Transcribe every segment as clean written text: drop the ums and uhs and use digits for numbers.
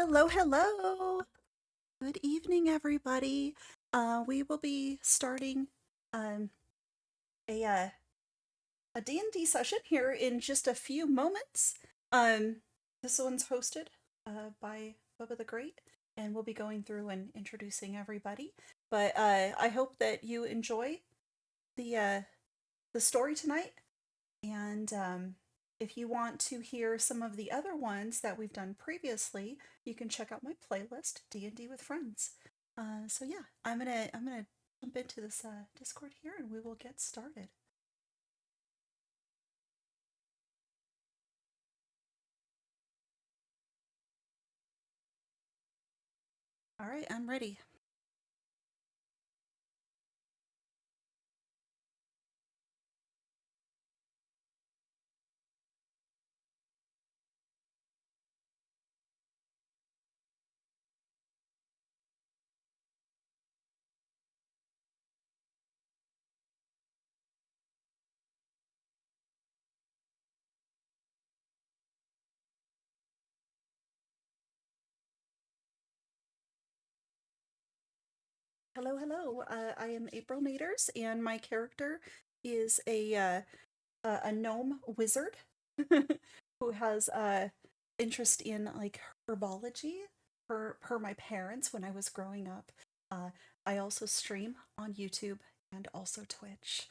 Hello, hello. Good evening, everybody. We will be starting um, a uh, a D&D session here in just a few moments. Um, this one's hosted by Bubba the Great, and we'll be going through and introducing everybody. But I hope that you enjoy the uh, the story tonight, and if you want to hear some of the other ones that we've done previously, you can check out my playlist, D&D with Friends. So yeah, I'm gonna jump into this Discord here, and we will get started. All right, I'm ready. Hello, hello. I am Aprylnators, and my character is a gnome wizard who has interest in like herbology per my parents when I was growing up. Uh, I also stream on YouTube and also Twitch.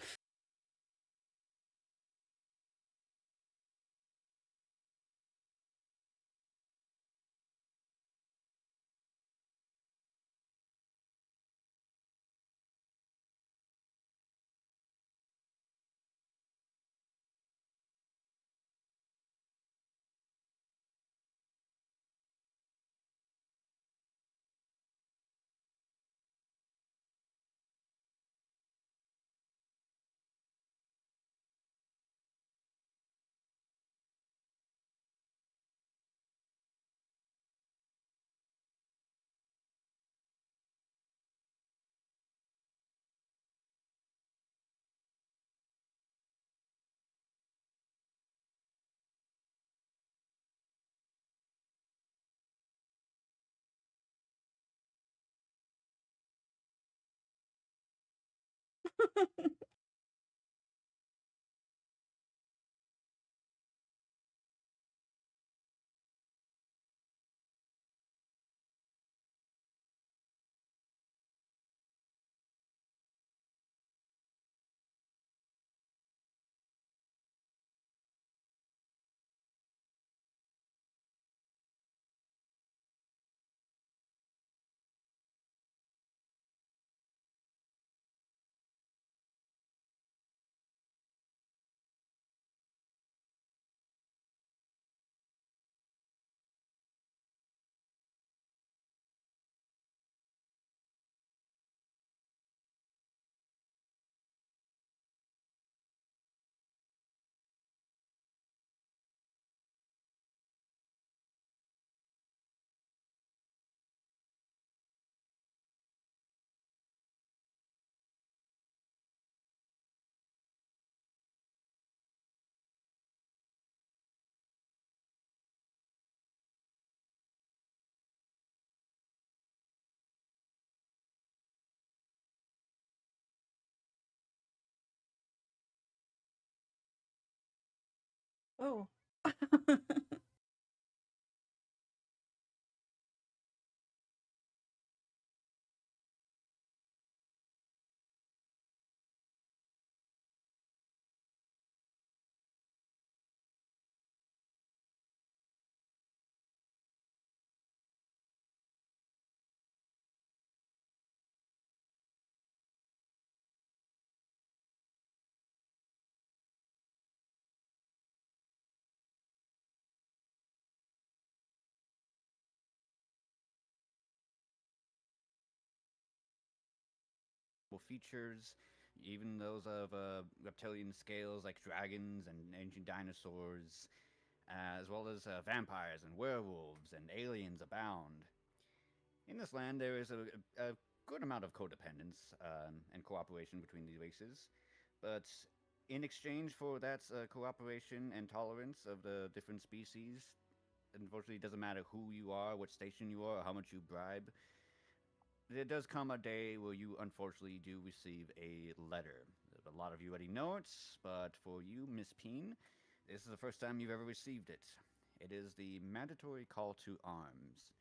Oh. Features, even those of reptilian scales like dragons and ancient dinosaurs, as well as vampires and werewolves and aliens abound. In this land, there is a good amount of codependence and cooperation between the races, but in exchange for that cooperation and tolerance of the different species, unfortunately, it doesn't matter who you are, what station you are, or how much you bribe. There does come a day where you unfortunately do receive a letter. A lot of you already know it, but for you, Miss Peen, this is the first time you've ever received it. It is the mandatory call to arms,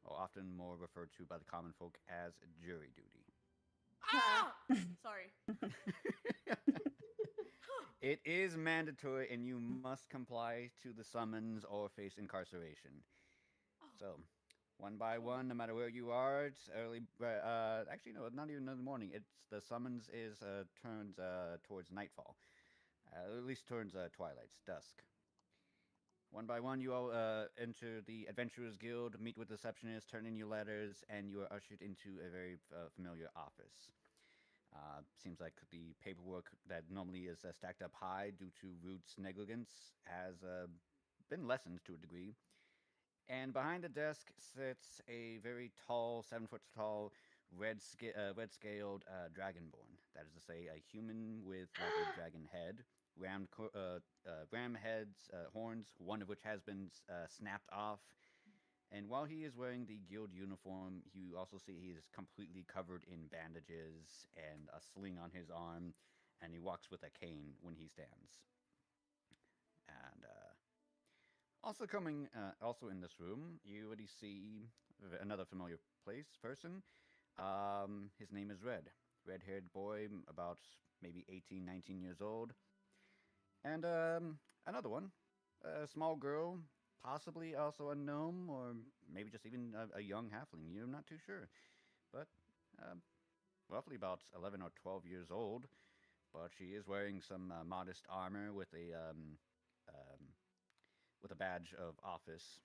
or often more referred to by the common folk as jury duty. Ah! Sorry. It is mandatory, and you must comply to the summons or face incarceration. Oh. So, one by one, no matter where you are, it's early. Actually, no, not even in the morning. It's the summons is turns towards nightfall, at least turns twilight, dusk. One by one, you all enter the Adventurers Guild, meet with the receptionist, turn in your letters, and you are ushered into a very familiar office. Seems like the paperwork that normally is stacked up high due to Root's negligence has been lessened to a degree. And behind the desk sits a very tall, 7 foot tall, red scaled dragonborn. That is to say, a human with like a dragon head, ram heads, horns, one of which has been snapped off. And while he is wearing the guild uniform, you also see he is completely covered in bandages and a sling on his arm, and he walks with a cane when he stands. And also in this room, you already see another familiar person. His name is Red. Red-haired boy, about maybe 18, 19 years old. And another one, a small girl, possibly also a gnome, or maybe just even a young halfling. You're not too sure. But roughly about 11 or 12 years old. But she is wearing some modest armor with a badge of office.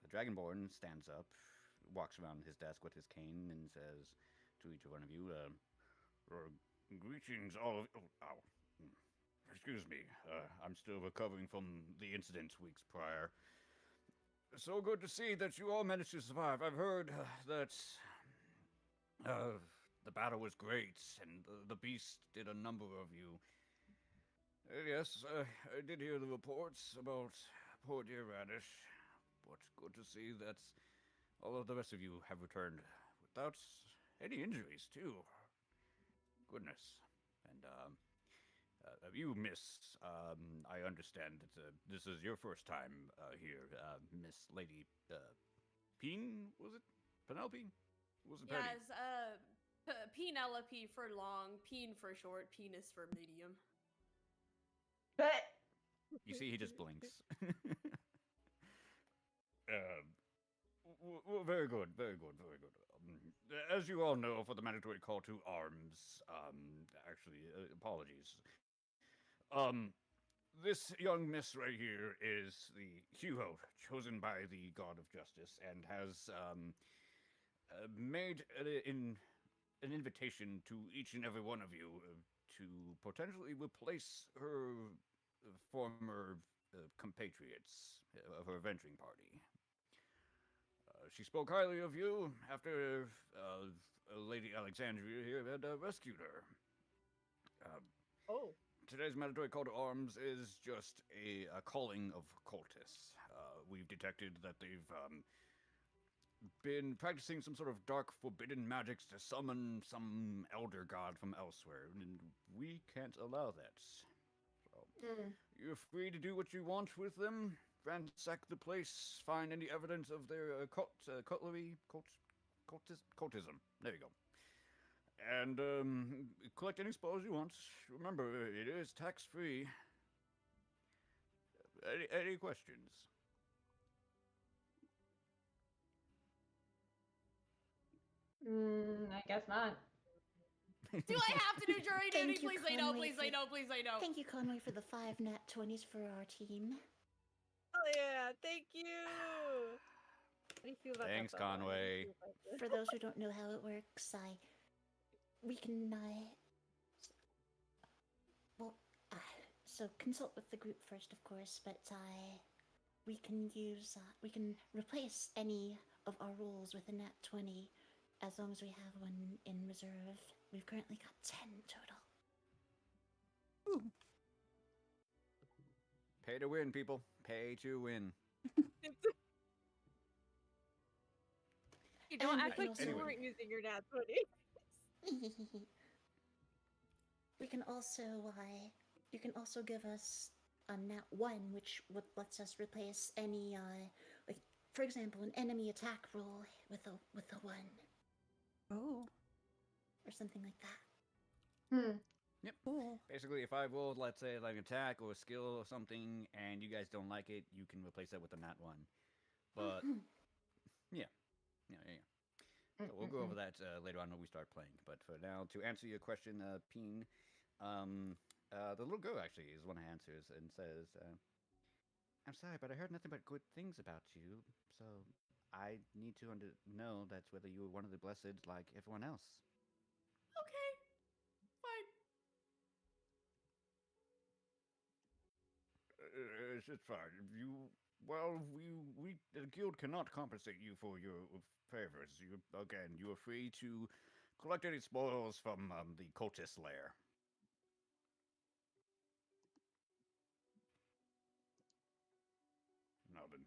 The Dragonborn stands up, walks around his desk with his cane, and says to each one of you, "Greetings, all of you." Oh, ow. Excuse me, I'm still recovering from the incident weeks prior. So good to see that you all managed to survive. I've heard that the battle was great, and the beast did a number of you. Yes, I did hear the reports about poor dear Radish, but good to see that all of the rest of you have returned without any injuries, too. Goodness. And, you, Miss, I understand that this is your first time here, Miss Lady Peen, was it? Penelope? Was it Penny? Yes, Penelope for long, Peen for short, penis for medium. But You see, he just blinks. Well, very good, very good, very good. As you all know, for the mandatory call to arms, actually, apologies. This young miss right here is the hero chosen by the God of Justice and has made an invitation to each and every one of you to potentially replace her former compatriots of her venturing party. She spoke highly of you after Lady Alexandria here had rescued her. oh, Today's mandatory call to arms is just a calling of cultists. We've detected that they've been practicing some sort of dark, forbidden magics to summon some elder god from elsewhere, and we can't allow that. So, you're free to do what you want with them, ransack the place, find any evidence of their cultism. There you go. And collect any spoils you want. Remember, it is tax-free. Any questions? I guess not. Do I have to do jury Thank duty? you, Please say no, Conway, please say for- no, please say no. Thank you, Conway, for the 5 nat 20s for our team. Oh yeah, thank you. How do you feel about Thanks, that, Bubba? How do you Conway. feel about this? For those who don't know how it works, we can, so consult with the group first, of course, but we can replace any of our rolls with a nat 20 as long as we have one in reserve. We've currently got 10 total. Pay to win, people. Pay to win. You don't And we act can like you also- weren't using your nat 20. We can also, you can also give us a nat 1, which lets us replace any, like, for example, an enemy attack roll with a 1, Oh, or something like that. Yep. cool. Basically, if I rolled, let's say, like an attack or a skill or something, and you guys don't like it, you can replace that with a nat 1. But, yeah. So we'll go over that later on when we start playing. But for now, to answer your question, Peen, the little girl actually is one who answers and says, I'm sorry, but I heard nothing but good things about you, so I need to know that's whether you were one of the blessed like everyone else. Okay, fine. It's fine. We the guild cannot compensate you for your favors. You are free to collect any spoils from the cultist lair. Now then,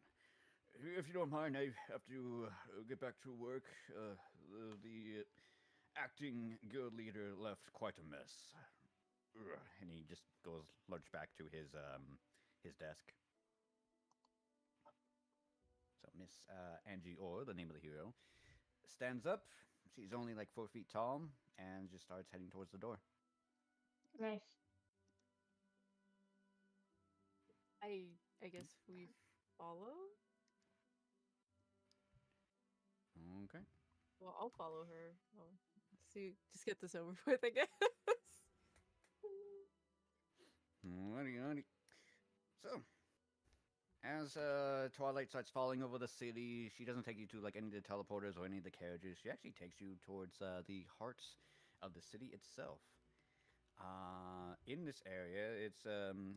if you don't mind, I have to get back to work. The acting guild leader left quite a mess. And he just goes lurch back to his desk. So Miss Angie Orr, the name of the hero, stands up. She's only like 4 feet tall and just starts heading towards the door. Nice. I guess we follow. Okay. Well, I'll follow her. I'll see. Just get this over with, I guess. Alrighty. So, as Twilight starts falling over the city, she doesn't take you to like any of the teleporters or any of the carriages. She actually takes you towards the hearts of the city itself. In this area, it's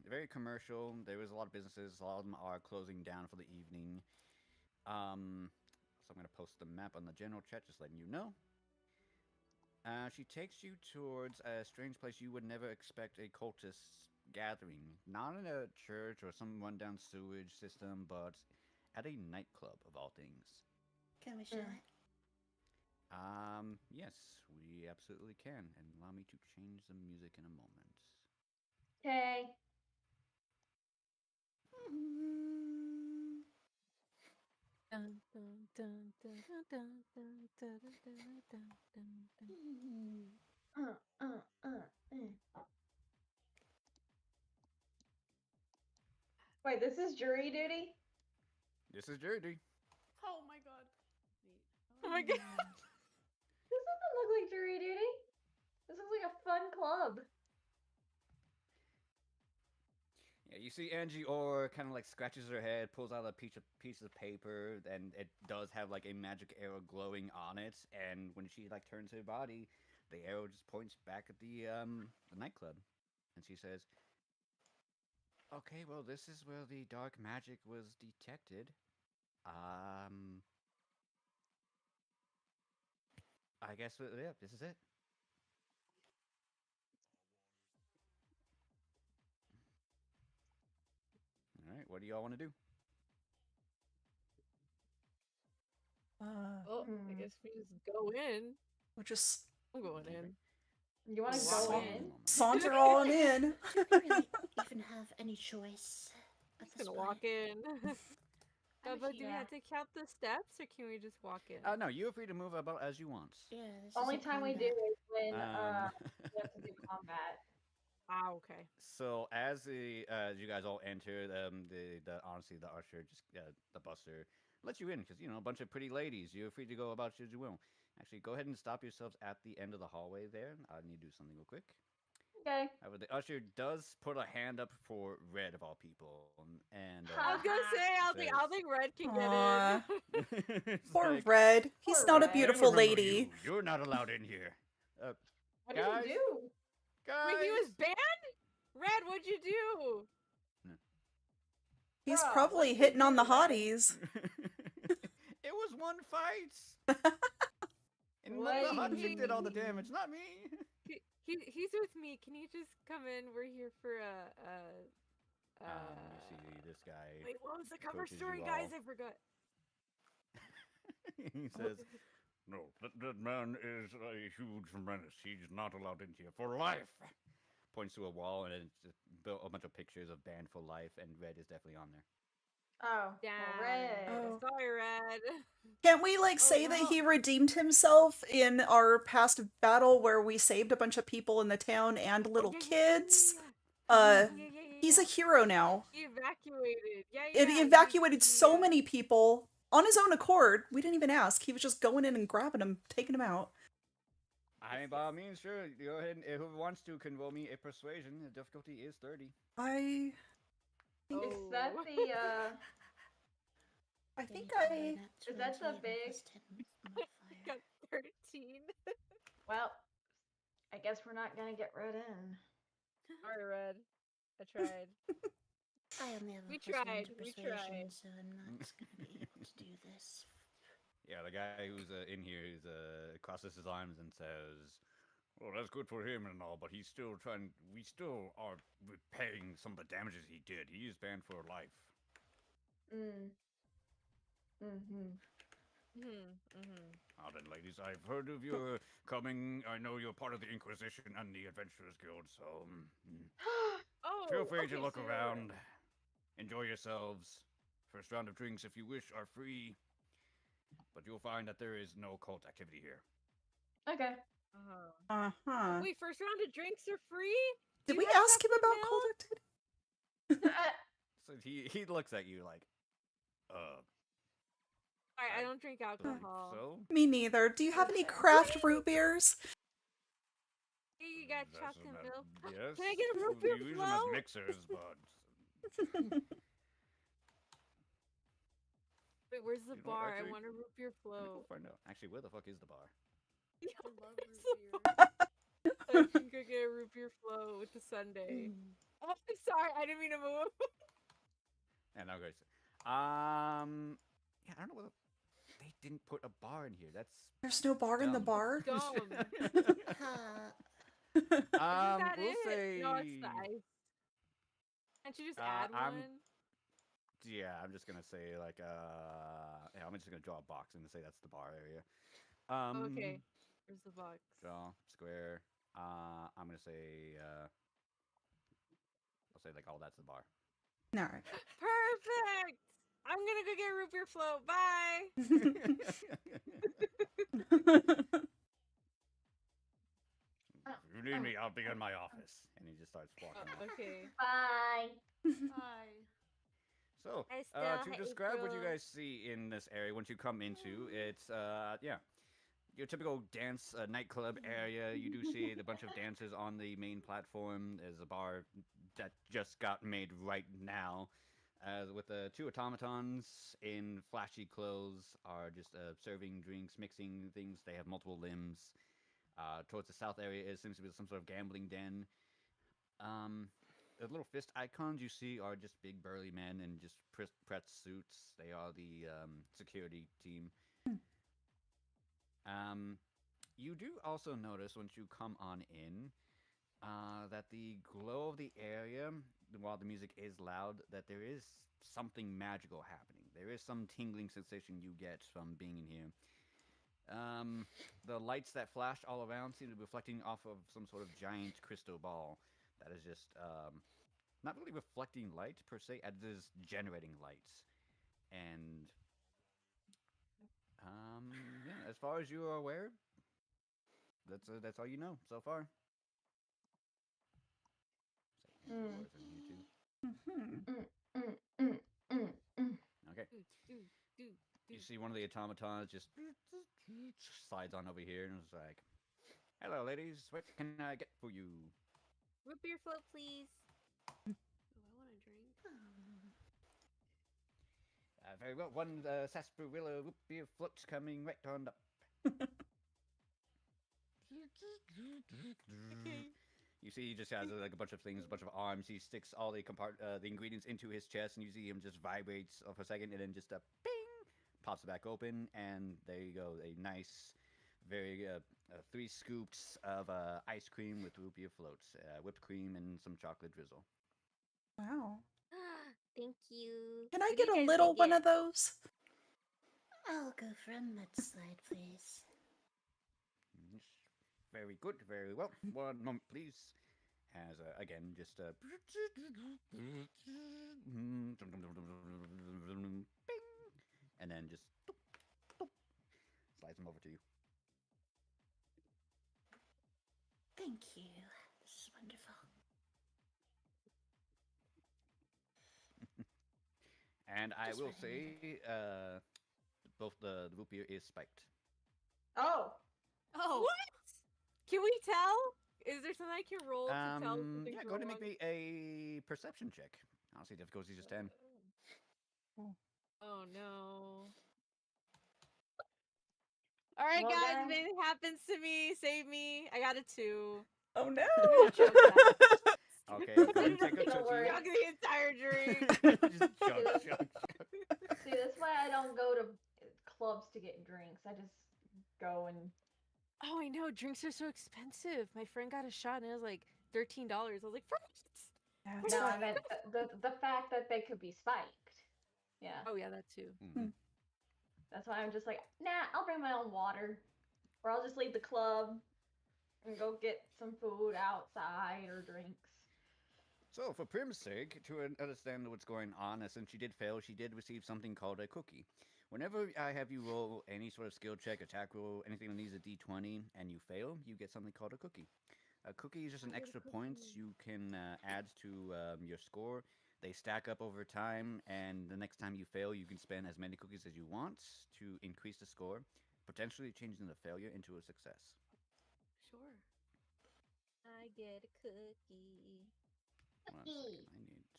very commercial. There is a lot of businesses. A lot of them are closing down for the evening. So I'm going to post the map on the general chat, just letting you know. She takes you towards a strange place you would never expect a cultist gathering. Not in a church or some rundown sewage system, but at a nightclub, of all things. Can we show it? Yes, we absolutely can. And allow me to change the music in a moment. Okay. Dun, dun, dun, dun, dun, dun, dun, dun, dun, dun, dun. Wait, this is jury duty? This is Jerry. Oh my god. Wait. Oh my god. This doesn't look like jury duty. This looks like a fun club. Yeah, you see Angie Orr kind of like scratches her head, pulls out a piece of paper, and it does have like a magic arrow glowing on it. And when she like turns her body, the arrow just points back at the nightclub, and she says, "Okay, well, this is where the dark magic was detected. I guess yeah, this is it." All right, what do y'all want to do? Well, I guess we just go in. We'll just I'm going in. You want to Walk go in. in? saunter on in. I don't really even have any choice I'm at just this gonna point. walk in. I'm But do we here. have to count the steps, or can we just walk in? No, you're free to move about as you want. Yeah, this Only isn't time we do combat. is when we Um, have to do combat. Ah, okay. So as you guys all enter, the honestly the usher just the buster lets you in because a bunch of pretty ladies. You're free to go about as you will. Actually, go ahead and stop yourselves at the end of the hallway there. I need to do something real quick. Okay. However, the usher does put a hand up for Red of all people, and I was gonna say, I think Red can Aw. get in. it's Poor like, Red. He's Poor not a Red. beautiful "Remember lady. you're not allowed in here. What Guys? did you do? Guys, Wait, he was banned? Red, what'd you do? He's Bruh, probably what did hitting you on the do, Red? hotties. It was one fight. And one of the hot chick did all the What? damage, not me. He's with me. Can you just come in? We're here for You see this guy Wait, what was the cover approaches story, you guys? all. I forgot. He says, "No, that man is a huge menace. He's not allowed in here for life." Points to a wall, and it's just built a bunch of pictures of banned for life, and red is definitely on there. Oh, Damn. well, red. Oh. Sorry, Red. Can't we like Oh, say that no. he redeemed himself in our past battle where we saved a bunch of people in the town and little kids? He's a hero now. He evacuated. Yeah, It yeah. evacuated so many people on his own accord. We didn't even ask. He was just going in and grabbing them, taking them out. I, by all means, sure. Go ahead. And, whoever wants to can roll me a persuasion. The difficulty is 30. I Is that the, I think Maybe I try Is that the 20 and big- plus 10 modifier. Got 13. well, I guess we're not gonna get red in. Sorry, Red. I tried. I only have a We plus 1 tried, to we persuasion, tried. so I'm not gonna be able to do this. Yeah, the guy who's in here is crosses his arms and says, "Well, that's good for him and all, but he's still trying. We still are repaying some of the damages he did. He is banned for life." Now then, ladies, I've heard of your coming. I know you're part of the Inquisition and the Adventurers Guild, so Oh, feel free to okay, look so- around. Enjoy yourselves. First round of drinks, if you wish, are free. But you'll find that there is no cult activity here. Okay. uh-huh. Wait, first round of drinks are free? Did Do we you have ask him chocolate about milk? cold activity? So he looks at you like, Alright, I don't drink alcohol. so? Me neither. Do you have any craft root beers? Hey, you got That's chocolate about- milk? Yes. Can I get a root we beer use them as float? mixers, but Wait, where's the You know what, bar? actually, I want a root beer let me go float. find out. Actually, where the fuck is the bar? I love Where's root the beer. I can go get a root beer float with the sundae. Oh, I'm sorry, I didn't mean to move. And I'll go. Yeah, I don't know whether they didn't put a bar in here. That's There's no bar in the dumb. bar? Dumb. Ha. Isn't that we'll it? say. No, it's the ice. Can't you just add I'm- one? Yeah, I'm just gonna say like yeah, I'm just gonna draw a box and say that's the bar area. Okay. Where's the box? Draw square. I'm gonna say I'll say like, oh, that's the bar. All right. Perfect! I'm gonna go get a root beer float. Bye! If you need me, I'll be in my office. And he just starts walking off. Okay. Bye. Hi. So, I to still describe what you April. guys see in this area, once you come into, it's, yeah, your typical dance nightclub area. You do see a bunch of dancers on the main platform. There's a bar that just got made right now. With the two automatons in flashy clothes are just serving drinks, mixing things. They have multiple limbs. Towards the south area is seems to be some sort of gambling den. The little fist icons you see are just big burly men in just press suits. They are the security team. You do also notice once you come on in that the glow of the area, while the music is loud, that there is something magical happening. There is some tingling sensation you get from being in here. The lights that flash all around seem to be reflecting off of some sort of giant crystal ball that is just not really reflecting light per se, as it is generating light. And yeah, as far as you are aware, that's all you know so far. Say any words in here too. Okay. You see one of the automatons just slides on over here and is like, "Hello, ladies. What can I get for you?" Root beer float, please. Oh, I want a drink. Very well. One sarsaparilla root beer float coming right on up. You see, he just has like a bunch of things, a bunch of arms. He sticks all the ingredients into his chest, and you see him just vibrates for a second, and then just ping, pops it back open, and there you go, a nice, very 3 scoops of ice cream with root beer floats, whipped cream, and some chocolate drizzle. Wow. Thank you. Can I What do get you a guys little one get? of those? I'll go for a mudslide, please. Yes. Very good, very well. 1 moment, please. As again, just bing, and then just slides them over to you. Thank you. This is wonderful. And I Just will what I needed. say, both the root beer is spiked. Oh, Oh. What? Can we tell? Is there something I can roll to tell if something's Yeah, go wrong? ahead and make me a perception check. Honestly, difficulty is just 10. Oh no. All right, Well, guys, guys. if anything happens to me, save me. I got a 2. Oh no! I'm gonna choke that. Okay, go ahead and Don't take a worry. chug. Chug the entire drink. Just chug, chug. See, that's why I don't go to clubs to get drinks. I just go and. Oh, I know. Drinks are so expensive. My friend got a shot and it was like $13. I was like, for what? That's No, right. I meant the fact that they could be spiked. Yeah, Oh, yeah, that too. Mhm. that's why I'm just like, nah, I'll bring my own water, or I'll just leave the club and go get some food outside or drinks. So, for Prim's sake, to understand what's going on, since she did fail, she did receive something called a cookie. Whenever I have you roll any sort of skill check, attack roll, anything that needs a d20, and you fail, you get something called a cookie. A cookie is just an extra points you can add to your score. They stack up over time, and the next time you fail, you can spend as many cookies as you want to increase the score, potentially changing the failure into a success. Sure. I get a cookie. 1 second, I need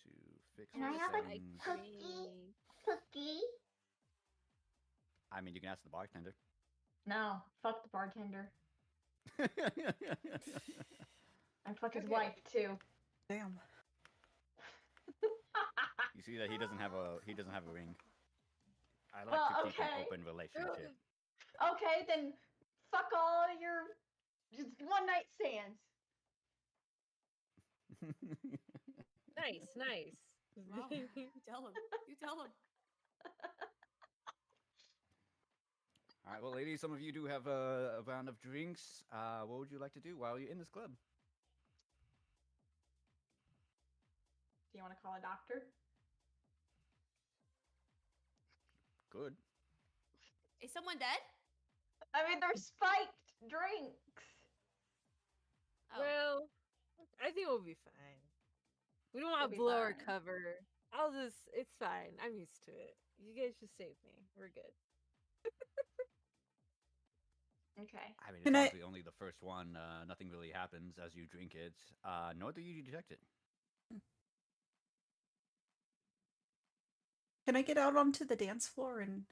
to fix Can I the have a settings. cookie? Cookie? I mean, you can ask the bartender. No, fuck the bartender. And fuck his Okay. wife too. Damn. You see that he doesn't have a ring. I like Well, to keep okay. an open relationship. Okay, then fuck all your just one night stands. Nice, nice. Wow. You tell him. You tell him. All right, well, ladies, some of you do have a round of drinks. What would you like to do while you're in this club? Do you want to call a doctor? Good. Is someone dead? I mean, they're spiked drinks. Oh. Well, I think we'll be fine. We don't want We'll to be blow our fine. cover. It's fine. I'm used to it. You guys just save me. We're good. Okay. I mean, Can it's I- honestly only the first one. Nothing really happens as you drink it, nor do you detect it. Can I get out onto the dance floor and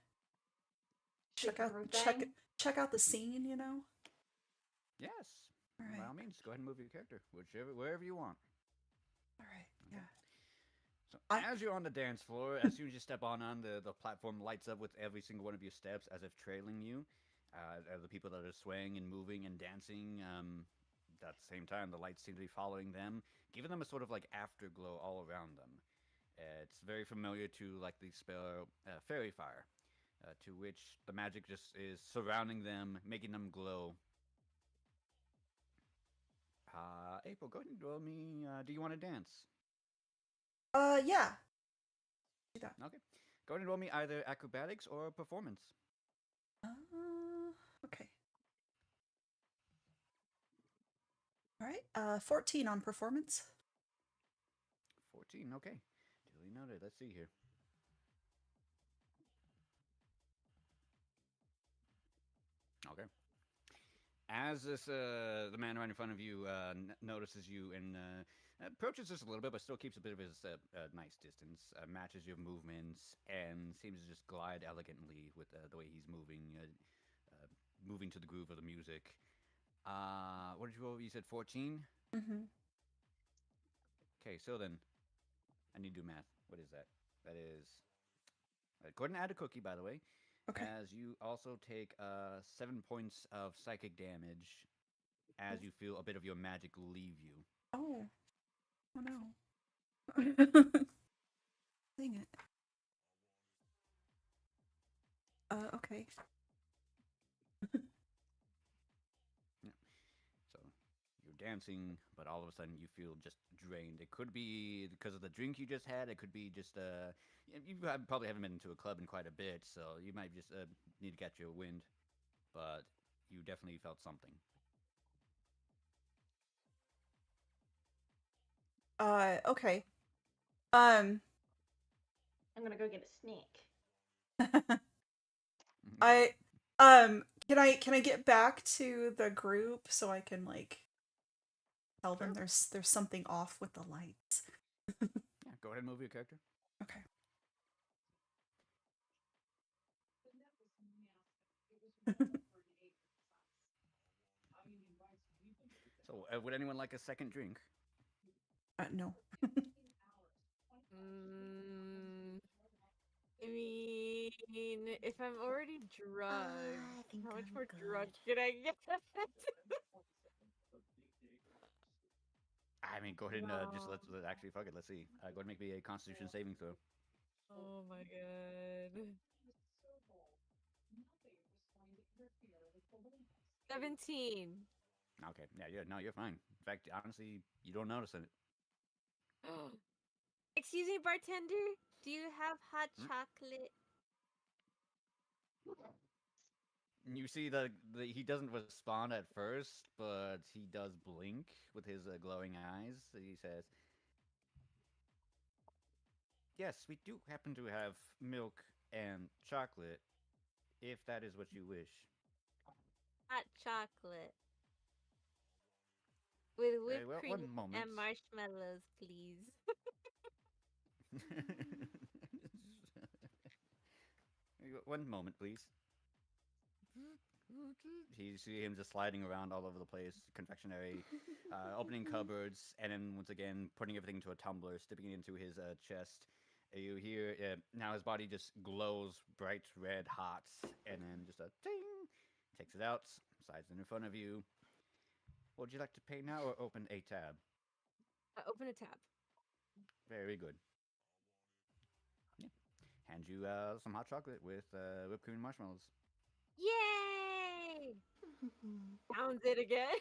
Shake check out everything. check out the scene? You know. Yes. All By right. all means, go ahead and move your character, wherever you want. All right. Okay. Yeah. So I- as you're on the dance floor, as soon as you step on the platform lights up with every single one of your steps as if trailing you. The people that are swaying and moving and dancing, at the same time, the lights seem to be following them, giving them a sort of like afterglow all around them. It's very familiar to like the spell Fairy Fire, to which the magic just is surrounding them, making them glow. April, go ahead and roll me. Do you want to dance? Yeah. Do that. Okay. Go ahead and roll me either acrobatics or performance. Okay. All right. 14 on performance. 14, okay. Duly noted. Let's see here. Okay. As this, the man right in front of you notices you and approaches just a little bit, but still keeps a bit of his nice distance, matches your movements, and seems to just glide elegantly with the way he's moving, moving to the groove of the music. What did you roll? You said 14? Mm-hmm. Okay, so then, I need to do math. What is that? That is... go ahead and add a cookie, by the way. Okay. As you also take 7 points of psychic damage as you feel a bit of your magic leave you. Oh. Oh no. Dang it. Okay. So you're dancing, but all of a sudden you feel just drained. It could be because of the drink you just had. It could be just you probably haven't been into a club in quite a bit, so you might just need to catch your wind. But you definitely felt something. Okay. I'm gonna go get a snack. I can I get back to the group so I can like tell them Sure. there's something off with the lights. Yeah, go ahead and move your character. Okay. So would anyone like a second drink? No. Mm, I mean, if I'm already drugged, I think how much I'm more drunk good. can I get? I mean, go ahead and just No. let's actually fuck it. Let's see. Go ahead and make me a Constitution saving throw. Oh my god. 17. Okay. Yeah. No, you're fine. In fact, honestly, you don't notice it. Excuse me, bartender. Do you have hot Mm. chocolate? You see the he doesn't respond at first, but he does blink with his glowing eyes. He says, "Yes, we do happen to have milk and chocolate, if that is what you wish." Hot chocolate. With Very whipped well. cream One moment. and marshmallows, please. One moment, please. You see him just sliding around all over the place, confectionery, opening cupboards, and then once again putting everything into a tumbler, sticking it into his chest. You hear now his body just glows bright red hot, and then just a ting, takes it out, slides it in front of you. Would you like to pay now or open a tab? Open a tab. Very good. Yeah. Hand you some hot chocolate with whipped cream and marshmallows. Yay! Sounds it again.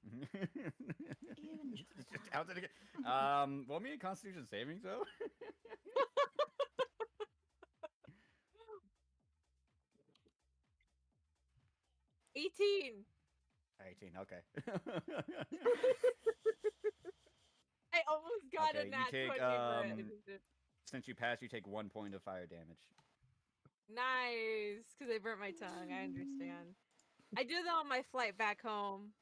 You enjoy that. How's it again? Roll me a Constitution saving throw. 18. 18. Okay. I almost got Okay, a you nat take 20, but I didn't. since you pass, you take 1 point of fire damage. Nice, because I burnt my tongue. I understand. I did that on my flight back home.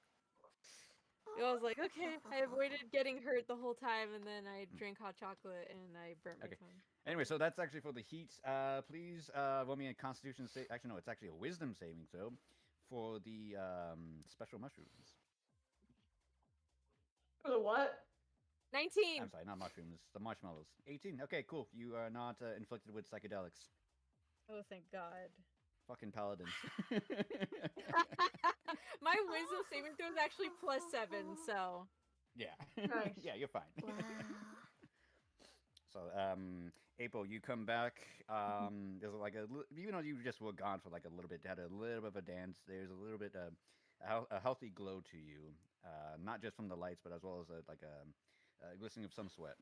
I was like, okay, I avoided getting hurt the whole time, and then I drank hot chocolate and I burnt my Okay. tongue. Anyway, so that's actually for the heat. Please roll me a Constitution save. Actually, no, it's actually a Wisdom saving throw for the special mushrooms. For the what? 19. I'm sorry, not mushrooms. The marshmallows. 18. Okay, cool. You are not inflicted with psychedelics. Oh, thank God. Fucking paladins. My wisdom saving throw is actually +7, so. Yeah. Nice. Yeah, you're fine. Wow. So, April, you come back. There's like even though you just were gone for like a little bit, had a little bit of a dance. There's a little bit a healthy glow to you, not just from the lights, but as well as like a glistening of some sweat.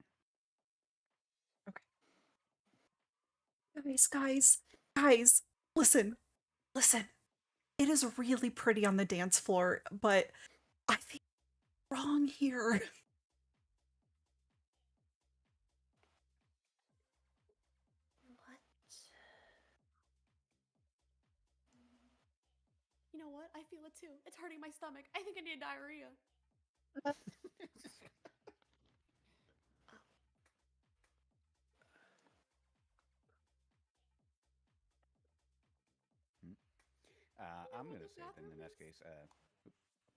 Guys, listen. It is really pretty on the dance floor, but I think wrong here. What? You know what? I feel it too. It's hurting my stomach. I think I need diarrhea. I'm know gonna what the say then in bathroom this case,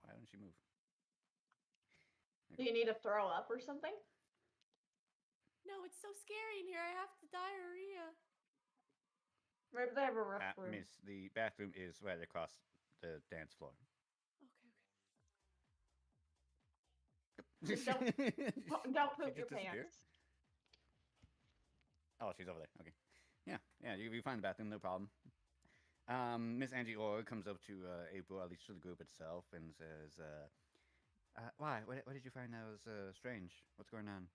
why don't you move? Do you need to throw up or something? No, it's so scary in here. I have the diarrhea. Maybe they have a restroom. Miss, the bathroom is right across the dance floor. Okay. Just don't She don't poop just your disappeared? pants. Oh, she's over there. Okay. Yeah. You find the bathroom, no problem. Miss Angie Orr comes up to April, at least to the group itself, and says, "Why? What did you find that was strange? What's going on?"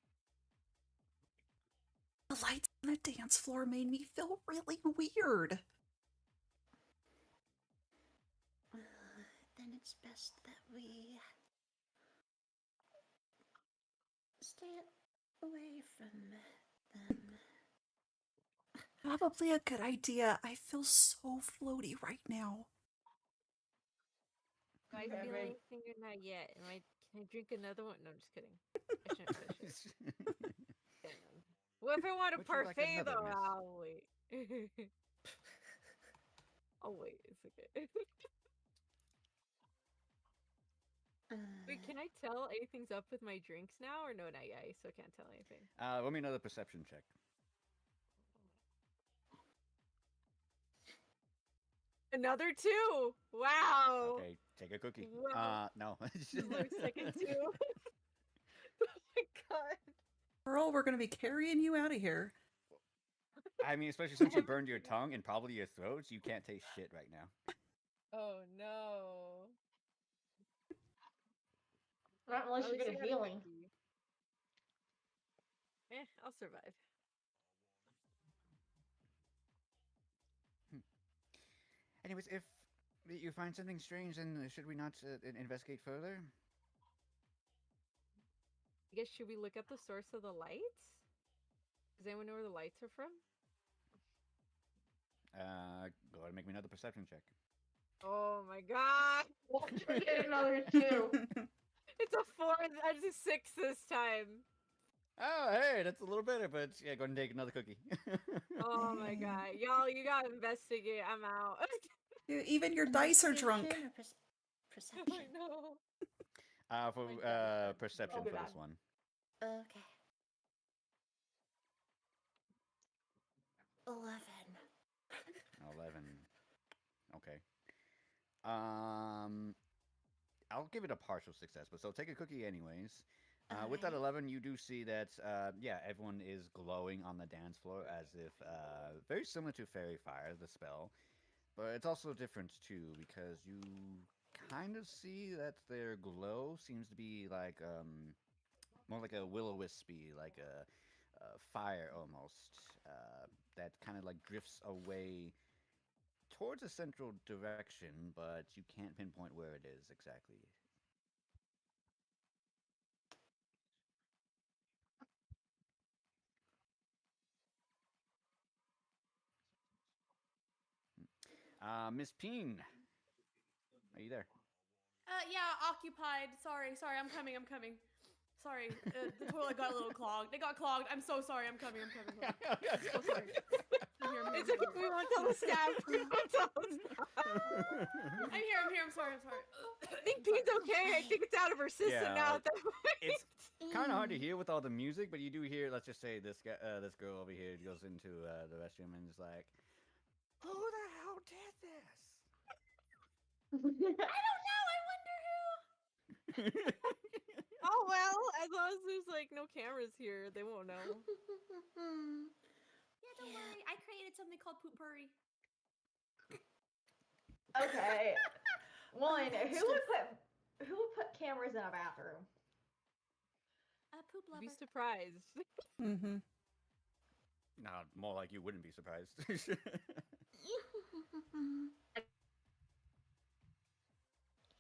The lights on the dance floor made me feel really weird. Then it's best that we stay away from them. Probably a good idea. I feel so floaty right now. Do I Okay, feel babe. anything or not yet? Can I drink another one? No, I'm just kidding. I shouldn't finish it. Damn. What if I want a Would you like parfait another, though? miss? I'll wait. I'll wait. It's okay. Wait, can I tell anything's up with my drinks now, or no? Not yet. I still can't tell anything. Let me another perception check. Another 2. Wow. Okay, take a cookie. Wow. No. Another second 2. Oh my god. Girl, we're gonna be carrying you out of here. I mean, especially since you burned your tongue and probably your throat, you can't taste shit right now. Oh no. Not unless At you least get I a got healing. cookie. I'll survive. Anyways, if you find something strange, then should we not investigate further? I guess should we look up the source of the lights? Does anyone know where the lights are from? Go ahead and make me another perception check. Oh my god. Get another 2. It's a 4 and that's a 6 this time. Oh, hey, that's a little better, but yeah, go ahead and take another cookie. Oh my god. Y'all, you gotta investigate. I'm out. Dude, even your dice are drunk. Investigation or perception? I know. For My God. perception I'll be for back. this one. Okay. 11. 11. Okay. I'll give it a partial success, but so take a cookie anyways. With that Alright. 11, you do see that, yeah, everyone is glowing on the dance floor as if, very similar to Fairy Fire, the spell. But it's also different too, because you kind of see that their glow seems to be like, more like a will-o-wispy, like a fire almost, that kind of like drifts away towards a central direction, but you can't pinpoint where it is exactly. Miss Peen, are you there? Yeah, occupied. Sorry, I'm coming. Sorry, the toilet got a little clogged. It got clogged. I'm so sorry. I'm coming. So sorry. I'm here. It's okay. We won't tell the staff. We won't tell the staff. I'm here. I'm sorry. I think Pete's okay. I think it's out of her system Yeah, now. like, it's kind of hard to hear with all the music, but you do hear. Let's just say this guy, this girl over here goes into the restroom and is like, "Who the hell did this?" I don't know. I wonder who. Oh well, as long as there's like no cameras here, they won't know. Yeah, don't worry. I created something called Poop Purry. Okay. One, That's who would put cameras in a bathroom? Poop lover. Be surprised. Mm-hmm. No, more like you wouldn't be surprised.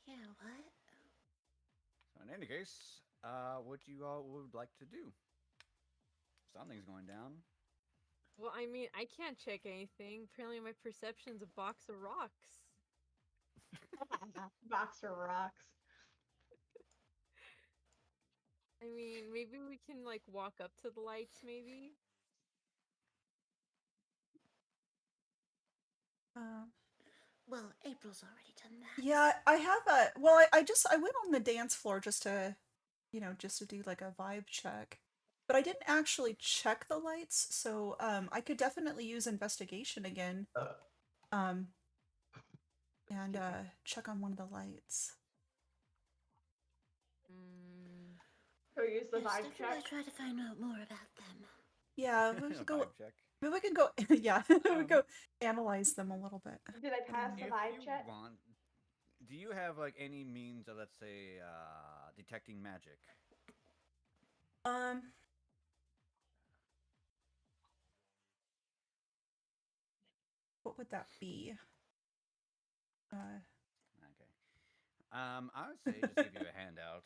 Yeah, what? So in any case, what you all would like to do? Something's going down. Well, I mean, I can't check anything. Apparently, my perception's a box of rocks. Boxer rocks. I mean, maybe we can like walk up to the lights, maybe. Well, April's already done that. Yeah, I have a. Well, I went on the dance floor just to, just to do like a vibe check, but I didn't actually check the lights, so I could definitely use investigation again, and check on one of the lights. Who used the Yes, vibe definitely check? try to find out more about them. Yeah, let's go. Vibe check. But we can go, yeah, we go analyze them a little bit. Did I pass the If vibe you check? want, do you have like any means of, let's say, detecting magic? Um, what would that be? Okay. I would say just give you a handout.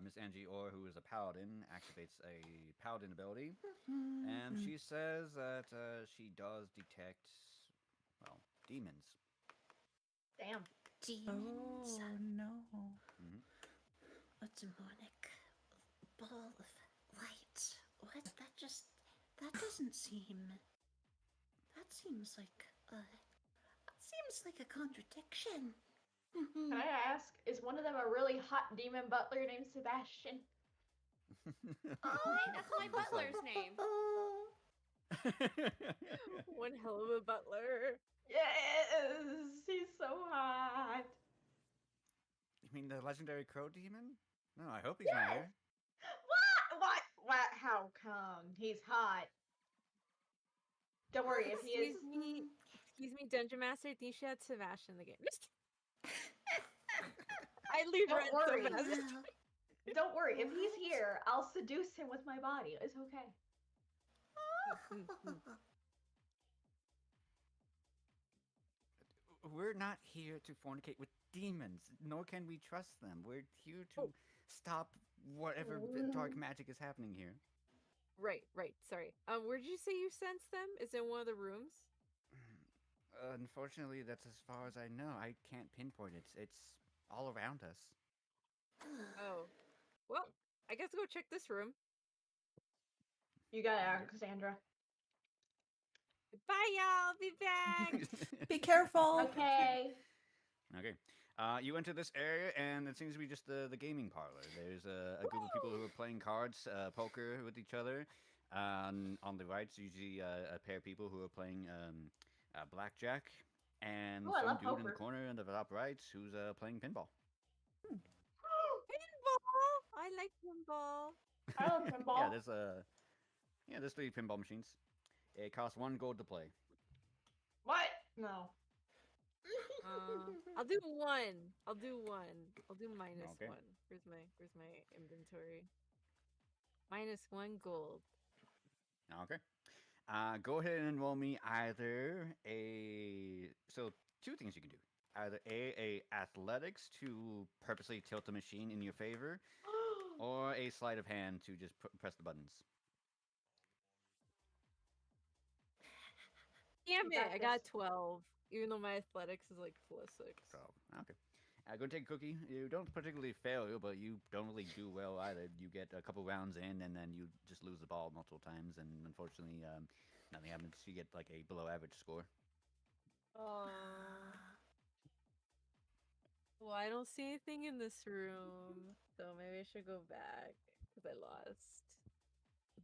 Miss Angie Orr, who is a paladin, activates a paladin ability, and she says that she does detect, well, demons. Damn. Demons. Oh no. Hmm. A demonic ball of light. What? That doesn't seem. That seems like a contradiction. Can I ask, is one of them a really hot demon butler named Sebastian? That's my butler's name. One hell of a butler. Yes, he's so hot. You mean the legendary crow demon? No, I hope he's not here. What? How come? He's hot. Don't worry, if he is. Excuse me, Dungeon Master. I think she had Sebastian in the game. I leave Don't Red worry. so fast. Don't worry, if he's here, I'll seduce him with my body. It's okay. We're not here to fornicate with demons, nor can we trust them. We're here to stop whatever dark magic is happening here. Right. Sorry. Where did you say you sense them? Is it in one of the rooms? Unfortunately, that's as far as I know. I can't pinpoint it. It's all around us. Oh. Well, I guess go check this room. You got it, Cassandra. Bye, y'all. Be back. Be careful. Okay. Okay. You enter this area, and it seems to be just the gaming parlor. There's a group of people who are playing cards, poker with each other. On the right's usually a pair of people who are playing blackjack, and Ooh, I some love dude in the poker. corner in the top right who's playing pinball. Pinball. I like pinball. I love pinball. There's 3 pinball machines. It costs 1 gold to play. What? No. I'll do one. I'll do minus Okay. 1. Where's my inventory? -1 gold. Okay. Go ahead and roll me either so 2 things you can do. Either a athletics to purposely tilt the machine in your favor, or a sleight of hand to just press the buttons. Damn You it! got I got this. 12. Even though my athletics is like +6. So, okay. Go take a cookie. You don't particularly fail, but you don't really do well either. You get a couple rounds in, and then you just lose the ball multiple times, and unfortunately, nothing happens. You get like a below average score. Well, I don't see anything in this room, so maybe I should go back because I lost.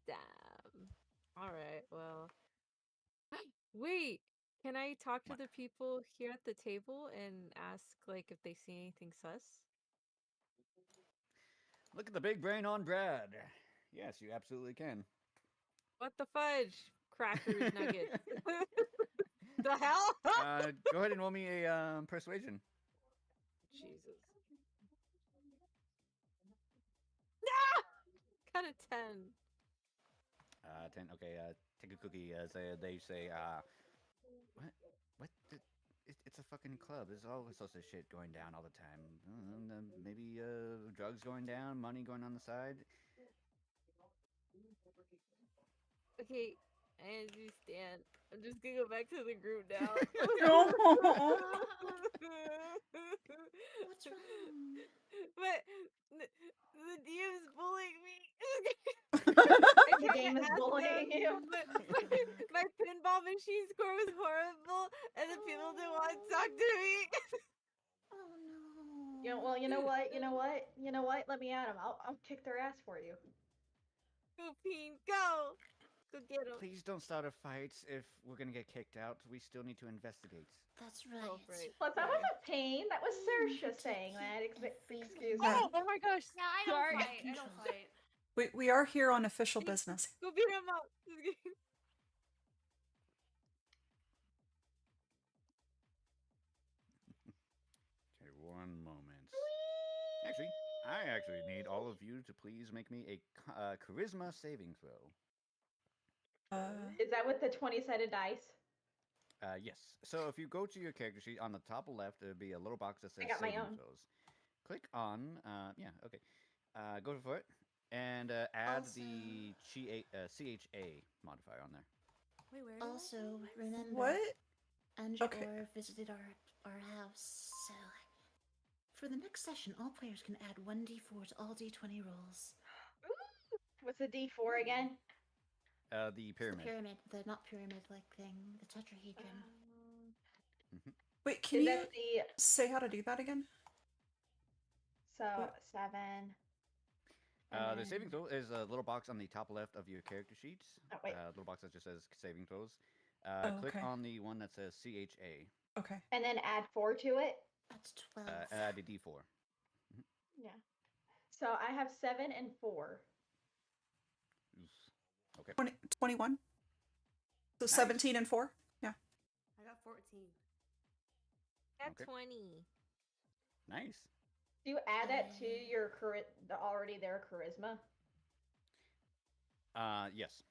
Damn. All right. Well. Wait. Can I talk to What? the people here at the table and ask like if they see anything sus? Look at the big brain on Brad. Yes, you absolutely can. What the fudge? Crackers, nuggets. The hell? Go ahead and roll me a persuasion. Jesus. No! Got a 10. 10. Okay. Take a cookie. They say, what? It's a fucking club. There's all sorts of shit going down all the time. Maybe drugs going down, money going on the side. Okay, I understand. I'm just gonna go back to the group now. What's wrong? But the DM's bullying me. The game is bullying you. My pinball machine score was horrible, and the people didn't want to talk to me. Oh no. You know what? Let me at them. I'll kick their ass for you. Go, Peen, go! Go get him. Please don't start a fight if we're gonna get kicked out. We still need to investigate. That's right. Oh, right. Plus, that Sorry. wasn't Pain. That was Saoirse saying that. Excuse me. Oh my gosh! Yeah, I Sorry. don't fight. I don't fight. We are here on official business. Go beat him up. I actually need all of you to please make me a charisma saving throw. Is that with the 20-sided dice? Yes. So if you go to your character sheet on the top left, there'll be a little box that says I got my saving own. throws. Click on, yeah, okay. Go for it, and add Also- the CHA modifier on there. Wait, where? Did I Also, find this? remember, What? Andrew Okay. Orr visited our house, so for the next session, all players can add 1d4 to all d20 rolls. What's the D4 again? The It's pyramid. the pyramid, the not pyramid-like thing, the tetrahedron. Wait, can Is you that the say how to do that again? so 7? The saving throw is a little box on the top left of your character sheet. Oh, wait. Little box that just says saving throws. Click okay. on the one that says CHA. Okay. And then add 4 to it. That's 12. Add a D4. Yeah. So I have 7 and 4. Oof. Okay. 21. So Nice. 17 and 4? Yeah. I got 14. Got Okay. 20. Nice. Do you add that to your the already there charisma? Yes.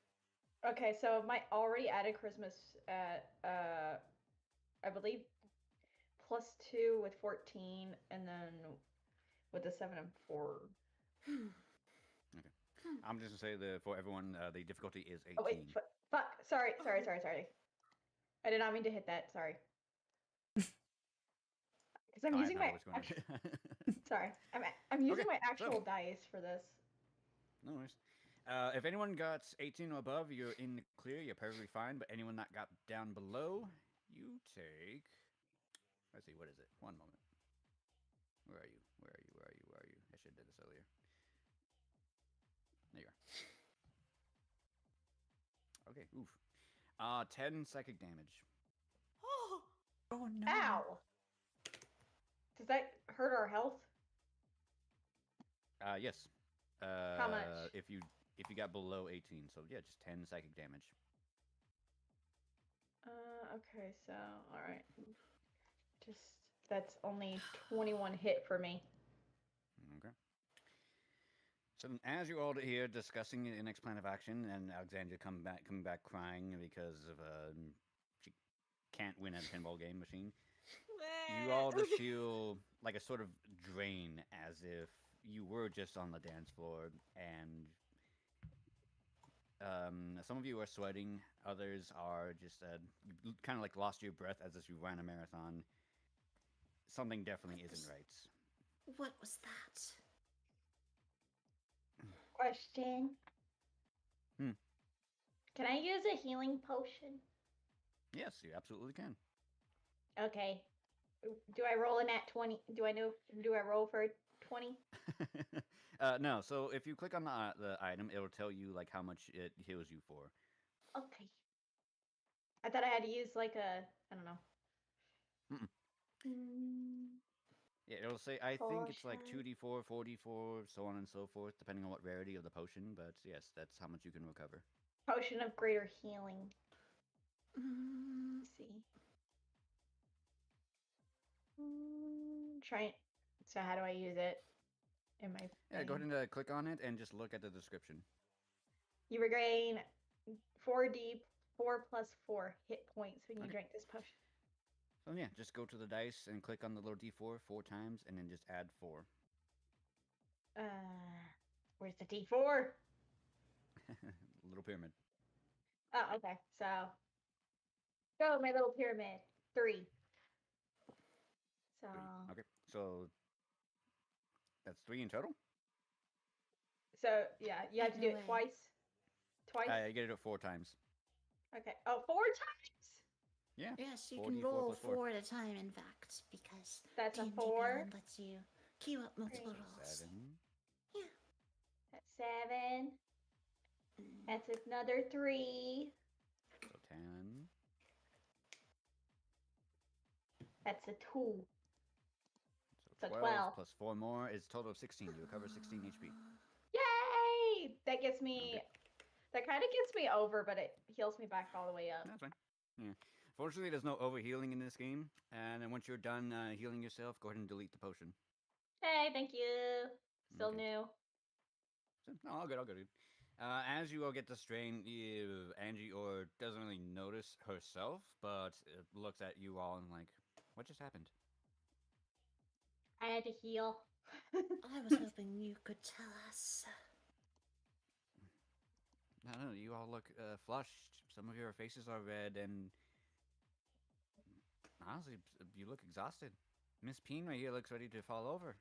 Okay, so my already added charisma at I believe +2 with 14, and then with the 7 and 4. I'm just gonna say for everyone, the difficulty is 18. Oh wait, fuck! Sorry. I did not mean to hit that. Sorry. Because I'm Oh, I using have no my idea what's going on. sorry. I'm using Okay, my actual so- dice for this. No worries. If anyone got 18 or above, you're in the clear. You're perfectly fine. But anyone that got down below, you take. Let's see. What is it? One moment. Where are you? Where are you? Where are you? Where are you? I should have did this earlier. There you are. Okay. Oof. 10 psychic damage. Oh, Oh no. Ow! Does that hurt our health? Yes. How much? If you got below 18, so yeah, just 10 psychic damage. Okay, so all right. Just that's only 21 hit for me. Okay. So as you all here discussing the next plan of action, and Alexandria coming back crying because of she can't win at a pinball game machine. You all just feel like a sort of drain, as if you were just on the dance floor, and some of you are sweating, others are just kind of like lost your breath as if you ran a marathon. Something definitely isn't right. What was that? Question. Hmm. Can I use a healing potion? Yes, you absolutely can. Okay. Do I roll a nat 20? Do I roll for a 20? No, so if you click on the item, it'll tell you like how much it heals you for. Okay. I thought I had to use like I don't know. Yeah, it'll say, I think it's like Potion. 2d4, 4d4, so on and so forth, depending on what rarity of the potion, but yes, that's how much you can recover. Potion of greater healing. Let's see. Try. So how do I use it? In my Yeah, go thing? ahead and click on it and just look at the description. You regain 4 plus 4 hit points when you Okay. drink this potion. So yeah, just go to the dice and click on the little d4 4 times, and then just add 4. Where's the D4? Little pyramid. Oh, okay. So, go my little pyramid. 3. So, 3. Okay, so that's 3 in total? yeah, you have to do No it way. twice. Twice. You get it 4 times. Okay. Oh, 4 times. Yeah. Yes, you 4d4 can roll plus 4. 4 at a time, in fact, because That's a D&D 4. Beyond lets you queue up multiple Three. rolls. 7. Yeah. That's 7. That's another 3. So 10. That's a 2. So So 12 12. plus 4 more is a total of 16. You recover 16 HP. Yay! That gets me. Okay. That kind of gets me over, but it heals me back all the way up. That's fine. Yeah. Fortunately, there's no overhealing in this game. And then once you're done healing yourself, go ahead and delete the potion. Hey, thank you. Still Okay. new. No, all good, all good. As you all get the strain, Angie or doesn't really notice herself, but looks at you all and like, what just happened? I had to heal. I was hoping you could tell us. I don't know. You all look flushed. Some of your faces are red, and honestly, you look exhausted. Miss Peen right here looks ready to fall over.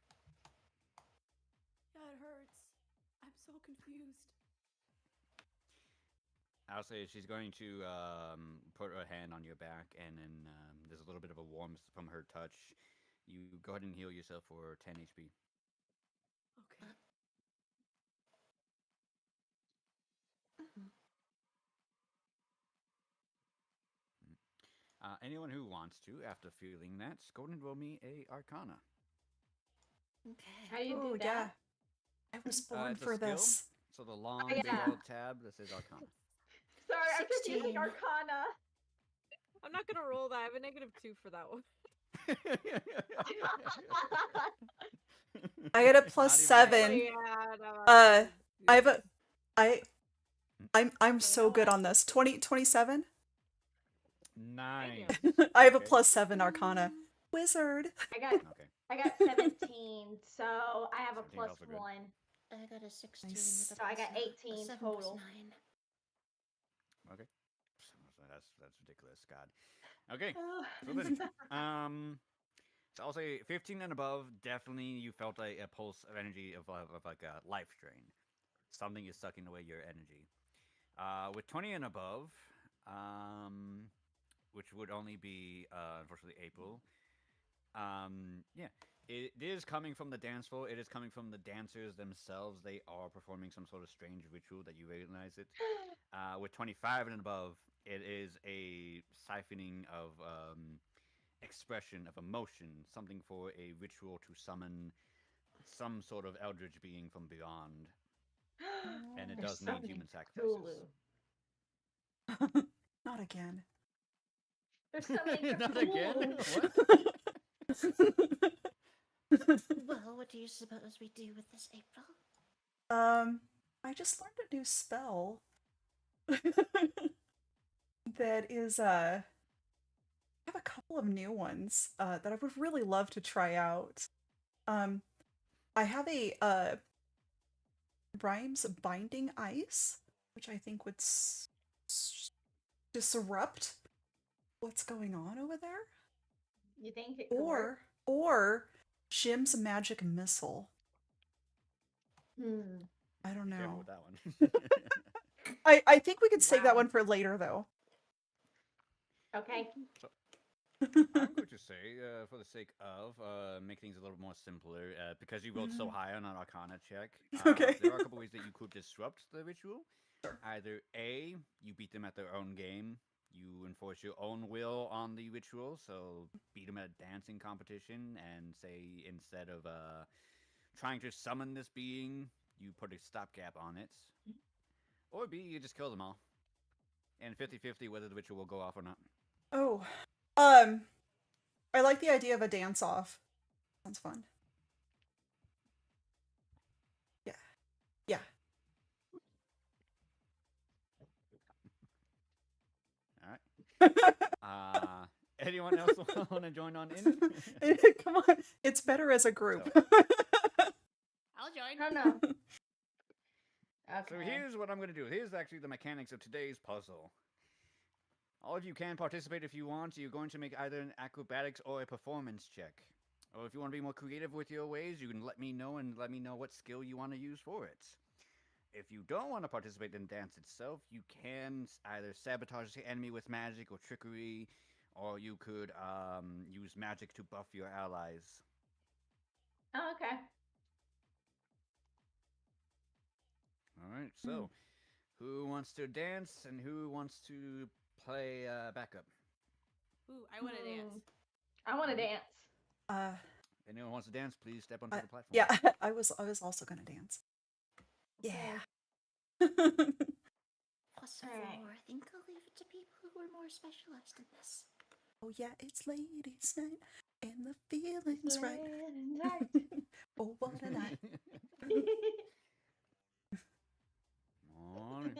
Yeah, it hurts. I'm so confused. I'll say she's going to put her hand on your back, and then there's a little bit of a warmth from her touch. You go ahead and heal yourself for 10 HP. Okay. Mhm. Anyone who wants to, after feeling that, go ahead and roll me a Arcana. How Okay. do you Oh do yeah, that? I was born It's a for skill. this. So the long, yeah. big old tab that says Arcana. Sorry, I'm just using 16. Arcana. I'm not gonna roll that. I have a -2 for that one. I had a Not plus even that seven. good. Yeah, no, I have a, I'm so good on this. 27. 9. I have a Okay. plus 7 Arcana. Wizard. Okay. I got 17, so I have a 17 plus also good. 1. I got a 16 Nice. with a So I got plus 18 a 7 total. plus 9. Okay. That's ridiculous, God. Okay. So then, so I'll say 15 and above. Definitely, you felt a pulse of energy of like a life drain. Something is sucking away your energy. With 20 and above, which would only be unfortunately April. Yeah, it is coming from the dance floor. It is coming from the dancers themselves. They are performing some sort of strange ritual that you recognize it. With 25 and above, it is a siphoning of expression of emotion, something for a ritual to summon some sort of eldritch being from beyond, and it They're does need summoning human sacrifices. Cthulhu. Not again. They're summoning Not again? Cthulhu. What? Well, what do you suppose we do with this, April? I just learned a new spell. That is I have a couple of new ones that I would really love to try out. I have a Rhymes Binding Ice, which I think would disrupt what's going on over there. You think it could work? Or Jim's Magic Missile. I don't Careful know. with that one. I think we could save that Wow. one for later though. Okay. I'm going to say, for the sake of make things a little more simpler, because you rolled so high on an Arcana check, Okay. there are a couple ways that you could disrupt the ritual. Sure. Either A, you beat them at their own game, you enforce your own will on the ritual, so beat them at a dancing competition, and say instead of trying to summon this being, you put a stopgap on it. Or B, you just kill them all. And 50-50 whether the ritual will go off or not. Oh. I like the idea of a dance off. Sounds fun. Yeah. Yeah. All right. Anyone else want to join on in? Come on. It's better as a group. I'll join. I don't know. So Okay. here's what I'm going to do. Here's actually the mechanics of today's puzzle. All of you can participate if you want. You're going to make either an acrobatics or a performance check. Or if you want to be more creative with your ways, you can let me know and let me know what skill you want to use for it. If you don't want to participate in the dance itself, you can either sabotage the enemy with magic or trickery, or you could use magic to buff your allies. Oh, okay. All right, so who wants to dance and who wants to play backup? Ooh, I want to dance. I want to dance. Anyone wants to dance, please step onto the platform. Yeah, I was also gonna dance. Yeah. Plus All 4. right. I think I'll leave it to people who are more specialized in this. Oh yeah, it's ladies' night and the feeling's right. Night. Oh, what a night. On.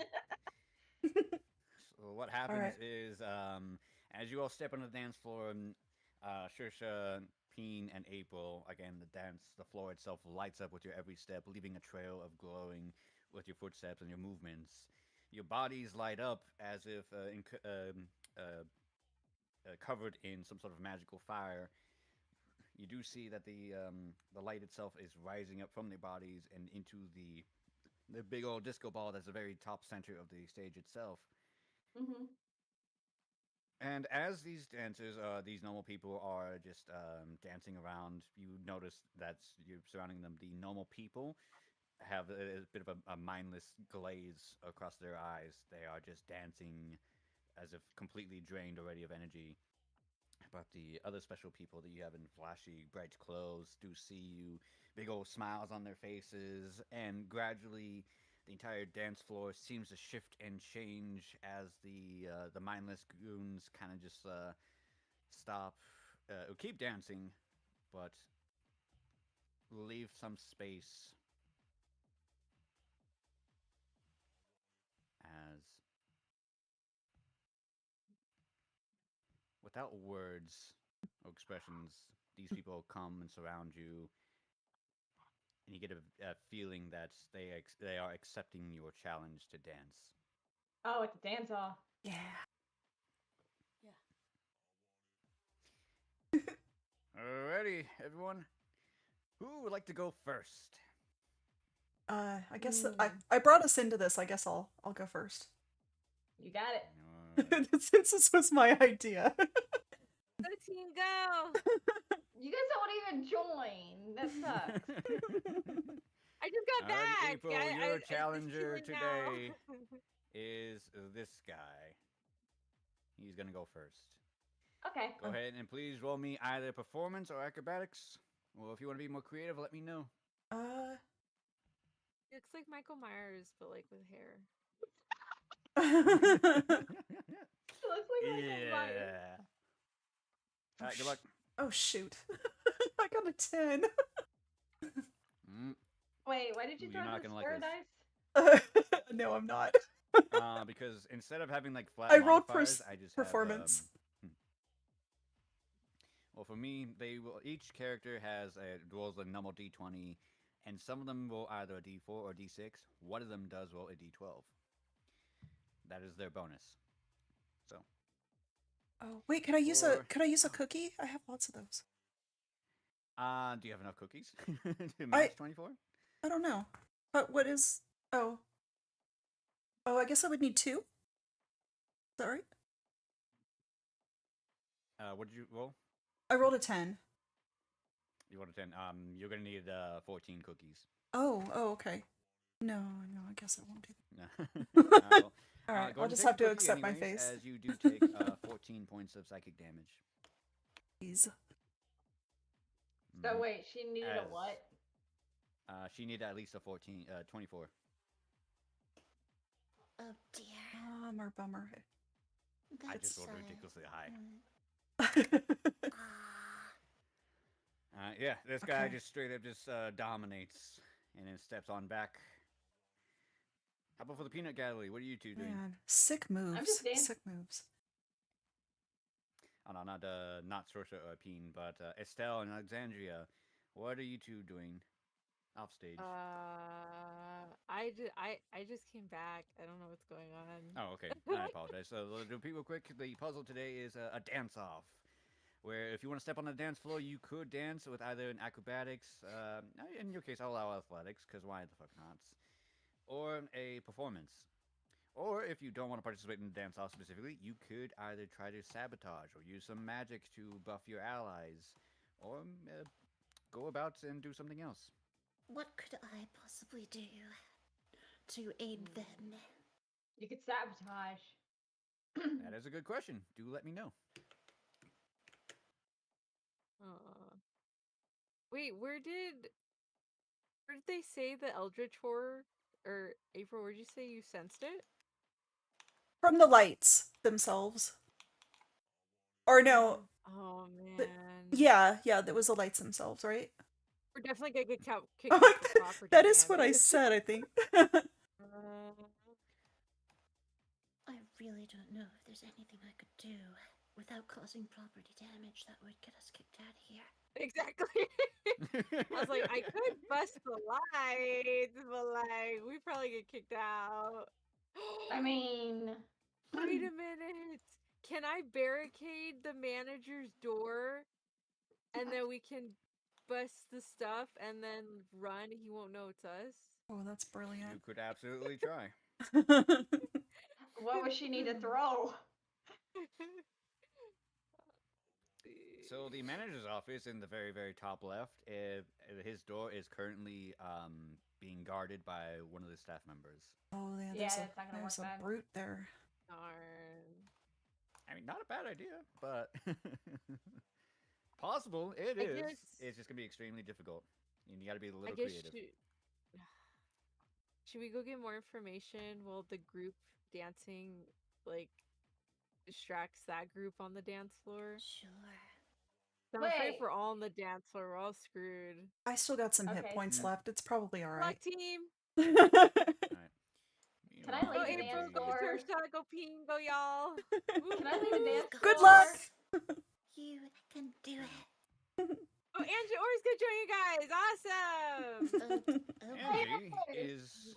So what happens right. is, as you all step on the dance floor, Shersha, Peen, and April, again, the floor itself lights up with your every step, leaving a trail of glowing with your footsteps and your movements. Your bodies light up as if covered in some sort of magical fire. You do see that the light itself is rising up from their bodies and into the big old disco ball that's the very top center of the stage itself. Mhm. And as these dancers, these normal people are just dancing around, you notice that you're surrounding them. The normal people have a bit of a mindless glaze across their eyes. They are just dancing as if completely drained already of energy. But the other special people that you have in flashy, bright clothes do see you, big old smiles on their faces, and gradually the entire dance floor seems to shift and change as the mindless goons kind of just stop, keep dancing, but leave some space as, without words or expressions, these people come and surround you, and you get a feeling that they are accepting your challenge to dance. Oh, it's a dance off. Yeah. Alrighty, everyone. Who would like to go first? I guess I brought us into this. I guess I'll go first. You got it. Alright. Since this was my idea. Go team, go! You guys don't even join. That sucks. I just got Alrighty, back. April, your challenger today is this guy. He's gonna go first. Okay. Go ahead and please roll me either performance or acrobatics. Or if you want to be more creative, let me know. He looks like Michael Myers, but like with hair. It looks like Michael Myers. Yeah. Alright, good luck. Oh shoot. I got a 10. Mm. Wait, why did you Ooh, throw you're not those gonna like square this. dice? No, I'm not. Because instead of having like flat I rolled modifiers, I just performance. Well, for me, each character rolls a normal d20, and some of them roll either a d4 or d6. One of them does roll a d12. That is their bonus. So. Oh wait, could I use a cookie? I have lots of those. Do you have enough cookies to match 24? I don't know. But what is? Oh, I guess I would need 2. Is that right? What did you roll? I rolled a 10. You rolled a 10. You're gonna need 14 cookies. Oh, okay. No, I guess I won't do No. that. All right, Go I'll ahead and just take have a to cookie accept my anyways, face. as you do take 14 points of psychic damage. Please. So Mhm. wait, she needed a what? She needed at least a 24. Oh dear. Bummer. I just rolled ridiculously high. Ah, Yeah, this guy Okay. just straight up just dominates and then steps on back. How about for the peanut gallery? What are you two doing? Man, sick moves. just dancing. Sick moves. Oh no, not Sorcerer or Peen, but Estelle and Alexandria. What are you two doing off stage? I just came back. I don't know what's going on. Oh, okay. I apologize. So to repeat real quick, the puzzle today is a dance off. Where if you want to step on the dance floor, you could dance with either an acrobatics, in your case, I'll allow athletics, because why the fuck not? Or a performance. Or if you don't want to participate in the dance off specifically, you could either try to sabotage or use some magic to buff your allies, or go about and do something else. what could I possibly do to aid them? You could sabotage. That is a good question. Do let me know. Wait, where did they say the Eldritch Horror? Or April, where'd you say you sensed it? From the lights themselves. Or no. Oh man. Yeah, that was the lights themselves, right? We're definitely gonna get kicked Oh, out for property that is what I damage. said, I think. I really don't know if there's anything I could do without causing property damage that would get us kicked out of here. Exactly. I was like, I could bust the lights, but like, we probably get kicked out. I mean, Wait a minute. Can I barricade the manager's door, and then we can bust the stuff and then run? He won't know it's us. Oh, that's You brilliant. could absolutely try. what would she need to throw? So the manager's office in the very, very top left, his door is currently being guarded by one of the staff members. Oh, yeah, Yeah, there's it's not gonna there's work a then. brute there. Darn. I mean, not a bad idea, but possible. It I is. guess- It's just gonna be extremely difficult, and you got to be a I little guess creative. should we go get more information while the group dancing like distracts that group on the dance floor? Sure. I'm afraid Wait. if we're all on the dance floor, we're all screwed. I still got some hit Okay. points Mm. left. It's probably Luck alright. team! All right. Can I Go leave the April, dance go floor? Saoirse, go Ping, go y'all! Can I leave the dance floor? Good luck! You can do it. Oh, Angie Orr's gonna join you guys! Awesome! Angie is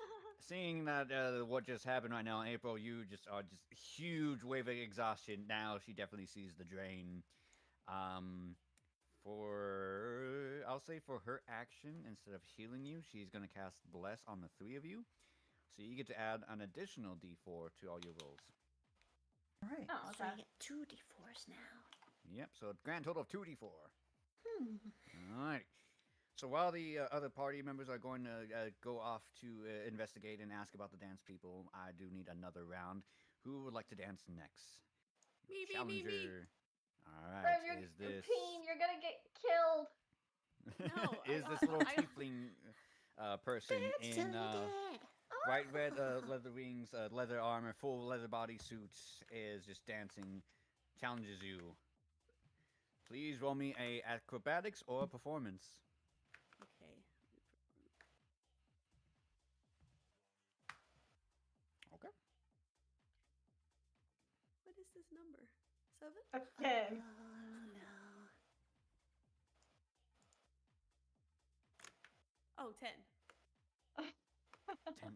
seeing that what just happened right now in April. You just are just huge wave of exhaustion. Now she definitely sees the drain. I'll say for her action, instead of healing you, she's gonna cast Bless on the three of you. So you get to add an additional D4 to all your rolls. Alright. Oh, So okay. you get 2 d4s now. Yep. So a grand total of 2d4. Hmm. Alright. So while the other party members are going to go off to investigate and ask about the dance people, I do need another round. Who would like to dance next? Me. Alright, Rev, you're is this... Peen, you're gonna get killed. No, is this little tiefling person That's in so good. bright red leather wings, leather armor, full leather bodysuit, is just dancing, challenges you. Please roll me a acrobatics or a performance. Okay. Okay. What is this number? 7? Okay. Oh no. Oh, 10. 10,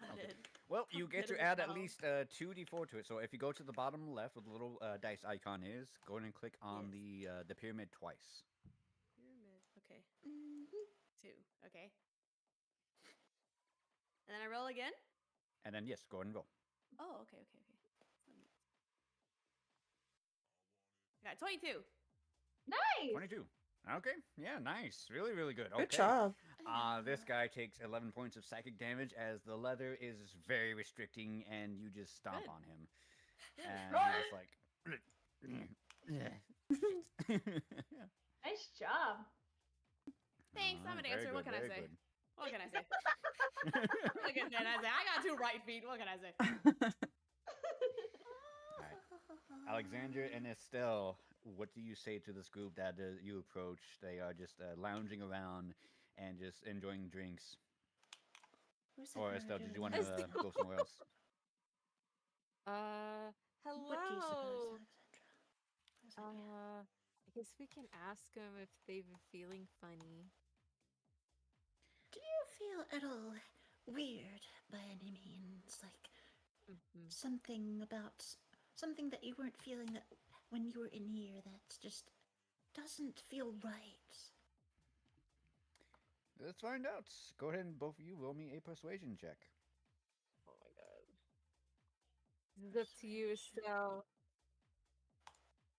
I okay. did. Well, you I'm get good to at add at this least 2d4 to it. So if you go to the bottom left where the little dice icon is, go ahead and click on the pyramid twice. Pyramid. Okay. Mhm. 2. Okay. And then I roll again? And then, yes, go ahead and roll. Oh, okay. I got 22. Nice. 22. Okay, yeah, nice. Really, really good. Good Okay. job. This guy takes 11 points of psychic damage as the leather is very restricting and you just stomp Good. on him. Good. And he's like... Nice job. Thanks, I'm a Alright, very dancer. What good, can I very say? good. What can I say? What can I say? I got 2 right feet. What can I say? Alexandra and Estelle, what do you say to this group that you approach? They are just lounging around and just enjoying drinks. Who's that Or girl Estelle, did doing you want that? to go somewhere else? What do you suppose, Hello. Alexandra? I guess we can ask them if they've been feeling funny. Do you feel at all weird by any means? Like Mhm. something that you weren't feeling that when you were in here that just doesn't feel right. Let's find out. Go ahead and both of you roll me a persuasion check. Oh my god. This is up to you, Estelle.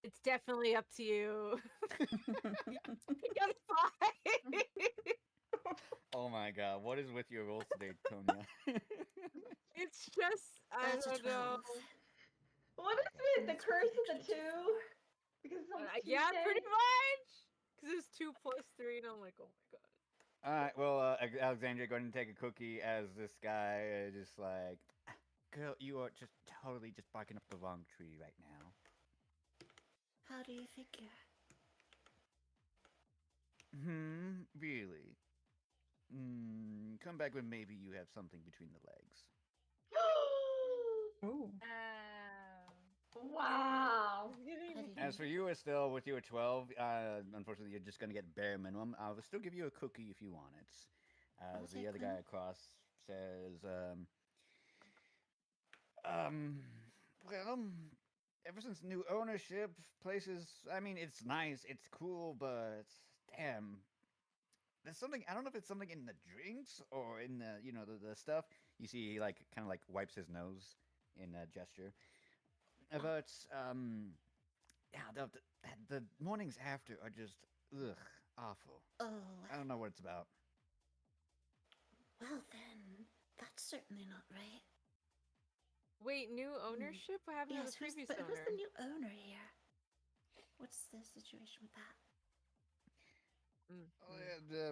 It's definitely up to you. You got a 5. Oh my god, what is with your rolls today, Tonya? It's just, I That's a don't know. What is it? The curse of the 2? Because it's on Yeah, Tuesday? pretty much. Because it's 2 plus 3, and I'm like, oh my god. Alright, well, Alexandra, go ahead and take a cookie as this guy just like, girl, you are just totally just barking up the wrong tree right now. How do you figure? Really? come back when maybe you have something between the legs. Oh. Wow. As for you, Estelle, with your 12, unfortunately, you're just going to get bare minimum. I will still give you a cookie if you want it. As the take other one. guy across says, um, well, ever since new ownership, places, I mean, it's nice, it's cool, but damn, there's something, I don't know if it's something in the drinks or in the, the stuff. You see, he, like, kind of, like, wipes his nose in a gesture. But, yeah, the mornings after are just, ugh, awful. Oh, I don't know what it's about. well then, that's certainly not right. Wait, new ownership? What happened to Yes, the previous who's owner? the new owner here? What's the situation with that? Oh, yeah,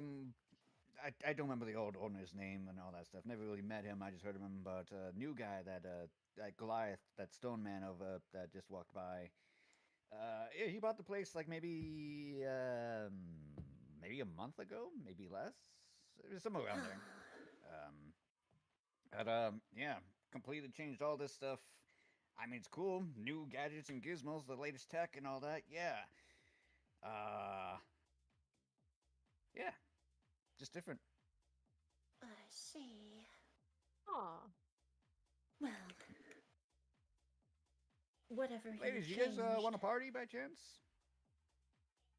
I don't remember the old owner's name and all that stuff. Never really met him. I just heard of him about a new guy that Goliath, that stone man over that just walked by. Yeah, he bought the place like maybe a month ago, maybe less. It was somewhere around there. Yeah, completely changed all this stuff. I mean, it's cool. New gadgets and gizmos, the latest tech and all that. Yeah. Yeah, just different. I see. Aw. Well, whatever he Ladies, you changed, guys want to party by chance?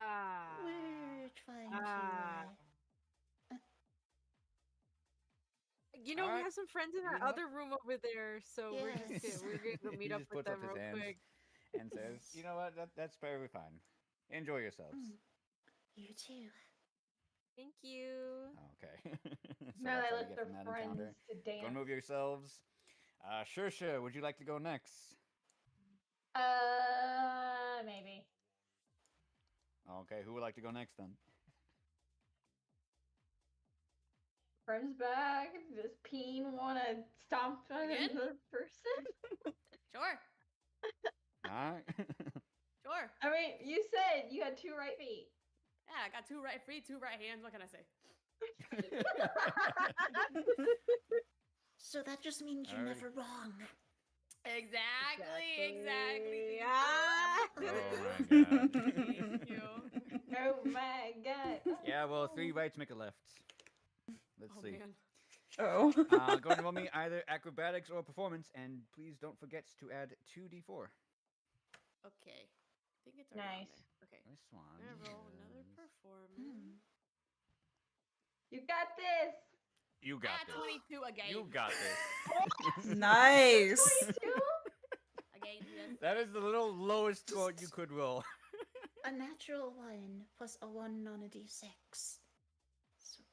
we're trying to. You know, we Alright. have some friends in You that know what? other room over there, so we're Yes. gonna go meet He up just with puts up them his real hands quick. and says, "You know what? That's perfectly fine. Enjoy yourselves." You too. Thank you. Okay. So Now that's they all you let get their from that friends encounter. to Go dance. and move yourselves. Sure. Would you like to go next? Maybe. Okay, who would like to go next then? Friends back. Does Peen want to stomp on Again? another person? Sure. Alright. Sure. I mean, you said you had 2 right feet. Yeah, I got 2 right feet, 2 right hands. What can I say? So that just means you're Alrighty. never wrong. Exactly. Ah! Oh my god. Thank you. Oh my god. Yeah, well, 3 rights make a left. Let's Oh see. man. Oh. Go and roll me either acrobatics or performance, and please don't forget to add 2d4. Okay. I think it's already on Nice. there. Okay. This one. I'm gonna roll another is- performance. You got this. You got Ah, this. 22 again. You got this. Nice. 22? Again, yes. That is the little lowest score you could roll. A natural 1 plus a 1 on a d6. So...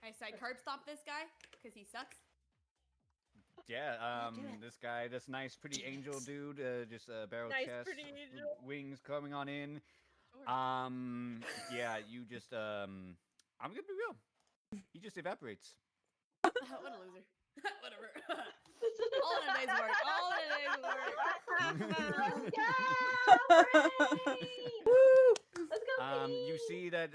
I curb stomp this guy because he sucks. Yeah, do it. this guy, this nice, pretty Do angel it. dude, just barrel Nice, chest, pretty angel. wings coming on in. Sure. Yeah, you just, I'm gonna be real. He just evaporates. What a loser. Whatever. All in a day's work. All in a day's work. Let's go! Hooray! Let's go, You Peen! see that,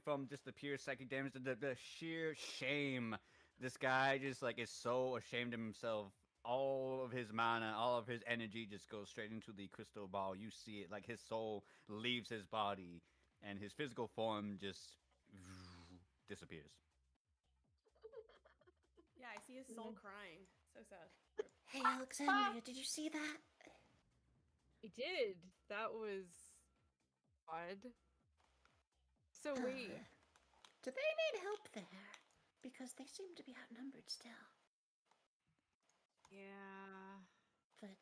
from just the pure psychic damage, the sheer shame. This guy just, like, is so ashamed of himself. All of his mana, all of his energy just goes straight into the crystal ball. You see it, like, his soul leaves his body, and his physical form just disappears. Yeah, I see his soul crying. So sad. Hey, Alexandria, did you see that? I did. That was odd. So wait. Do they need help there? Because they seem to be outnumbered still. Yeah. But,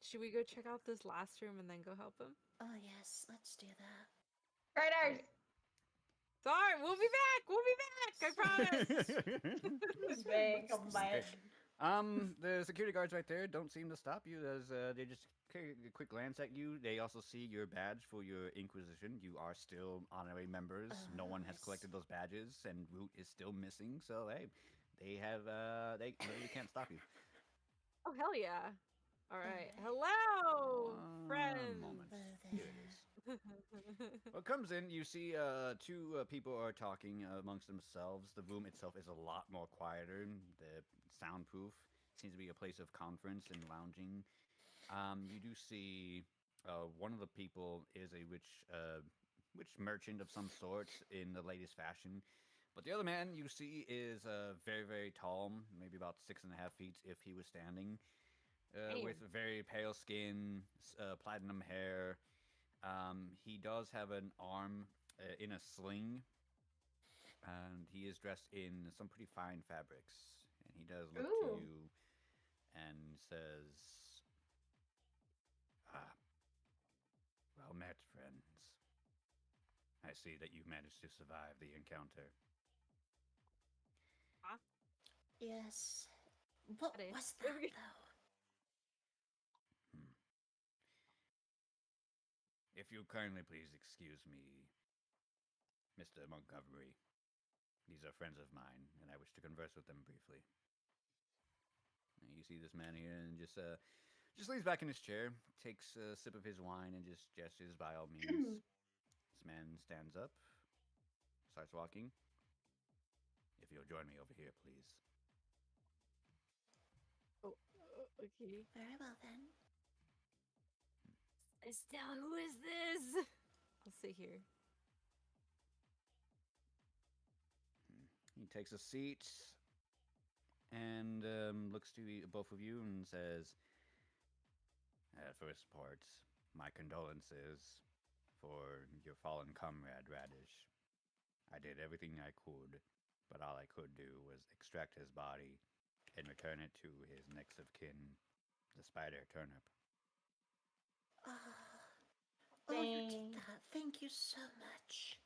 Should we go check out this last room and then go help him? oh yes, let's do that. Riders! Sorry, we'll be back. We'll be back. I promise. Bang, come back. The security guards right there don't seem to stop you as they just take a quick glance at you. They also see your badge for your Inquisition. You are still honorary members. No one has Nice. collected those badges, and Root is still missing. So hey, they have they literally can't stop you. Oh hell yeah! All right. Hello, One friends. moment. Hello Here there. it is. Comes in, you see two people are talking amongst themselves. The room itself is a lot more quieter. The soundproof seems to be a place of conference and lounging. You do see one of the people is a rich merchant of some sort in the latest fashion. But the other man you see is very, very tall, maybe about 6.5 feet if he was standing, with Damn. very pale skin, platinum hair. He does have an arm in a sling, and he is dressed in some pretty fine fabrics. And he does look to Ooh. you and says, "Ah, well met, friends. I see that you managed to survive the encounter." Yes. What Got it. was that, though? Hmm. If you'll kindly please excuse me, Mr. Montgomery. These are friends of mine, and I wish to converse with them briefly. And you see this man here, and just leans back in his chair, takes a sip of his wine, and just gestures by all means. This man stands up, starts walking. If you'll join me over here, please. Oh, okay. Very well then. Estelle, who is this? I'll sit here. He takes a seat and looks to both of you and says, first part, my condolences for your fallen comrade, Radish. I did everything I could, but all I could do was extract his body and return it to his next of kin, the spider turnip. Oh, you Dang. did that. Thank you so much.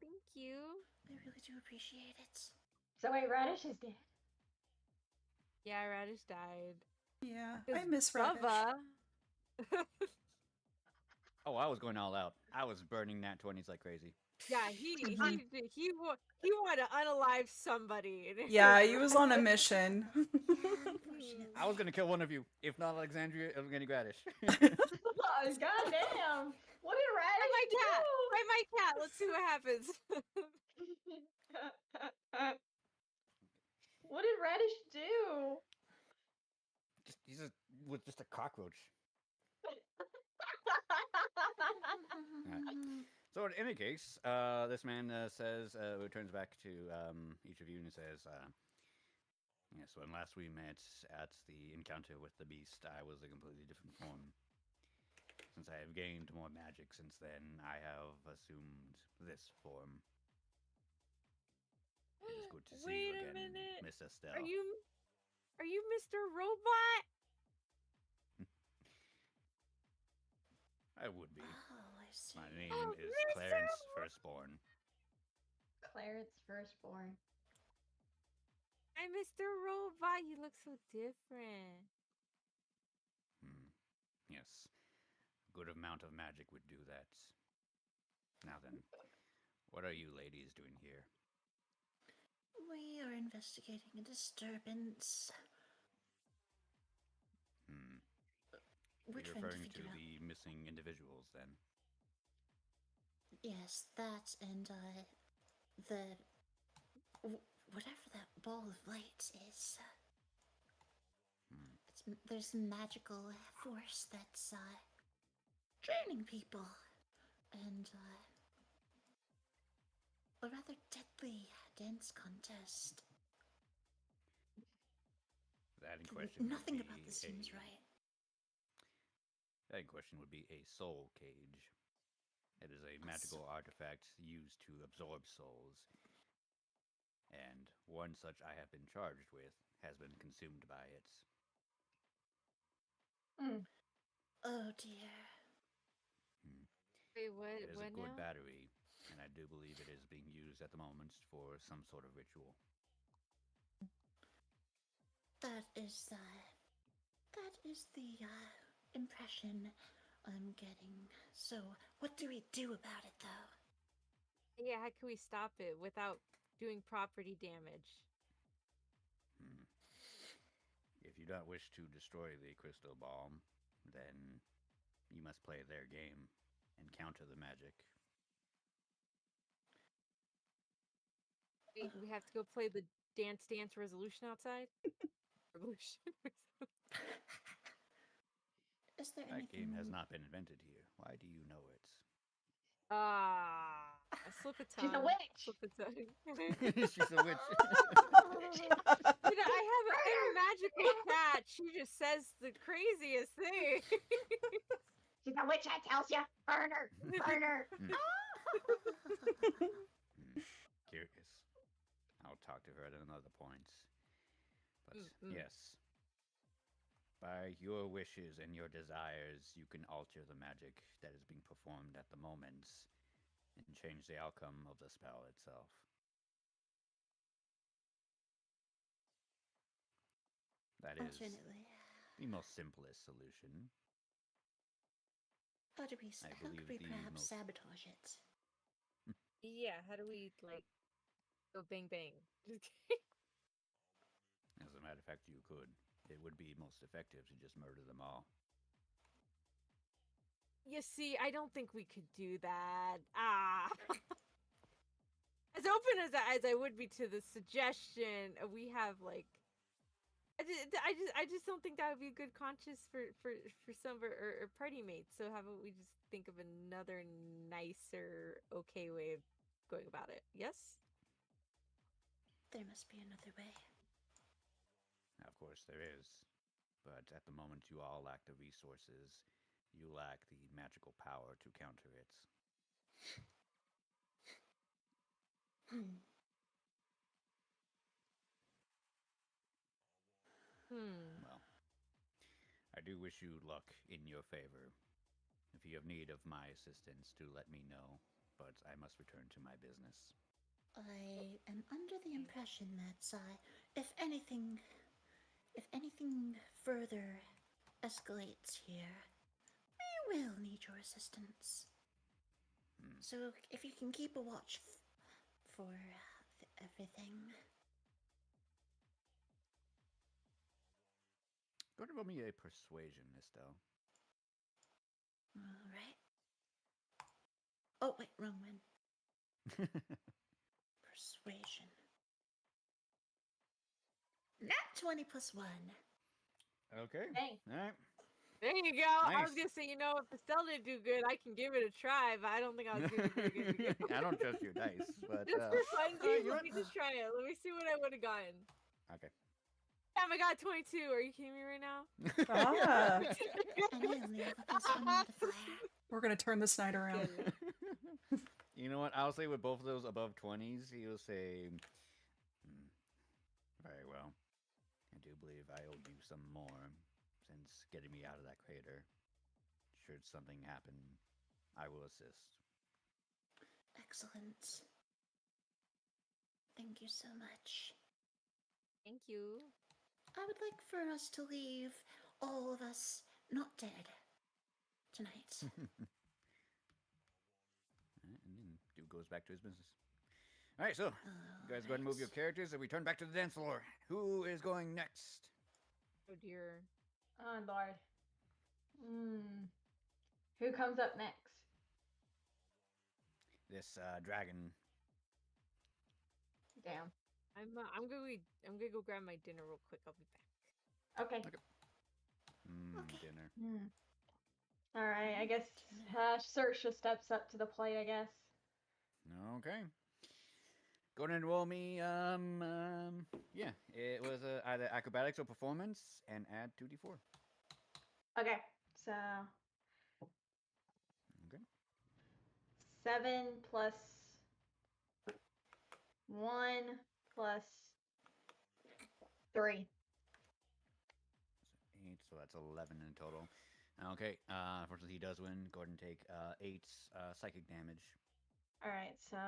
Thank you. I really do appreciate it. So wait, Radish is dead. Yeah, Radish died. Yeah, I 'Cause miss Radish. Bubba. Oh, I was going all out. I was burning nat 20s like crazy. Yeah, he wanted to unalive somebody. and it Yeah, he was on a mission. Yeah, unfortunately. I was gonna kill one of you, if not Alexandria, it was gonna Radish. God damn. What did Fight Radish my cat. do? Fight my cat. Let's see what happens. What did Radish do? He's just a cockroach. So in any case, this man says, returns back to each of you and says, yes, when last we met at the encounter with the beast, I was a completely different form. Since I have gained more magic since then, I have assumed this form. It is good to see Wait you a again, minute. Miss Estelle. Are you Mr. Robot? I would be. Oh, I see. My name Oh, is Mr. Clarence Firstborn. Clarence Firstborn. I'm Mr. Robot. You look so different. Yes, a good amount of magic would do that. Now then, what are you ladies doing here? We are investigating a disturbance. We're You're trying to referring to figure out. the missing individuals, then? Yes, that and the whatever that ball of light is. There's a magical force that's draining people, and a rather deadly dance contest. That in question. Nothing would about be this seems right. That in question would be a soul cage. It is a magical artifact used to absorb souls. And one such I have been charged with has been consumed by it. Oh dear. Wait, what? It is What a good now? battery, and I do believe it is being used at the moment for some sort of ritual. That is the impression I'm getting. So, what do we do about it, though? Yeah, how can we stop it without doing property damage? If you don't wish to destroy the crystal ball, then you must play their game and counter the magic. Wait, we have to go play the Dance Resolution outside? Revolution? Is there That anything? game has not been invented here. Why do you know it? Ah, a slip of tongue. She's a witch. Slip of tongue. She's a witch. You know, I have an inner magical cat. She just says the craziest thing. She's a witch, I tells ya. Burn her. Burn her. Curious. I'll talk to her at another point. But yes, by your wishes and your desires, you can alter the magic that is being performed at the moment and change the outcome of the spell itself. That is Alternately, the most simplest solution. how could we believe the perhaps most- sabotage it? Yeah, how do we, like, go bang bang? Just As a matter of fact, you could. It would be most effective to just murder them all. You see, I don't think we could do that. Ah. As open as I would be to the suggestion, we have like, I just don't think that would be a good conscience for some of our party mates. So how about we just think of another nicer, okay way of going about it? Yes. There must be another way. Of course, there is. But at the moment, you all lack the resources. You lack the magical power to counter it. Well, I do wish you luck in your favor. If you have need of my assistance, do let me know. But I must return to my business. I am under the impression that if anything further escalates here, we will need your assistance. So if you can keep a watch for everything. Go ahead and roll me a persuasion, Estelle. All right. Oh wait, wrong one. Persuasion. Nat 20 plus 1. Okay. Dang. All right. There you go. I was Nice. gonna say, you know, if Estelle didn't do good, I can give it a try, but I don't think I was gonna do good. I don't trust your dice, but Just for funsies, you let know me what? just try it. Let me see what I would have gotten. Okay. Damn, I got 22. Are you kidding me right now? Ah, And I only have a plus 1 modifier. we're gonna turn this night around. You know what? I'll say with both of those above 20s, he'll say, very well. I do believe I owe you some more, since getting me out of that crater. Should something happen, I will assist. Excellent. Thank you so much. Thank you. I would like for us to leave all of us not dead tonight. Alright, and then dude goes back to his business. Alright, so, you guys go ahead and move your characters, and we turn back to the dance floor. Who is going next? Oh dear. Oh, Lord. Who comes up next? This dragon. Damn. I'm gonna go grab my dinner real quick. I'll be back. Okay. Okay. Dinner. All right. I guess Sersha steps up to the plate. I guess. Okay. Go ahead and roll me, yeah, it was either acrobatics or performance, and add 2d4. Okay. So. Okay. 7 plus 1 plus 3. 8, so that's 11 in total. Okay, unfortunately he does win. Go ahead and take 8 psychic damage. All right. So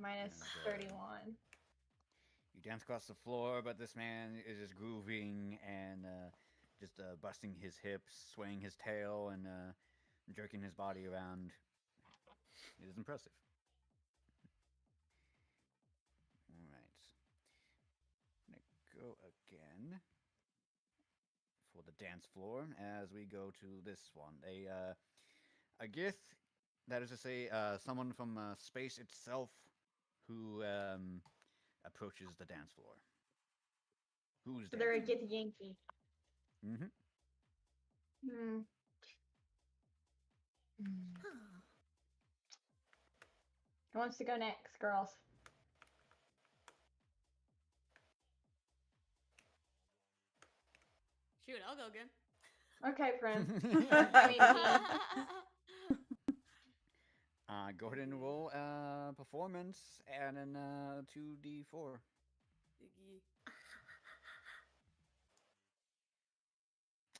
minus And, 31. You dance across the floor, but this man is just grooving and just busting his hips, swaying his tail, and jerking his body around. It is impressive. Alright. I'm gonna go again for the dance floor as we go to this one. A Gith, that is to say, someone from space itself who approaches the dance floor. Who's So they're a dancing? get Yankee. Mm-hmm. Hmm. Huh. Who wants to go next, girls? Shoot, I'll go again. Okay, friends. Go ahead and roll performance and then 2d4. Iggy.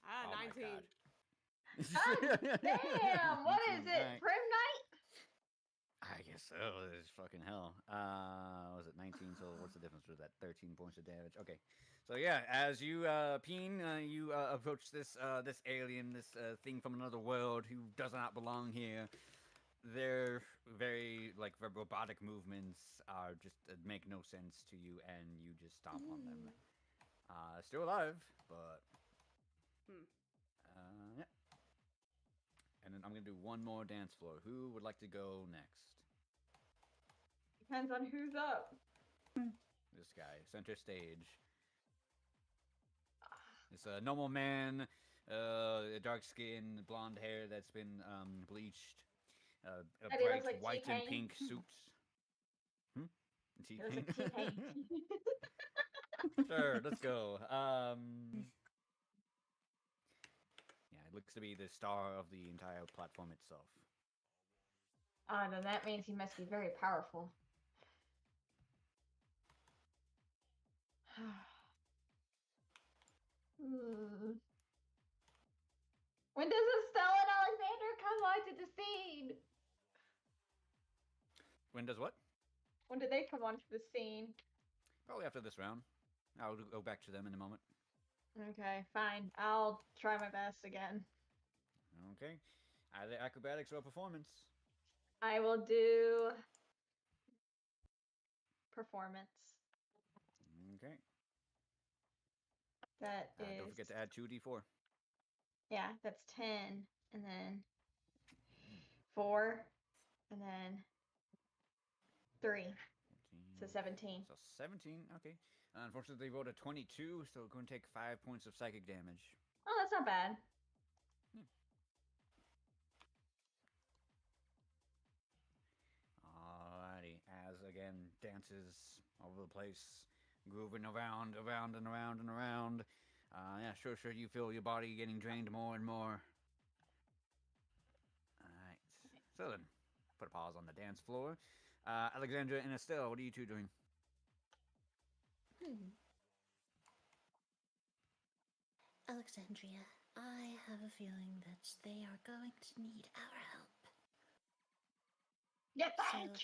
Oh my 19. God. God damn! What is it? Alright. Prim night? I guess so. It's fucking hell. Was it 19? So what's the difference with that? 13 points of damage. Okay. So yeah, as you Peen, you approach this this alien, this thing from another world who does not belong here. Their very like robotic movements are just make no sense to you, and you just stomp on them. Still alive, but yeah. And then I'm gonna do one more dance floor. Who would like to go next? Depends on who's up. This guy, center stage. It's a normal man, dark skin, blonde hair that's been bleached, a And he bright looks like white and T-Pain. pink suit. He looks like T-Pain. Sure, let's go. Yeah, it looks to be the star of the entire platform itself. Then that means he must be very powerful. When does Estelle and Alexander come onto the scene? When does what? When do they come onto the scene? Probably after this round. I'll go back to them in a moment. Okay, fine. I'll try my best again. Okay. Either acrobatics or performance. I will do performance. Okay. That is Don't forget to add 2d4. yeah, that's 10, and then 4, and then 3. 14. So 17. So 17, okay. Unfortunately, they rolled a 22, so we're going to take 5 points of psychic damage. Oh, that's not bad. Alrighty, as again dances over the place, grooving around, around and around and around. Yeah, sure, you feel your body getting drained more and more. Alright, so then, put a pause on the dance floor. Alexandra and Estelle, what are you two doing? Alexandria, I have a feeling that they are going to need our help. Get back!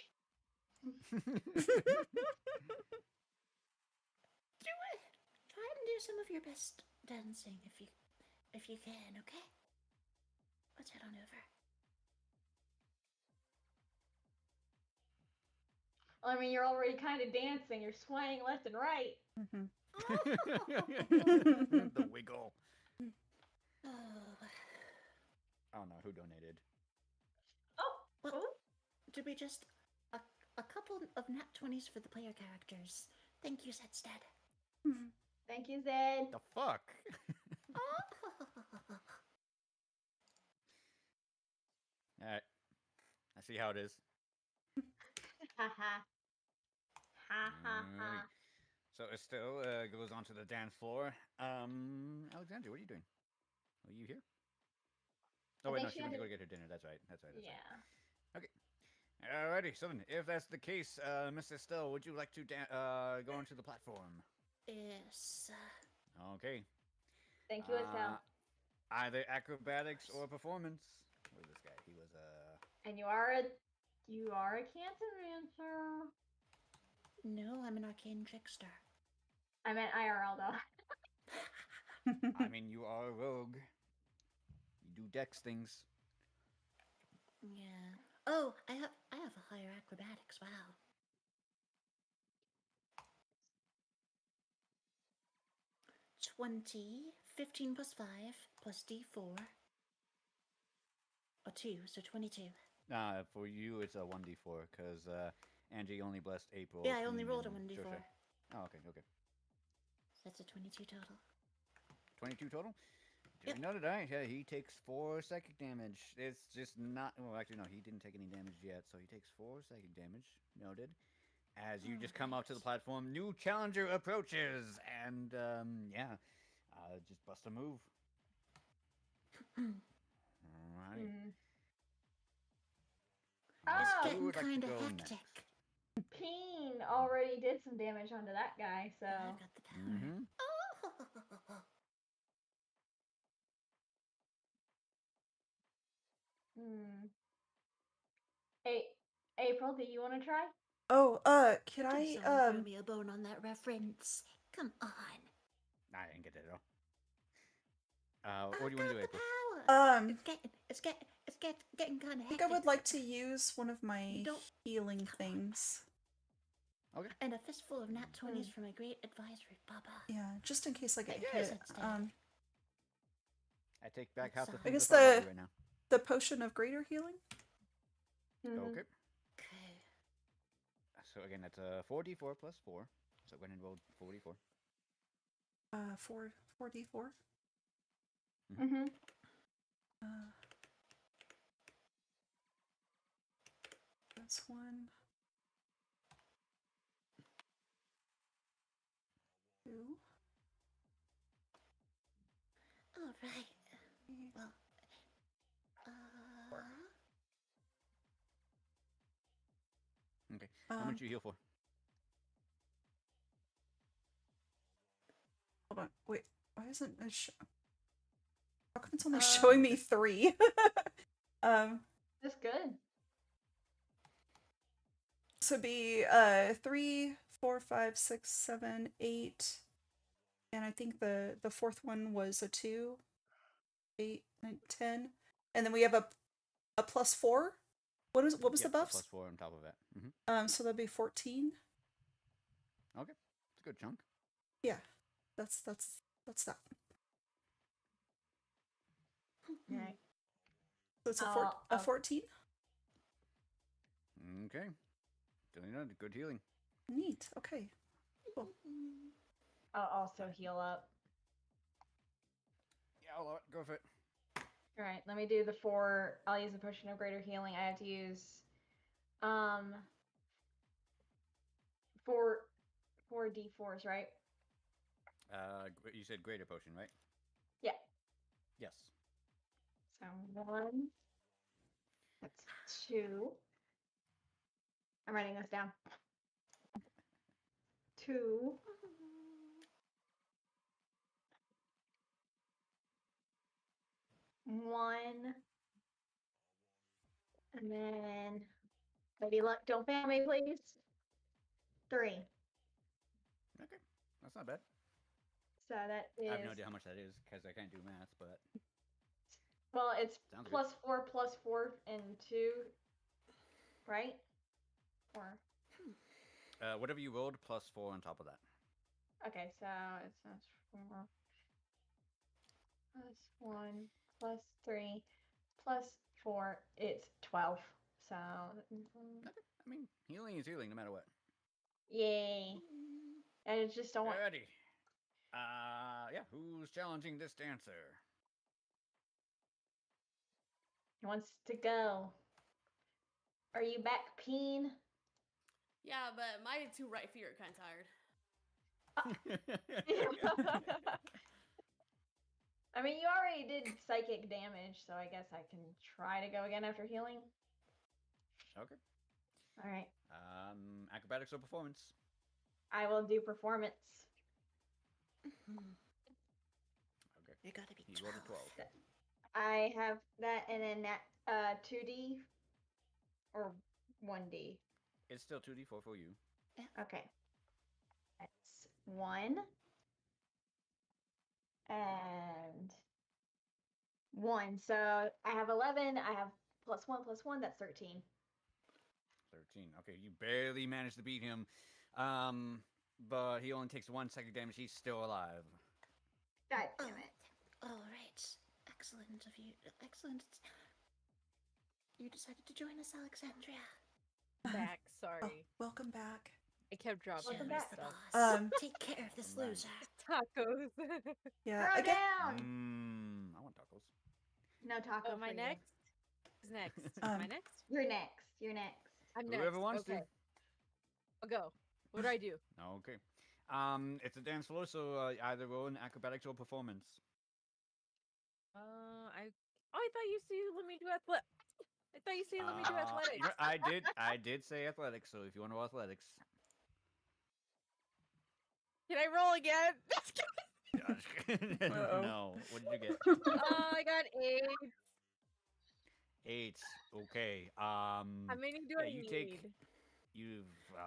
Try and do some of your best dancing if you can, okay? Let's head on over. Well, I mean, you're already kind of dancing. You're swaying left and right. The wiggle. Oh. I don't know who donated. Oh, Well, did we just a couple of nat 20s for the player characters? Thank you, Zedstead. thank you, Zed. The fuck? Alright. I see how it is. Ha ha. Ha ha ha. Alright. So Estelle goes onto the dance floor. Alexandra, what are you doing? Are you here? Oh I wait, think no, she she went to had go to- get her dinner. That's right. Yeah. Okay. Alrighty, so then, if that's the case, Miss Estelle, would you like to go onto the platform? Yes. Okay. Thank you, Estelle. Either acrobatics or performance. Where's this guy? He was And you are a Cancer. No, I'm an arcane trickster. I meant IRL though. I mean, you are a rogue. You do dex things. Yeah. Oh, I have a higher acrobatics. Wow. 20, 15 plus 5 plus D4. Or 2, so 22. For you, it's a 1d4 because Angie only blessed April. Yeah, I only rolled a and 1d4. Trisha. Oh, okay. That's a 22 total. 22 total? Yep. Another die. Yeah, he takes 4 psychic damage. It's just not. Well, actually, no, he didn't take any damage yet, so he takes 4 psychic damage. Noted. As you just come up to the platform, new challenger approaches, and just bust a move. Alrighty. It's Oh, getting Who would like to kind of go hectic. next? Peen already did some damage onto that guy, so. I've got the power. Mm-hmm. Oh! Hmm. Hey, April, do you want to try? Oh, can Can I someone throw me a bone on that reference? Come on. I didn't get it at all. What do you want to do, I've got the April? power. It's getting kind of I hectic. think I would like to use one of my You don't- healing things. Okay. And a fistful of nat 20s from a great advisory, Bubba. Yeah, just in case I get Yes, hit. it's dead. I take back half the I things guess I thought about you right now. the potion of greater healing. Mhm. Okay. Okay. So again, that's 4d4 plus 4. So go ahead and roll 4d4. 4d4. Mhm. That's 1. 2. All right. 3. Well, Okay. How much you heal for? Hold on. Wait. Why isn't it how come it's only showing me 3? That's good. So it'd be 3, 4, 5, 6, 7, 8. And I think the fourth one was a 2, 8, 9, 10. And then we have a plus 4. What was the Yep, buffs? plus 4 on top of that. Mm-hmm. So that'd be 14. Okay. It's a good chunk. Yeah. That's that. Right. So it's I'll- a 14. Okay. Good healing. Neat. Okay. Cool. I'll also heal up. Yeah, I'll go for it. All right, let me do the 4. I'll use the potion of greater healing. I have to use 4 d4s, right? You said greater potion, right? Yeah. Yes. So 1. That's 2. I'm writing this down. 2. 1. And then, Lady Luck, don't fail me, please. 3. Okay. That's not bad. So that is. I have no idea how much that is because I can't do math, but. Well, it's Sounds plus 4 and 2, right? Or. Whatever you rolled, plus 4 on top of that. Okay, so it's 4 plus 1 plus 3 plus 4. It's 12. So. Okay. I mean, healing is healing no matter what. Yay. And it's just don't want. Alrighty. Yeah, who's challenging this dancer? He wants to go. Are you back, Peen? Yeah, but my 2 right feet are kind of tired. I mean, you already did psychic damage, so I guess I can try to go again after healing. Okay. All right. Acrobatics or performance? I will do performance. Okay. You gotta be He rolled a 12. I have that and then that 2D or 1D. It's still 2d4 for you. Okay. That's 1 and 1. So I have 11. I have plus 1. That's 13. 13. Okay, you barely managed to beat him. But he only takes 1 psychic damage. He's still alive. God damn it. All right. Excellent of you. Excellent. You decided to join us, Alexandria. Facts. sorry. Welcome back. I kept dropping Welcome Joe's back. the boss. Um, Take care of this Right. loser. tacos. Yeah, Throw again. down. I want tacos. No taco Am for I you. next? Who's next? Am I Um, next? You're next. You're next. I'm next. Whoever wants okay. to. I'll go. What do I do? Okay. It's a dance floor, so either roll in acrobatics or performance. I thought you said you let me do athletic. I thought you said you let me do athletics. I did say athletics, so if you want to roll athletics. Can I roll again? Uh-oh. No. What did you get? I got 8. 8. Okay. How many do I you need? take. You've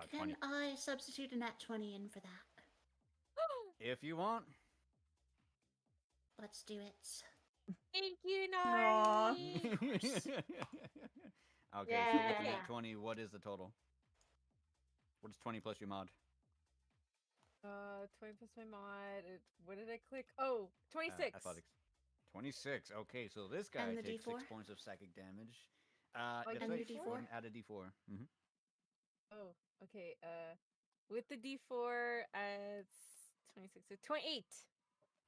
Can 20. I substitute a nat 20 in for that? If you want. Let's do it. Thank you, Aw. Nari. Okay, so with the Yeah. nat 20, what is the total? What is 20 plus your mod? 20 plus my mod. What did I click? Oh, 26. Athletics. 26. Okay, so this guy And the takes 6 D4? points of psychic damage. I That's get right. the D4? Go ahead D4? and add a D4. Oh, okay. With the D4, it's 26. So 28.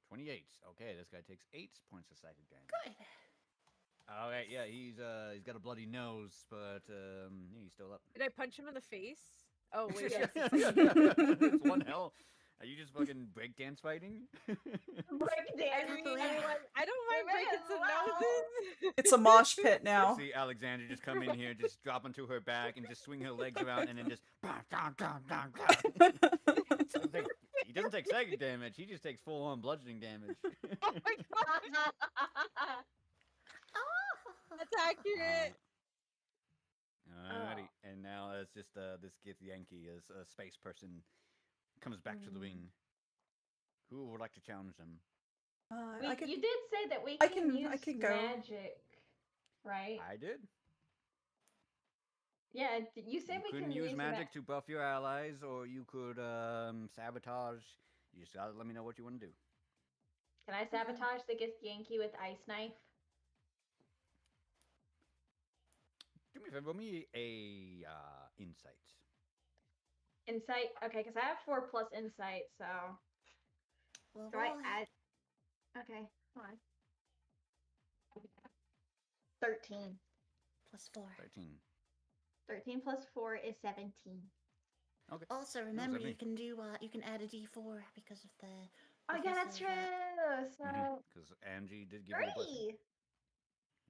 28. Okay, this guy takes 8 points of psychic damage. Good. All right, yeah, he's got a bloody nose, but he's still up. Did I punch him in the face? Oh, wait. Yes. Yes. it's It's one hell. Are you just fucking breakdance fighting? Break dance. I don't mind May breaking as some well. noses. It's a mosh pit now. See Alexander just come in here, just drop onto her back, and just swing her legs around, and then just. He doesn't take psychic damage. He just takes full-on bludgeoning damage. Oh my god, Oh! that's accurate. Alrighty, and now it's just this Gith Yankee as a space person comes back to the ring. Who would like to challenge them? I could. You did say that we I can can- use I can go. magic, right? I did. Yeah, you said You we couldn't can use magic ma- to buff your allies, or you could sabotage. You just gotta let me know what you want to do. Can I sabotage the Gith Yankee with ice knife? Do me a favor, roll me a insight. Insight. Okay, because I have 4 plus insight, so Well, do I roll it. add? Okay, hold on. 13. Plus 4. 13. 13 plus 4 is 17. Okay. Also, remember me. you can do you can add a D4 because of the. Oh yeah, because that's of, true. So Because Angie did give you a blessing.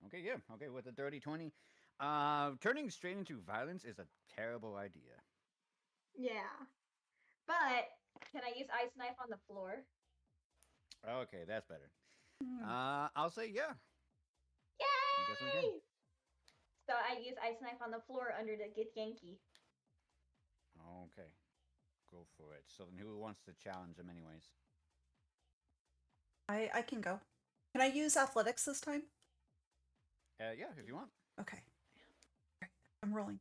3. Okay, yeah. Okay, with the dirty 20. Turning straight into violence is a terrible idea. Yeah, but can I use ice knife on the floor? Okay, that's better. Hmm. I'll say yeah. You definitely can. Yay! So I use ice knife on the floor under the Gith Yankee. Okay. Go for it. So then who wants to challenge him anyways? I can go. Can I use athletics this time? Yeah, if you want. Okay. Alright, I'm rolling.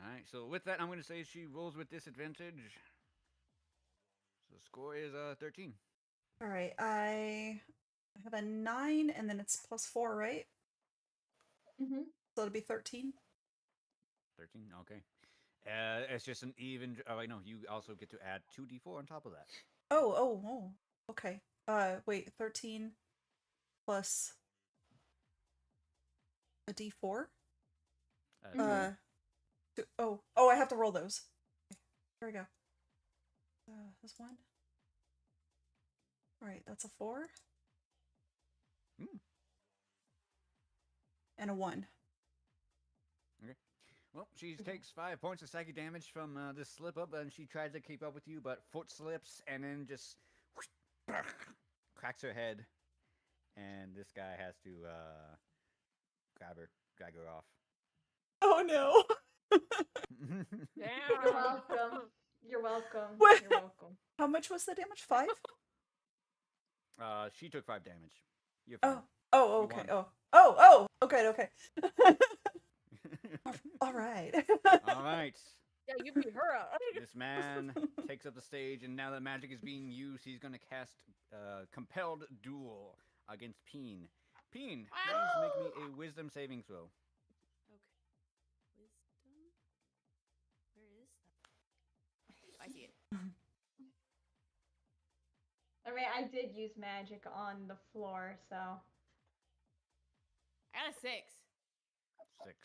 Alright, so with that, I'm going to say she rolls with disadvantage. So the score is 13. All right, I have a 9, and then it's plus 4, right? Mm-hmm. So it'll be 13. 13, okay. It's just an even. Oh, wait, no, you also get to add 2d4 on top of that. Oh, okay. Wait, 13 plus a D4? Oh, I have to roll those. Okay, here we go. There's 1. All right, that's a 4. And a 1. Well, she takes 5 points of psychic damage from this slip up, and she tries to keep up with you, but foot slips and then just whoosh, cracks her head, and this guy has to drag her off. Oh no! Damn. You're welcome. You're welcome. What? You're welcome. How much was the damage? 5? She took 5 damage. You're fine. Oh, You okay. won. Oh, okay. All right. All right. Yeah, you beat her up. This man takes up the stage, and now that magic is being used, he's going to cast Compelled Duel against Peen. Peen, please make me a Wisdom saving throw. Okay. Wisdom. I mean, I did use magic on the floor, so. I got a 6. 6.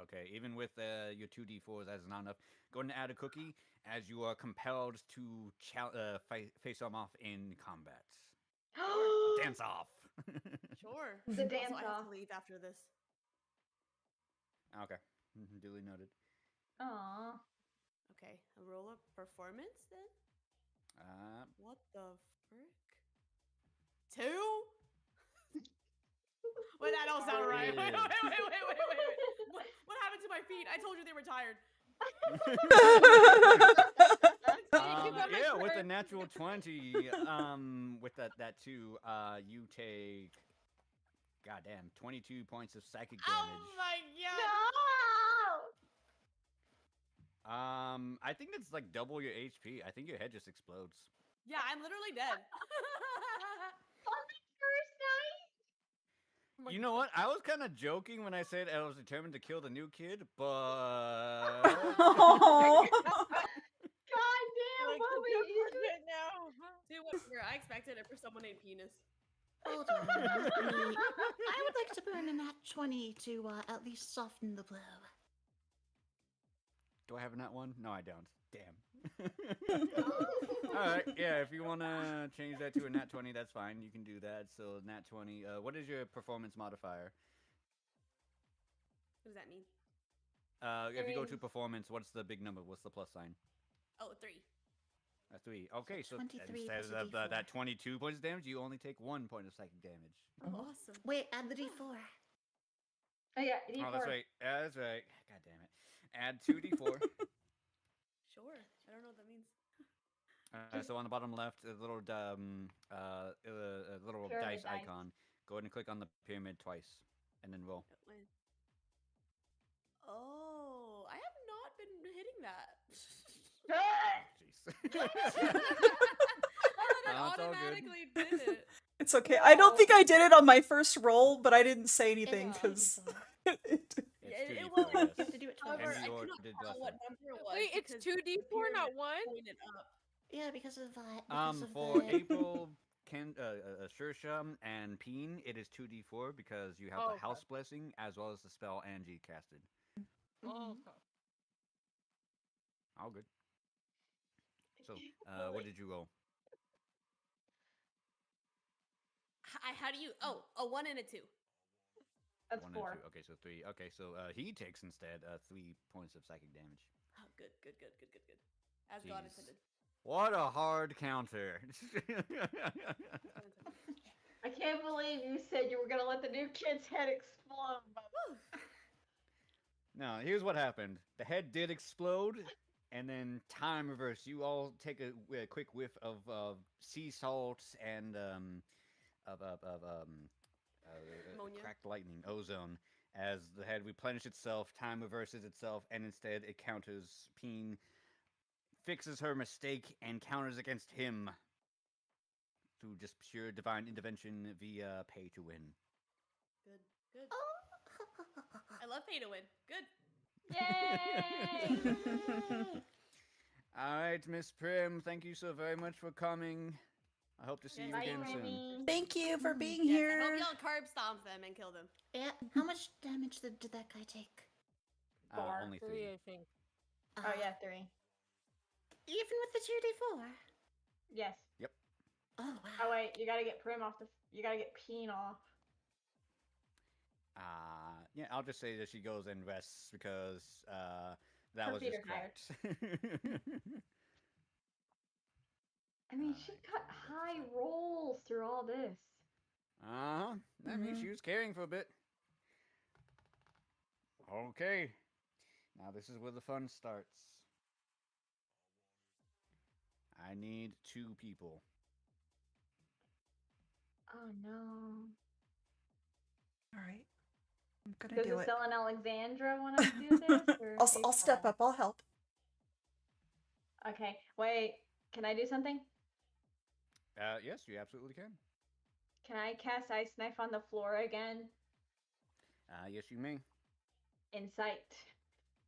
Okay, even with your 2d4s, that is not enough. Go ahead and add a cookie as you are compelled to face them off in combat. Dance off. Sure. The Also, dance I have off. to leave after this. Okay, duly noted. Aww. Okay, a roll up performance then? What the frick? 2? Wait, that don't sound right. Wait. What happened to my feet? I told you they were tired. Yeah, with a natural 20, with that 2, you take, goddamn, 22 points of psychic damage. Oh my god! No! I think it's like double your HP. I think your head just explodes. Yeah, I'm literally dead. On the first night? You know what? I was kind of joking when I said I was determined to kill the new kid, but Oh. God damn, Bubby! now. Dude, whatever. I expected it for someone named Penis. Hold on. I would like to burn a nat 20 to at least soften the blow. do I have a nat 1? No, I don't. Damn. All right, yeah. If you want to change that to a nat 20, that's fine. You can do that. So nat 20. What is your performance modifier? What does that mean? If you go to performance, what's the big number? What's the plus sign? Oh, 3. A 3. Okay, so 23 instead plus a of D4. that 22 points of damage, you only take 1 point of psychic damage. Oh, awesome. Wait, add the d4. Oh yeah, D4. Oh, that's right. That's right. God damn it. Add 2d4. Sure. I don't know what that means. So on the bottom left, a little Pyramid dice dice. icon. Go ahead and click on the pyramid twice, and then roll. Oh, I have not been hitting that. Jeez. I thought it's it all good. automatically did it. It's okay. I don't think I did it on my first roll, but I didn't say anything It's because D4. It's It 2d4, won't. yes. You have to do it twice. However, I Henry Orr cannot did tell last what time. number it was. Wait, it's because 2d4, the pyramid not 1? pointed up. Yeah, because of For the... April, Shersha, and Peen, it is 2d4 because you have Oh, the okay. house blessing as well as the spell Angie casted. Oh, All good. So, what did you roll? How do you? Oh, a 1 and a 2. That's 1 4. and 2. Okay, so 3. Okay, so he takes instead 3 points of psychic damage. Oh, good. As God Jeez. intended. What a hard counter. I can't believe you said you were gonna let the new kid's head explode. Now, here's what happened. The head did explode, and then time reverse. You all take a quick whiff of sea salt and Ammonia. cracked lightning, ozone. As the head replenishes itself, time reverses itself, and instead it counters Peen, fixes her mistake, and counters against him through just pure divine intervention via pay to win. Good. Oh. I love pay to win. Good. Yay! All right, Miss Prim, thank you so very much for coming. I hope to see you Bye, again soon. Remy. thank you for being Yes, I here. hope y'all curb stomp them and kill them. Yeah, how much damage did that guy take? 4. Only 3. 3, I think. Oh yeah, 3. Even with the 2d4? Yes. Oh, wow. Oh wait, you gotta get Prim off the. You gotta get Peen off. Yeah, I'll just say that she goes and rests because that Her was feet just are tired. correct. I mean, she got high rolls through all this. That means she was caring for a bit. Okay. Now this is where the fun starts. I need 2 people. Oh no. All right, I'm gonna Does do it. Estelle and Alexandra want to do this? Or I'll step April? up. I'll help. Okay, wait. Can I do something? Yes, you absolutely can. Can I cast Ice Knife on the floor again? Yes, you may. Insight.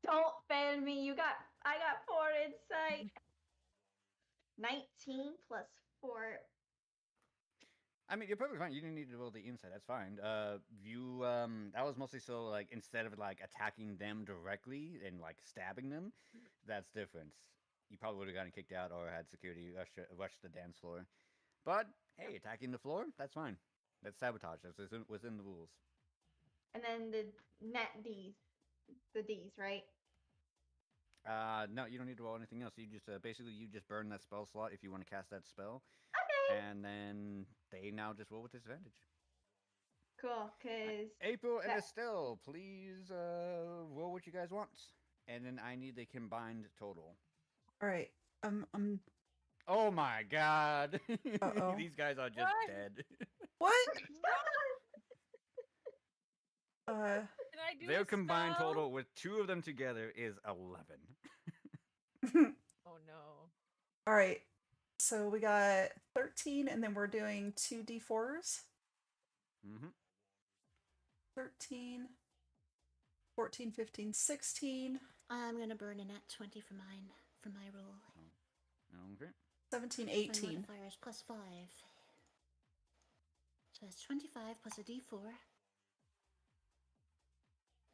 Don't fail me. I got 4 insight. 19 plus 4. I mean, you're perfectly fine. You didn't need to roll the inside. That's fine. That was mostly so like instead of like attacking them directly and like stabbing them, that's different. You probably would have gotten kicked out or had security rush the dance floor. But hey, attacking the floor, that's fine. That's sabotage. That's within the rules. And then the net D's, the D's, right? No, you don't need to roll anything else. You just basically you just burn that spell slot if you want to cast that spell, Okay. and then they now just roll with disadvantage. Cool, cause April and that- Estelle, please roll what you guys want, and then I need the combined total. All right. Oh my god! Uh-oh. These guys are just What? dead. What? Can I do Their a combined spell? total with two of them together is 11. Oh no. All right. So we got 13, and then we're doing 2d4s. Mm-hmm. 13, 14, 15, 16, I'm gonna burn a nat 20 for mine, for my roll. Okay. 17, My 18. modifier is +5. So that's 25 plus a d4.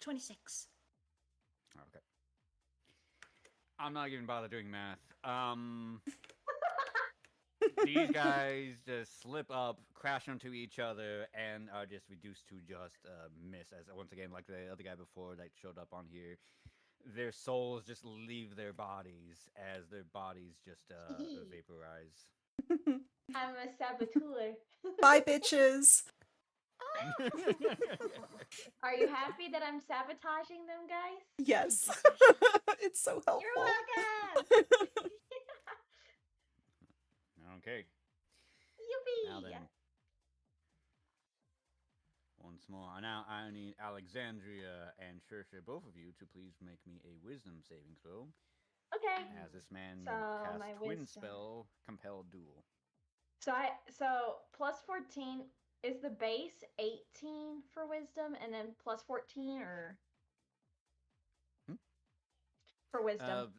26. Okay. I'm not even bother doing math. These guys just slip up, crash onto each other, and are just reduced to just miss. As once again, like the other guy before that showed up on here, their souls just leave their bodies as their bodies just vaporize. I'm a saboteur. Bye, bitches. Are you happy that I'm sabotaging them, guys? Yes. It's so helpful. You're welcome. Okay. Yippee! Now then. Once more. Now I need Alexandria and Shersha, both of you, to please make me a wisdom saving throw. Okay. As this man So, casts my twin wisdom. spell, compelled duel. So plus 14 is the base 18 for wisdom, and then plus 14 or for wisdom.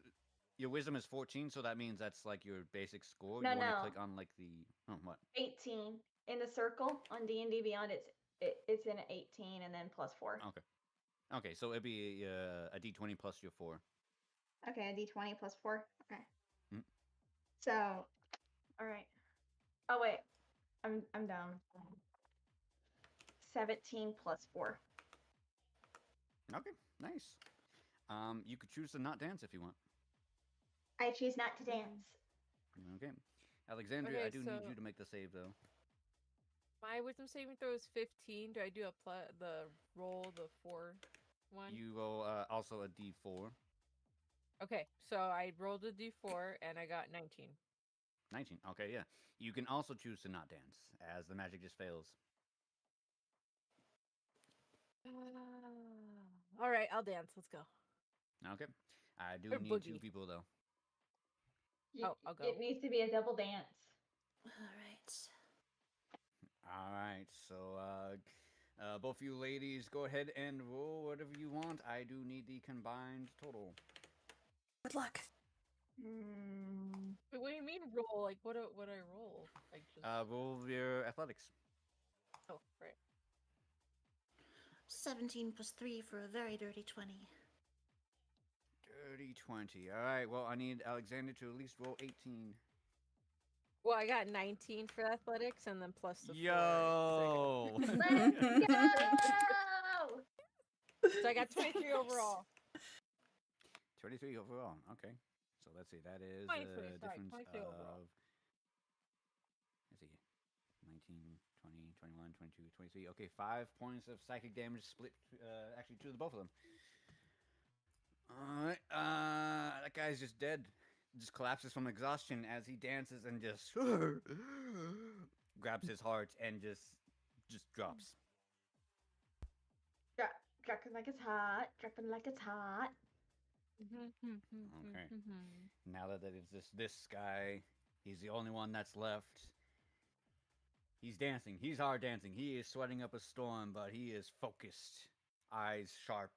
Your wisdom is 14, so that means that's like your basic score. No, You want to no. click on like the what? 18 in the circle on D&D Beyond. It's in 18 and then plus 4. Okay. Okay, so it'd be a d20 plus your 4. Okay, a D20 plus 4. Okay. Mm. So, all right. Oh wait, I'm down. 17 plus 4. Okay, nice. You could choose to not dance if you want. I choose not to dance. Okay. Alexandria, Okay, I do need so- you to make the save though. My wisdom saving throw is 15. Do I do the roll the 4 one? You roll also a d4. Okay, so I rolled a d4 and I got 19. 19. Okay, yeah. You can also choose to not dance, as the magic just fails. All right, I'll dance. Let's go. Okay. I do Or need boogie. 2 people though. Oh, I'll go. It needs to be a double dance. Alright. Alright, so both you ladies go ahead and roll whatever you want. I do need the combined total. Good luck. Wait, what do you mean roll? Like what I roll? Like just Roll your athletics. oh right. 17 plus 3 for a very dirty 20. Dirty 20. Alright, well, I need Alexander to at least roll 18. Well, I got 19 for athletics and then plus the 4. Yo! Let's go! So I got 23 Nice. overall. 23 overall. Okay. So let's see. That is 23, a sorry, difference 23 overall. of. Let's see. 19, 20, 21, 22, 23. Okay, 5 points of psychic damage split actually to the both of them. Alright. That guy's just dead. Just collapses from exhaustion as he dances and just grabs his heart and just drops. Dropping like it's hot. Dropping like it's hot. Okay. Now that it's just this guy, he's the only one that's left. He's dancing. He's hard dancing. He is sweating up a storm, but he is focused, eyes sharp.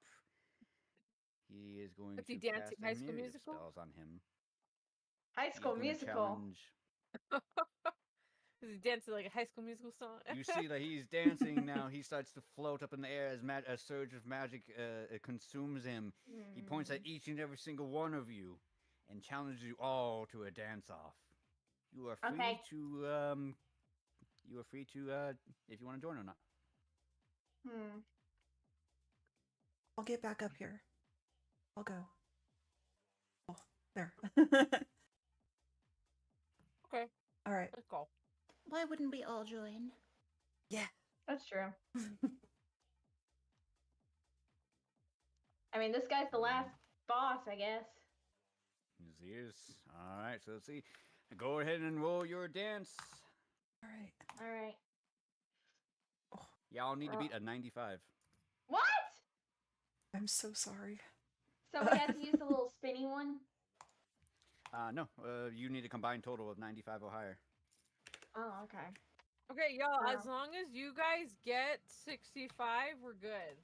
He is going What's to he dancing? cast a High School myriad of Musical? spells on him. High He's School gonna Musical. challenge- Is he dancing like a High School Musical song? You see that he's dancing now. He starts to float up in the air as a surge of magic consumes him. He points at each and every single one of you and challenges you all to a dance-off. You are free Okay. to if you want to join or not. I'll get back up here. I'll go. Oh, there. Okay, All right. let's go. Why wouldn't we all join? Yeah. That's true. I mean, this guy's the last boss, I guess. Yes, he is. All right, so let's see. Go ahead and roll your dance. All right. All right. Y'all need to beat a 95. What? I'm so sorry. So we had to use the little spinny one? No, you need a combined total of 95 or higher. Oh, okay. Okay, y'all, Wow. as long as you guys get 65, we're good.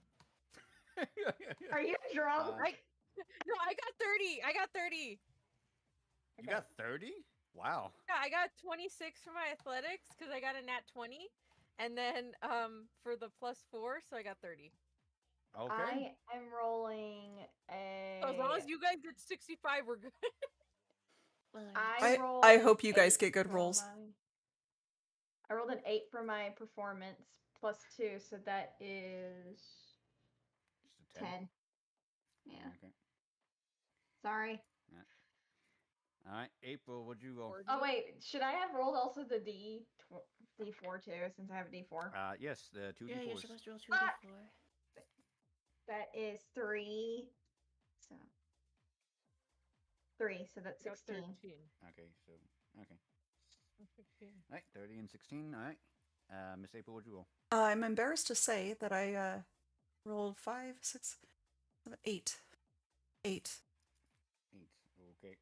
Are you drunk? No, I got 30. I got 30. You got 30? Wow. Yeah, I got 26 for my athletics because I got a nat 20. And then for the +4, so I got 30. Okay. I am rolling a. So as long as you guys get 65, we're good. Well, I hope you guys 8 get good for rolls. I rolled an 8 for my performance +2, so that is Just a 10. Yeah. Okay. Sorry. All right, April, what'd you roll? Oh wait, should I have rolled also the D4 too, since I have a D4? Yes, the 2d4s. yeah, you're supposed to roll 2d4. Fuck! That is 3. So 3, so that's Got 16. 13. Okay, so okay. 16. All right, 30 and 16. All right. Miss April, what'd you roll? I'm embarrassed to say that I rolled 5, 6, 7, 8. 8. 8. Okay.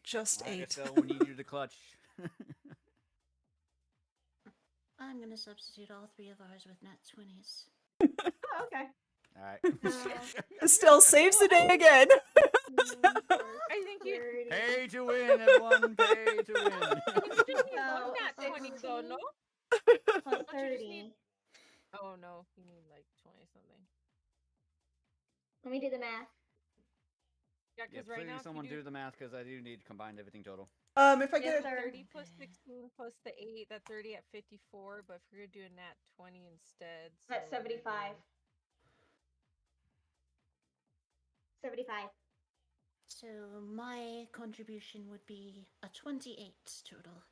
Just All right, 8. Estelle, we need you to clutch. I'm gonna substitute all 3 of ours with nat 20s. Oh, okay. All right. Estelle saves the day again. I think you. 30. Pay to win, everyone. Pay to win. You need So, one nat 20 though, no? Plus Don't you just 30. need- Oh no, you need like 20 something. Let me do the math. Yeah, Yeah, because right please now if someone you do the math because I do need to combine everything total. If I Yes, get sir. 30 plus 16 plus the 8, that's 30 at 54. But if you're gonna do a nat 20 instead, That's so you're 75. doing- 75. So my contribution would be a 28 total.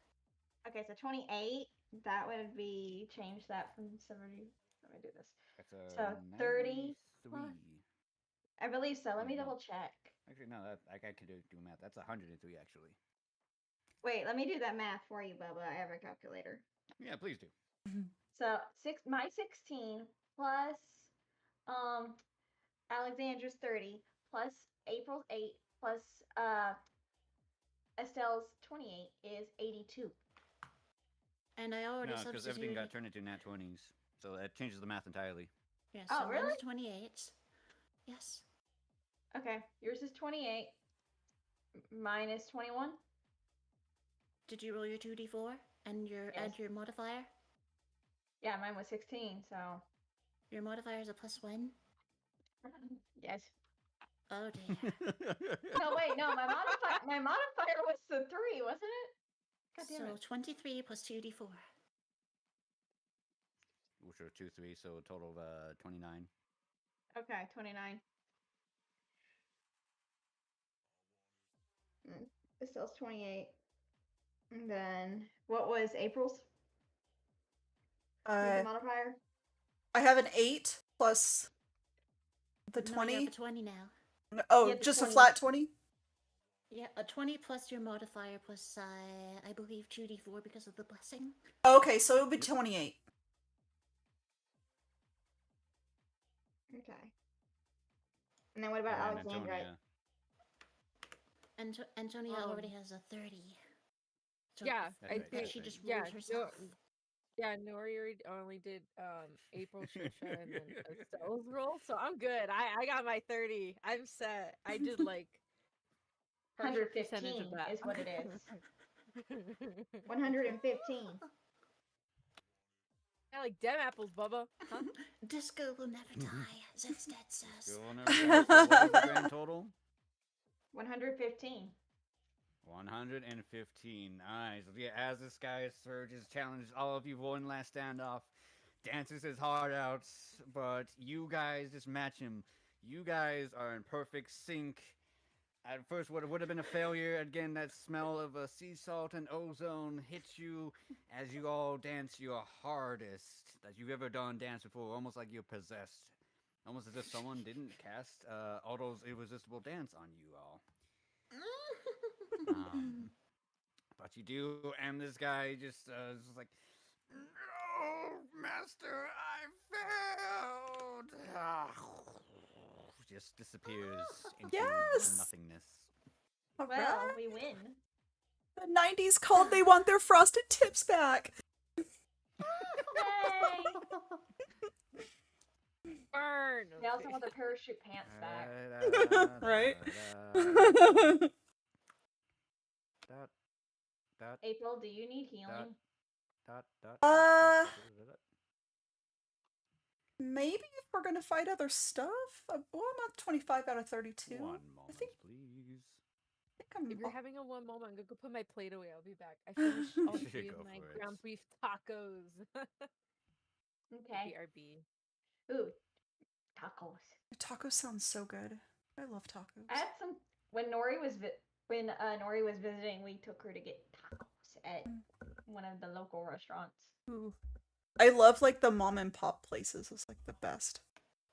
Okay, so 28. That would be change that from 70. Let me do this. That's a So 30 93. plus- I believe so. Let me No. double check. Actually, no, that I could do math. That's 103 actually. Wait, let me do that math for you, Bubba. I have a calculator. Yeah, please do. So my 16 plus Alexandra's 30 plus April's 8 plus Estelle's 28 is 82. And I already No, because everything substituted. got turned into nat 20s, so that changes the math entirely. Yeah, Oh, so really? mine's 28. Yes. Okay, yours is 28. Mine is 21. Did you roll your 2d4 and add Yes. your modifier? Yeah, mine was 16, so Your modifier is a +1? yes. Oh dear. No, wait, no, my modifier was the 3, wasn't it? God damn So it. 23 plus 2d4. Which are 2, 3, so a total of 29. Okay, 29. Estelle's 28. And then what was April's? What's the modifier? I have an 8 plus the No, you 20. have a 20 now. Oh, Yeah, the just 20. a flat 20? Yeah, a 20 plus your modifier plus, I believe 2d4 because of the blessing. Okay, so it would be 28. Okay. And then what about And Alexandra? Antonia. Antonia already has a 30. So Yeah, That's I right, think that's she right. just yeah, rolled herself. Yeah, Nori only did April, Trisha, and then Estelle's roll, so I'm good. I got my 30. I'm set. I did like partial percentage 115 of that. is what it is. 115. I like dem apples, Bubba. Huh? Disco will never die, Zed's dead says. Still never die. So what was the grand total? 115. 115. Nice. Yeah, as this guy surges, challenges all of you one last standoff, dances his heart out, but you guys just match him. You guys are in perfect sync. At first, what would have been a failure, again, that smell of sea salt and ozone hits you as you all dance your hardest that you've ever done dance before, almost like you're possessed. Almost as if someone didn't cast Otto's irresistible dance on you all. But you do, and this guy just like, no, master, I failed. Just disappears into Yes! nothingness. All Well, right. we win. The 90s called they want their frosted tips back. Yay! Burn. They also want their parachute pants back. Right? April, do you need healing? Maybe if we're gonna fight other stuff. Well, I'm at 25 out of 32. 1 moment, I think please. I'm. If you're having a one moment, I'm gonna go put my plate away. I'll be back. I finished all You 3 go of my for it. ground beef tacos. Okay. BRB. Ooh, tacos. Tacos sounds so good. I love tacos. I had some when Nori was Nori was visiting. We took her to get tacos at one of the local restaurants. Ooh. I love like the mom and pop places. It's like the best.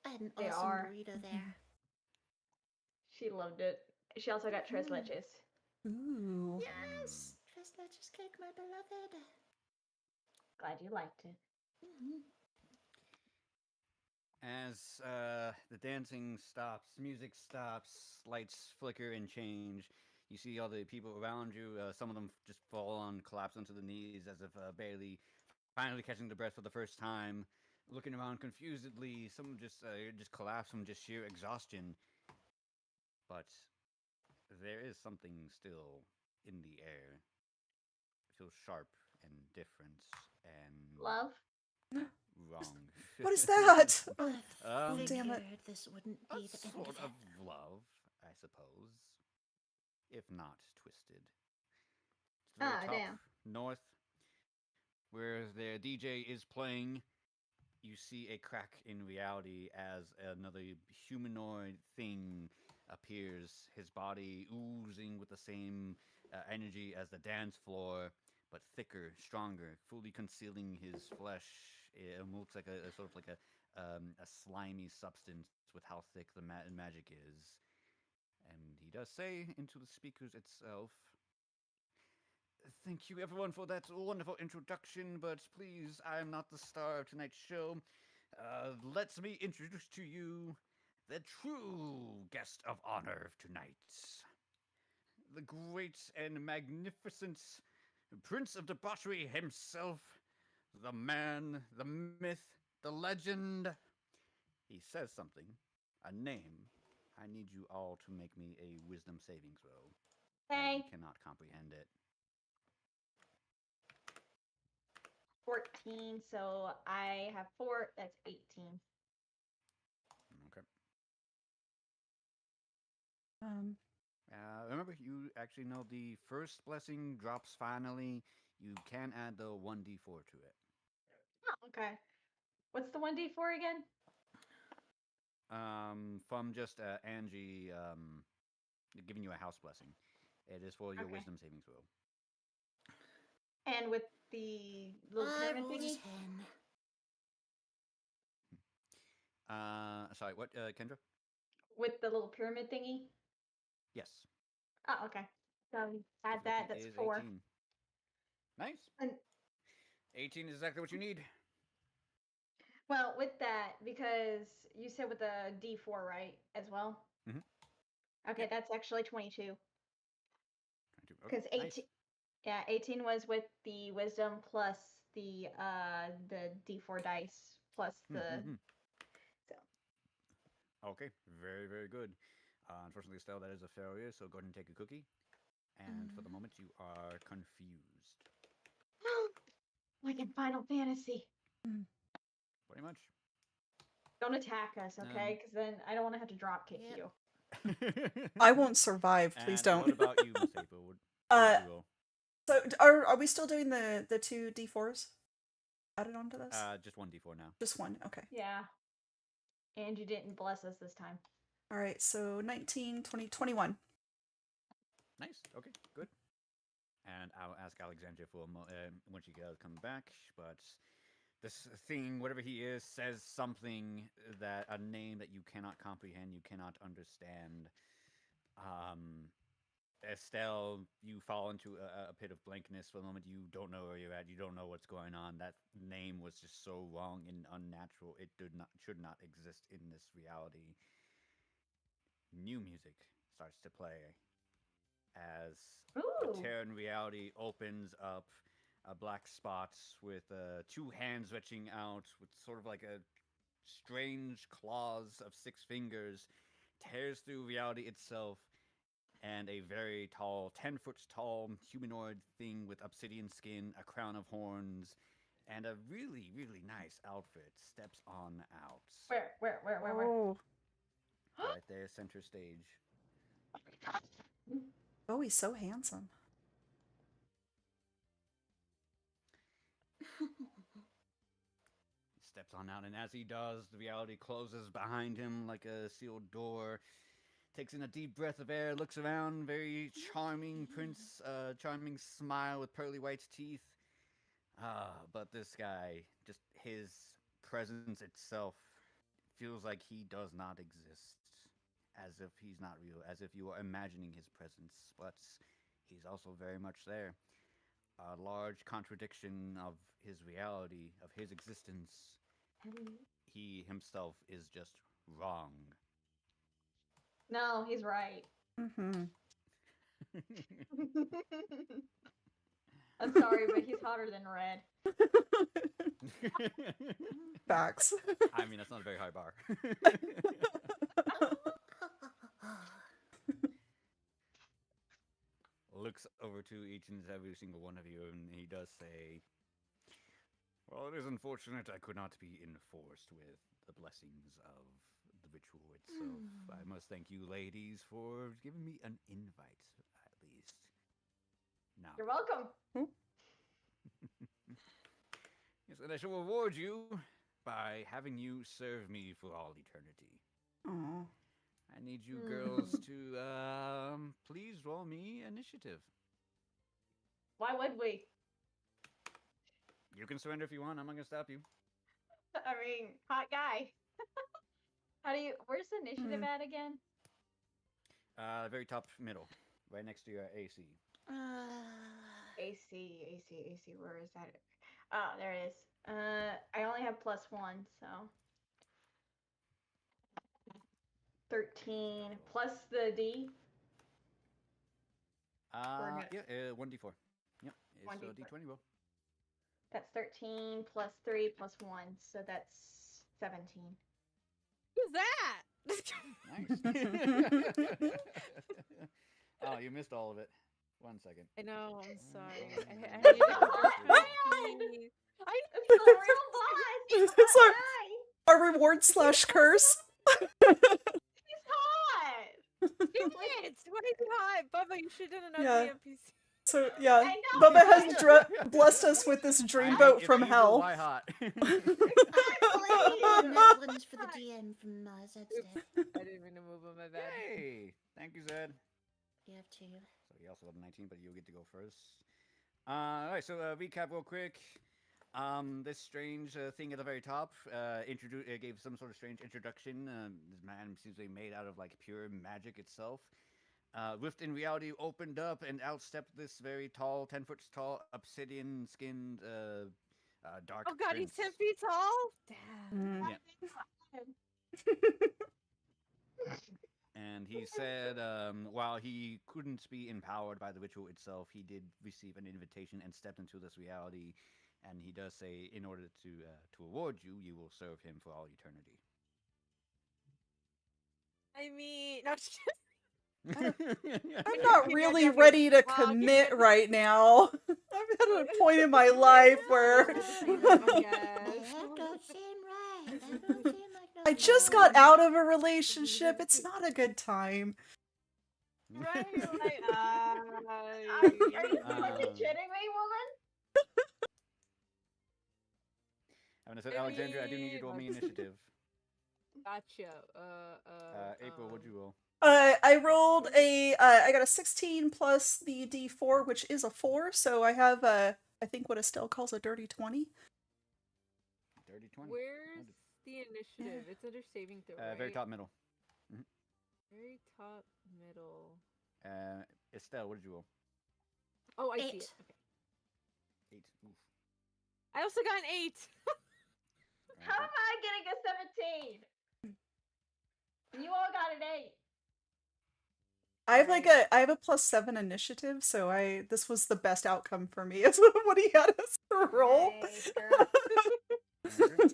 I had an They awesome are. burrito there. She loved it. She also got tres leches. Ooh. Yes! Tres leches cake, my beloved. Glad you liked it. As the dancing stops, music stops, lights flicker and change, you see all the people around you. Some of them just fall on, collapse onto the knees as if barely finally catching the breath for the first time, looking around confusedly. Some just collapse from just sheer exhaustion. But there is something still in the air. It feels sharp and different and Love. wrong. What is that? I damn it. figured this wouldn't A be the end sort of of it. love, I suppose, if not twisted. It's the very top Damn. north, where the DJ is playing. You see a crack in reality as another humanoid thing appears, his body oozing with the same energy as the dance floor, but thicker, stronger, fully concealing his flesh. It looks like a sort of like a slimy substance with how thick the magic is. And he does say into the speakers itself, "Thank you, everyone, for that wonderful introduction, but please, I am not the star of tonight's show. Let me introduce to you the true guest of honor of tonight. The great and magnificent Prince of Debauchery himself, the man, the myth, the legend." He says something, a name. I need you all to make me a wisdom saving throw. Hey. You cannot comprehend it. 14, so I have 4. That's 18. Okay. Um, Remember, you actually know the first blessing drops finally. You can add the 1d4 to it. Oh, okay. What's the 1d4 again? From just Angie giving you a house blessing. It is for your Okay. wisdom saving throw. And with the little I pyramid rolled a thingy? 10. Sorry, what, Kendra? With the little pyramid thingy? Yes. Oh, okay. So add that. That's Difficulty is 4. 18. Nice. And 18 is exactly what you need. well, with that, because you said with the D4, right, as well? Mhm. Okay, Yep. that's actually 22. 22. Because Okay, 18, yeah, 18 was with the wisdom plus the D4 dice plus the. So Okay, very, very good. Unfortunately, Estelle, that is a failure, so go ahead and take a cookie. And for the moment, you are confused. like in Final Fantasy. Pretty much. Don't attack us, okay? Because then I don't want to have to drop kick Yep. you. I won't survive. Please And don't. What about you, Miss April? What Uh, you roll? So are we still doing the 2d4s added onto this? Just 1d4 now. Just one. Okay. Yeah. And you didn't bless us this time. All right. So 19, 20, 21. Nice. Okay, good. And I'll ask Alexandria for when she comes back. But this thing, whatever he is, says something that a name that you cannot comprehend, you cannot understand. Estelle, you fall into a pit of blankness for the moment. You don't know where you're at. You don't know what's going on. That name was just so wrong and unnatural. It should not exist in this reality. New music starts to play as Ooh. a Terran reality opens up. A black spot with two hands reaching out with sort of like a strange claws of 6 fingers tears through reality itself, and a very tall, 10-foot tall humanoid thing with obsidian skin, a crown of horns, and a really, really nice outfit steps on out. Where? Oh. Right there, center stage. Oh, he's so handsome. He steps on out, and as he does, the reality closes behind him like a sealed door. Takes in a deep breath of air, looks around, very charming prince, charming smile with pearly white teeth. But this guy, just his presence itself, feels like he does not exist. As if he's not real, as if you are imagining his presence, but he's also very much there. A large contradiction of his reality, of his existence. He himself is just wrong. No, he's right. Mm-hmm. I'm sorry, but he's hotter than red. Facts. I mean, that's not a very high bar. Looks over to each and every single one of you, and he does say, "Well, it is unfortunate I could not be enforced with the blessings of the ritual itself. I must thank you, ladies, for giving me an invite, at least. Now, You're welcome. yes, and I shall reward you by having you serve me for all eternity. Aw. I need you girls to please roll me initiative. Why would we? You can surrender if you want. I'm not gonna stop you. I mean, hot guy. Where's the initiative at again? Very top middle, right next to your AC. AC. Where is that? Oh, there it is. I only have +1, so 13 plus the D. Yeah, 1d4. Yep, it's 1d4. D20 roll. That's 13 plus 3 plus 1, so that's 17. Who's that? Nice. Oh, you missed all of it. 1 second. I know. I'm sorry. I Oh, need to man. I It's the real boss. It's Hot our- guy. Our reward / curse. He's hot. Damn it! Why is he hot? Bubba, you should have done an Yeah. ugly NPC. So yeah, I know. Bubba has blessed us with this dreamboat If from evil, hell. Why hot? Netherlands for the DM from Zed's dead. I didn't mean to move on my bed. Hey, thank you, Zed. You have 2. So he also got a 19, but you'll get to go first. All right, so recap real quick. This strange thing at the very top gave some sort of strange introduction. This man seems to be made out of like pure magic itself. Rift in reality opened up, and out stepped this very tall, 10-foot tall, obsidian-skinned, dark. Oh god, he's prince. 10 feet tall? Damn. Yeah. And he said, while he couldn't be empowered by the ritual itself, he did receive an invitation and stepped into this reality. And he does say, in order to reward you, you will serve him for all eternity. I mean, no, I'm not You're really definitely- ready to Well, commit right now. I'm at a point in my life where I That guess. don't seem right. That don't seem like no I just fun. got out of a relationship. It's not a good time. Right? Like, Are you fucking kidding me, woman? I'm gonna say, Alexandra, I do need you to roll me Okay. initiative. Gotcha. April, what'd you roll? I rolled I got a 16 plus the D4, which is a 4, so I have I think what Estelle calls a dirty 20. Dirty 20. Where's the initiative? It's under saving throw, right? Very top middle. Very top middle. Estelle, what did you roll? Oh, I see 8. it. Okay. 8. Oof. I also got an 8. How am I getting a 17? You all got an 8. I have a +7 initiative, so this was the best outcome for me. Is what he had us to roll. Nice, girl. Okay.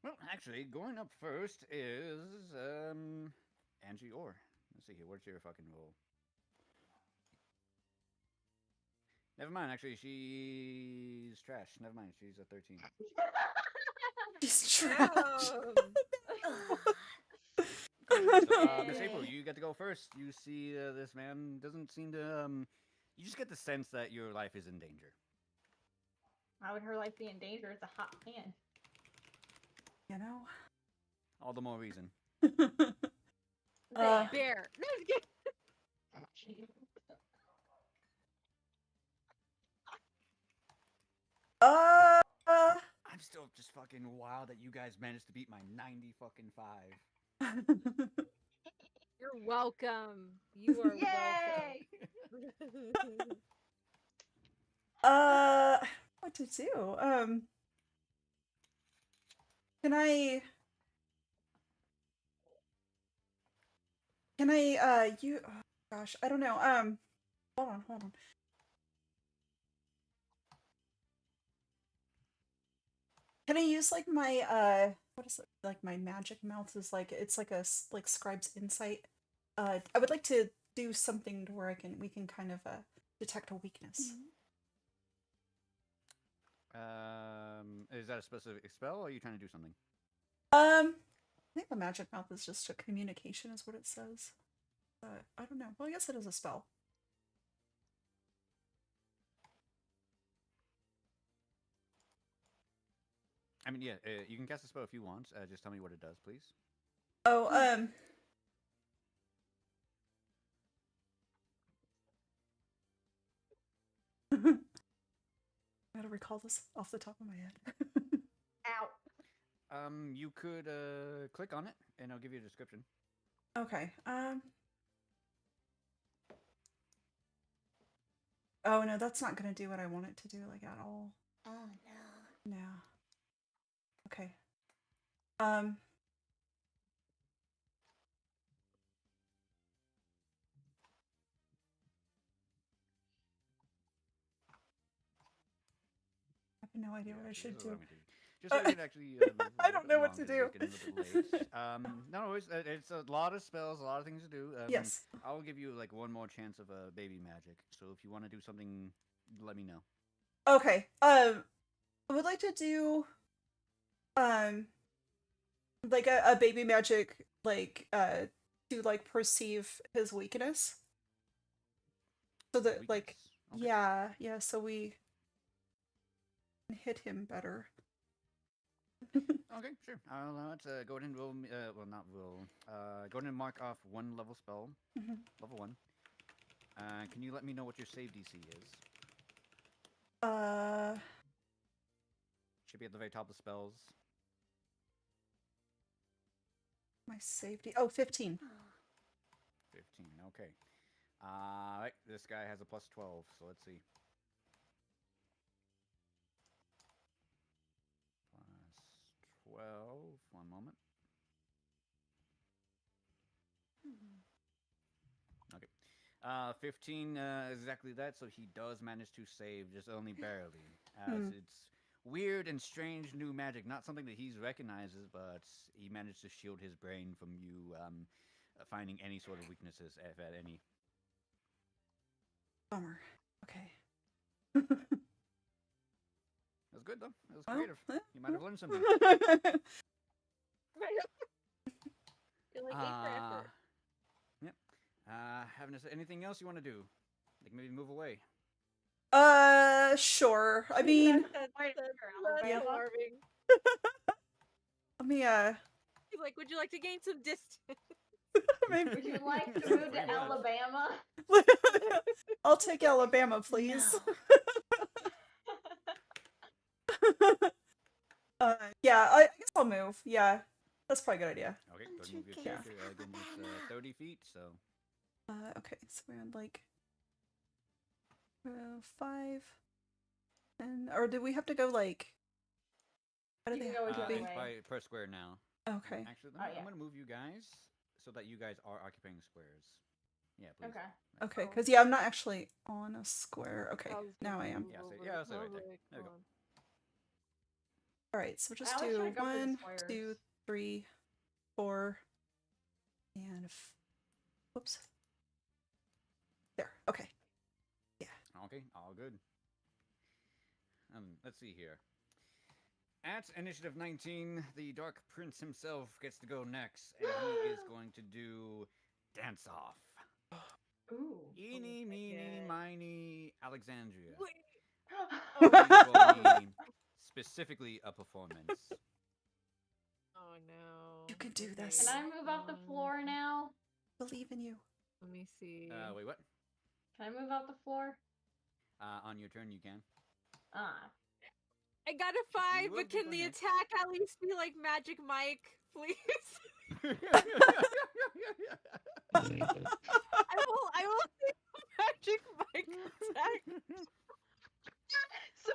Well, actually, going up first is Angie Orr. Let's see here. What's your fucking roll? Never mind. Actually, she's trash. Never mind. She's a 13. He's trash. So, Miss April, you get to go first. You see this man doesn't seem to. You just get the sense that your life is in danger. How would her life be in danger? It's a hot pan. You know. All the more reason. Uh, Bear. No, I'm kidding. I'm still just fucking wild that you guys managed to beat my 90 fucking 5. You're welcome. You are Yay! welcome. What to do? Can I, you, oh gosh, I don't know, hold on. Can I use, like, my, what is it, like, my magic mouth is, like, it's like a, like, scribe's insight. I would like to do something to where we can kind of, detect a weakness. Is that a specific spell, or are you trying to do something? I think the magic mouth is just a communication, is what it says. I don't know. Well, I guess it is a spell. I mean, yeah, you can cast a spell if you want. Just tell me what it does, please. Oh, I gotta recall this off the top of my head. Ow. You could click on it, and I'll give you a description. Okay. Oh no, that's not gonna do what I want it to do, like, at all. Oh no. No. Okay. I have no idea what I should do. Just so we can actually. I don't know what to do. Getting a little bit late. No, it's a lot of spells, a lot of things to do. Yes. I'll give you like one more chance of baby magic. So if you want to do something, let me know. Okay. I would like to do, like a baby magic, like, to like perceive his weakness. So that, like, Weakness. Okay. yeah, so we can hit him better. Okay, sure. Let's go ahead and roll. Well, not roll. Go ahead and mark off one level spell. Mhm. Level 1. Can you let me know what your save DC is? Should be at the very top of spells. My safety. Oh, 15. 15. Okay. Right. This guy has a plus 12. So let's see. Plus 12. One moment. Okay. 15, exactly that, so he does manage to save, just only barely. It's weird and strange new magic, not something that he recognizes, but he managed to shield his brain from you finding any sort of weaknesses, if at any. Bummer. Okay. That was good though. That was Well, creative. You might have learned something. You're like 8 for effort. Yep. Having anything else you want to do? Like maybe move away. Sure. I mean, That's Yeah. alarming. let me He's like, would you like to gain some distance? maybe Would you like to move to Alabama? I'll take Alabama, please. No. Yeah, I guess I'll move. Yeah, that's probably a good idea. Okay, go ahead and Too move your careful. character. Again, it's 30 feet, so. Okay, so we're on like 5, and or do we have to go like? How do You they? can go whichever be? It's way. per square now. Okay. Actually, Oh, yeah. I'm gonna move you guys so that you guys are occupying squares. Yeah, please. Okay. Okay, because yeah, I'm not actually on a square. Okay, I was now I gonna am. move Yeah, so- over. yeah, I'll say I right was there. like, There we go. hold on. All right, so we'll just always try do to go for the 1, squares. 2, 3, 4, and whoops. There. Okay. Okay, all good. Let's see here. At initiative 19, the Dark Prince himself gets to go next, and he is going to do Dance Off. Ooh. Eeny, meeny, God. miny, Alexandria. Oh, He's rolling specifically a performance. oh no. You can do Okay, this. Can I move off the floor now? Believe in you. Let me see. Wait, what? Can I move off the floor? On your turn, you can. Ah. I got a 5, would, but go can the ahead. attack at least be like Magic Mike, please? I will take the Magic Mike attack.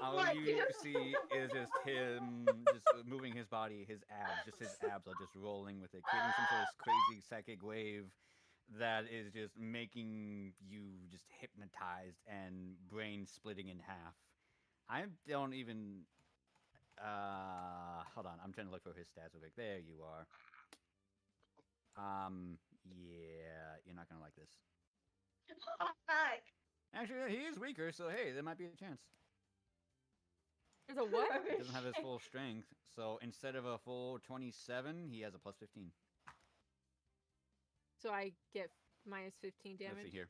All Support you you. see is just him just moving his body, his abs, just his abs are just rolling with it, creating some sort of crazy psychic wave that is just making you just hypnotized and brain splitting in half. I don't even. Hold on, I'm trying to look for his stats real quick. There you are. Yeah, you're not gonna like this. Fuck. Actually, he is weaker, so hey, there might be a chance. There's a what? He doesn't have his full strength, so instead of a full 27, he has a plus 15. So I get minus 15 Let's see damage. here.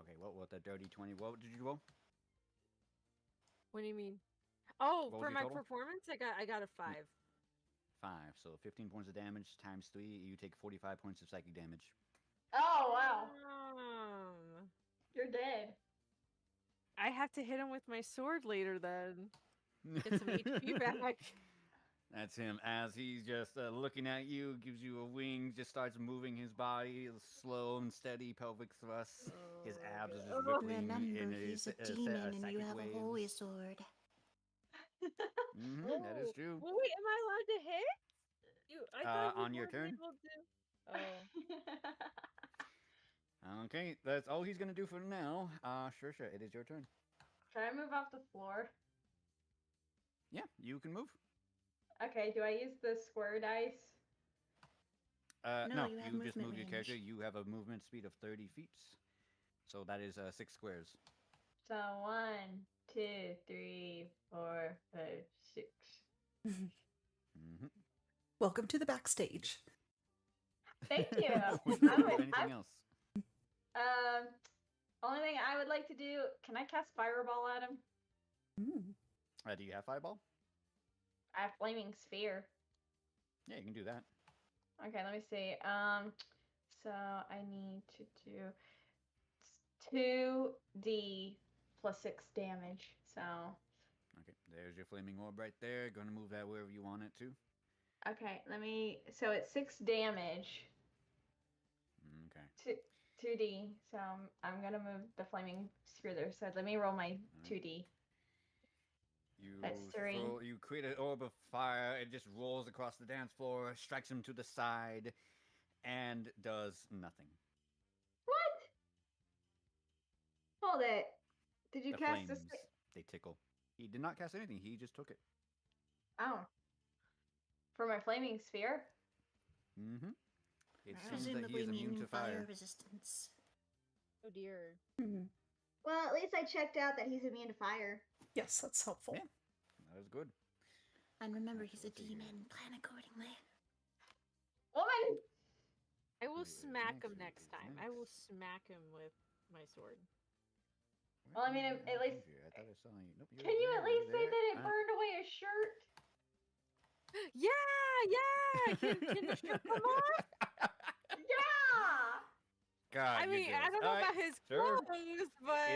Okay, what the dirty 20? What did you roll? What do you mean? Oh, What was for your my total? performance, I got a 5. 5. So 15 points of damage times 3, you take 45 points of psychic damage. Oh, wow. Um, You're dead. I have to hit him with my sword later then. Get some HP back. That's him. As he's just looking at you, gives you a wing, just starts moving his body, slow and steady pelvic thrusts. His abs are just rippling Remember, in he's a a demon and you psychic have waves. a holy sword. That is true. Well, wait, am I allowed to hit? I thought you On your weren't turn? able to. Oh. Okay, that's all he's gonna do for now. Sure, it is your turn. Can I move off the floor? Yeah, you can move. Okay, do I use the square dice? No, No, you have you just movement move your character. range. You have a movement speed of 30 feet. So that is 6 squares. So 1, 2, 3, 4, 5, 6. Mm-hmm. Welcome to the backstage. Thank you. Would you I do would- anything else? Only thing I would like to do, can I cast Fireball at him? Do you have Fireball? I have Flaming Sphere. Yeah, you can do that. Okay, let me see. So I need to do 2d plus 6 damage. So, Okay, there's your flaming orb right there. Gonna move that wherever you want it to. okay, so it's 6 damage. Okay. 2d. So I'm gonna move the Flaming Sphere there. So let me roll my 2d. That's 3. You create an orb of fire. It just rolls across the dance floor, strikes him to the side, and does nothing. What? Hold it. Did you The cast flames, this? they tickle. He did not cast anything. He just took it. Oh. For my Flaming Sphere? Mm-hmm. It seems that he Presumably is immune meaning to fire fire. resistance. Oh dear. Mhm. Well, at least I checked out that he's immune to fire. Yes, that's helpful. Yeah, that was good. And remember, Actually, he's a let's see here. demon. Plan accordingly. Woman! I will Ooh, smack him next next is time. I will next. smack him with my sword. Well, I mean, Where at is least- Ginger? I thought I saw you. Nope, you're Can you there, at least you're say that it there. burned away his shirt? Yeah! Can the shirt come off? Yeah! God, I you're mean, I jealous. don't know Alright, about his sure. clothes, It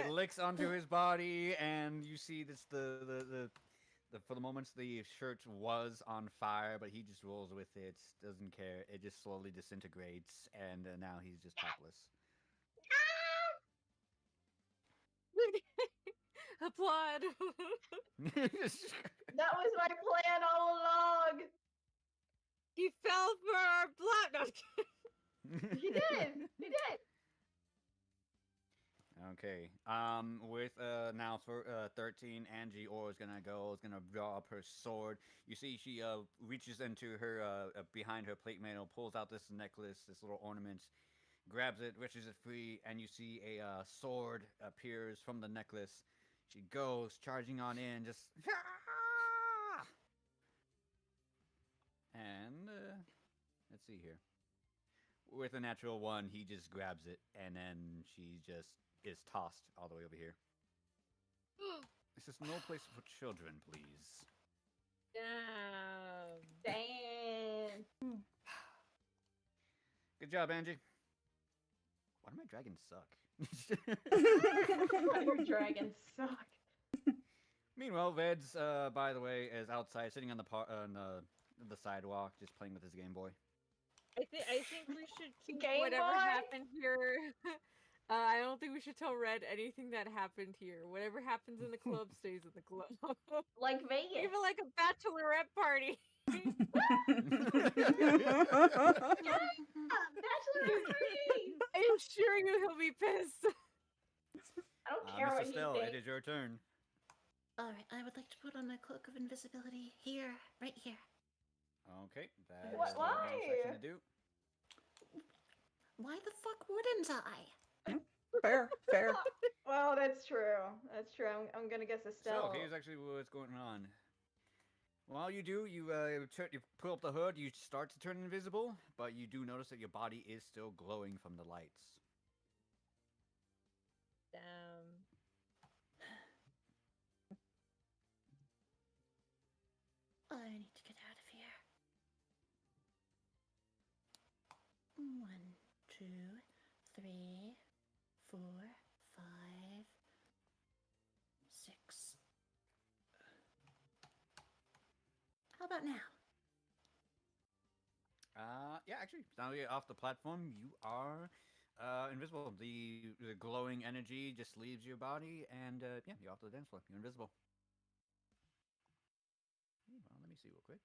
but licks onto his body, and you see this the for the moments the shirt was on fire, but he just rolls with it, doesn't care. It just slowly disintegrates, and now he's just topless. applaud. That was my plan all along! He fell for our plot. No, I'm kidding. He did! He did! Okay. With now for 13, Angie Orr is gonna draw up her sword. You see, she reaches into her behind her plate mail, pulls out this necklace, this little ornament, grabs it, wishes it free, and you see a sword appears from the necklace. She goes charging on in, just and let's see here. With a natural one, he just grabs it, and then she just is tossed all the way over here. This is no place for children, please. Damn. Damn. Good job, Angie. Why do my dragons suck? Your dragons suck. Meanwhile, Veds, by the way, is outside, sitting on the sidewalk, just playing with his Game Boy. I think we should keep Game whatever Boy? happened here. I don't think we should tell Red anything that happened here. Whatever happens in the club stays in the club. Like Vegas. Even like a bachelorette party. Bachelorette party! I assure you he'll be pissed. I don't care what Mr. he Stell, thinks. it is your turn. Alright, I would like to put on my cloak of invisibility here, right here. Okay, that is What- what bonus why? action to do. Why the fuck wouldn't I? Fair, fair. Well, that's true. That's true. I'm gonna guess Estelle. So here's actually what's going on. While you do, you pull up the hood, you start to turn invisible, but you do notice that your body is still glowing from the lights. Damn. I need to get out of here. 1, 2, 3, 4, 5, 6. How about now? Yeah, actually, now you're off the platform, you are invisible. The glowing energy just leaves your body, and yeah, you're off the dance floor. You're invisible. Well, let me see real quick.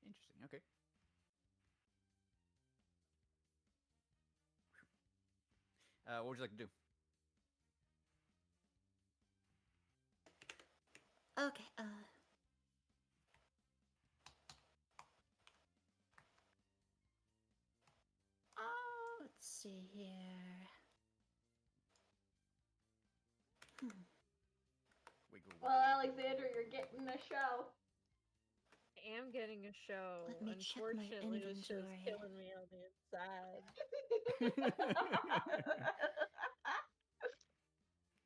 Interesting. Okay. What would you like to do? Okay, let's see here. Wiggle, Well, Alexander, you're getting a show. I am getting a show. Let me check my Unfortunately, this show's inventory. killing me on the inside.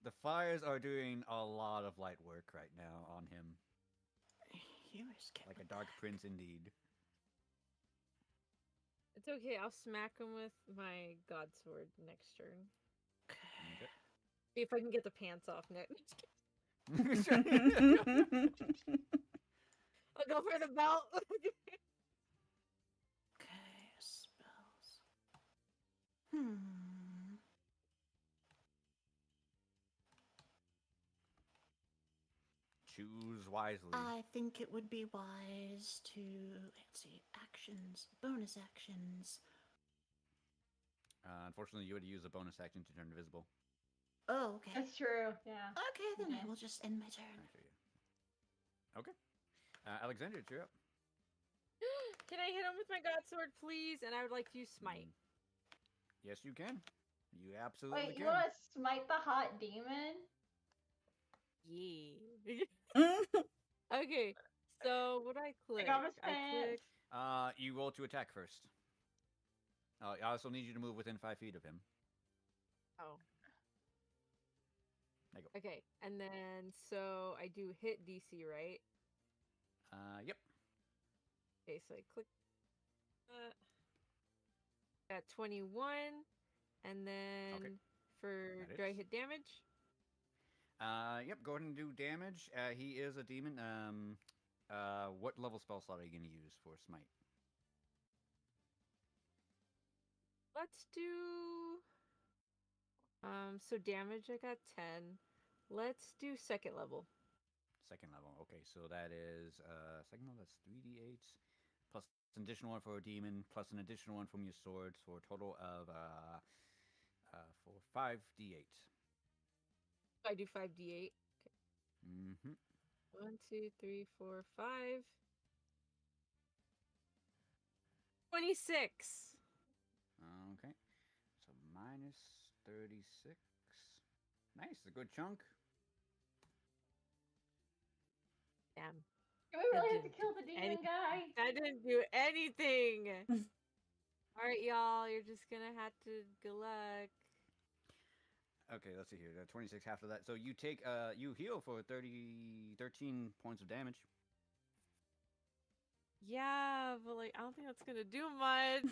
The fires are doing a lot of light work right now on him, You were scared. like a dark prince indeed. It's okay, I'll smack him with my god sword next turn. Okay. See if I can get the pants off next. I'll go for the belt. Okay, spells. Choose wisely. I think it would be wise to, let's see, actions, bonus actions. Unfortunately, you would use a bonus action to turn invisible. Oh, okay. That's true. Yeah. Okay, then I will just end my turn. Actually, yeah. Okay. Alexander, it's your up. Can I hit him with my god sword, please? And I would like to use smite. Yes, you can. You absolutely Wait, can. you want to smite the hot demon? Yeah. Okay. So what do I click? Take off his I click. pants. You roll to attack first. I also need you to move within 5 feet of him. Oh. There you go. Okay, and then so I do hit DC, right? Yep. Okay, so I click. Got 21, and then for That do I hits. hit damage? Yep. Go ahead and do damage. He is a demon. What level spell slot are you going to use for smite? Let's do. So damage I got 10. Let's do second level. Second level. Okay, so that is second level. That's 3d8 plus an additional one for a demon plus an additional one from your swords for a total of for 5d8. I do 5d8. Mm-hmm. 1, 2, 3, 4, 5. 26. Okay, so minus 36. Nice, a good chunk. Damn. Do we really have to didn't kill do the demon anything. guy? I didn't do anything. All right, y'all. You're just gonna have to good luck. Okay, let's see here. 26 after that. So you take you heal for 13 points of damage. Yeah, but like I don't think that's gonna do much.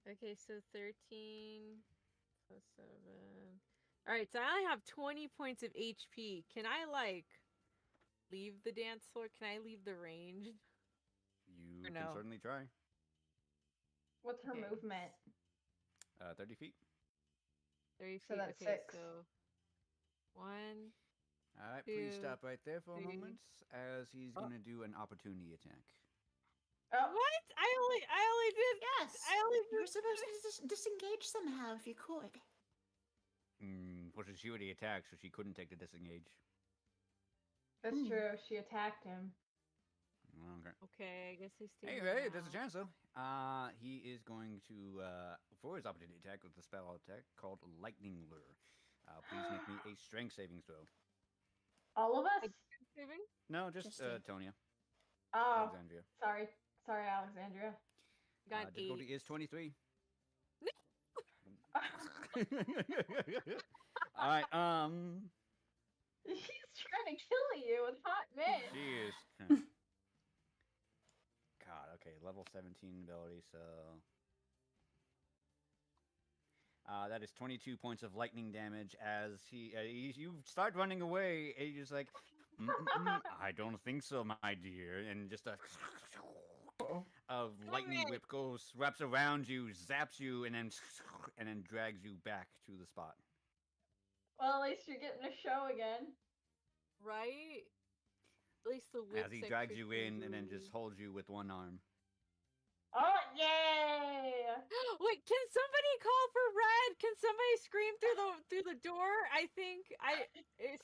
Okay, so 13 plus 7. All right, so I only have 20 points of HP. Can I like leave the dance floor? Can I leave the range? You Or can no? certainly try. What's her Okay. movement? 30 feet. 30 feet. So that's okay, 6. so 1. All right, please 2, stop right there for a 3. moment, as he's Oh. gonna do an opportunity attack. Oh, What? I only did. Yes. I only You were did. supposed to disengage somehow if you could. Well, she already attacked, so she couldn't take the disengage. that's Hmm. true. She attacked him. Okay. Okay, I guess I stay. Anyway, there's a chance though. He is going to for his opportunity attack with the spell attack called Lightning Lure. Please make me a strength saving throw. All of us? Saving? No, just Just you. Tonya. Oh, Alexandria. sorry. Sorry, Alexandria. Got 8. Difficulty is 23. All right. He's trying to kill you with hot men. She is. God. Okay. Level 17 ability. So. That is 22 points of lightning damage as you start running away and you're just like, I don't think so, my dear. And just a lightning whip goes, wraps around you, zaps you, and then drags you back to the spot. Well, at least you're getting a show again. Right? At least the whip. As he drags you in and then just holds you with one arm. Oh, yay! Wait, can somebody call for Red? Can somebody scream through the door? I think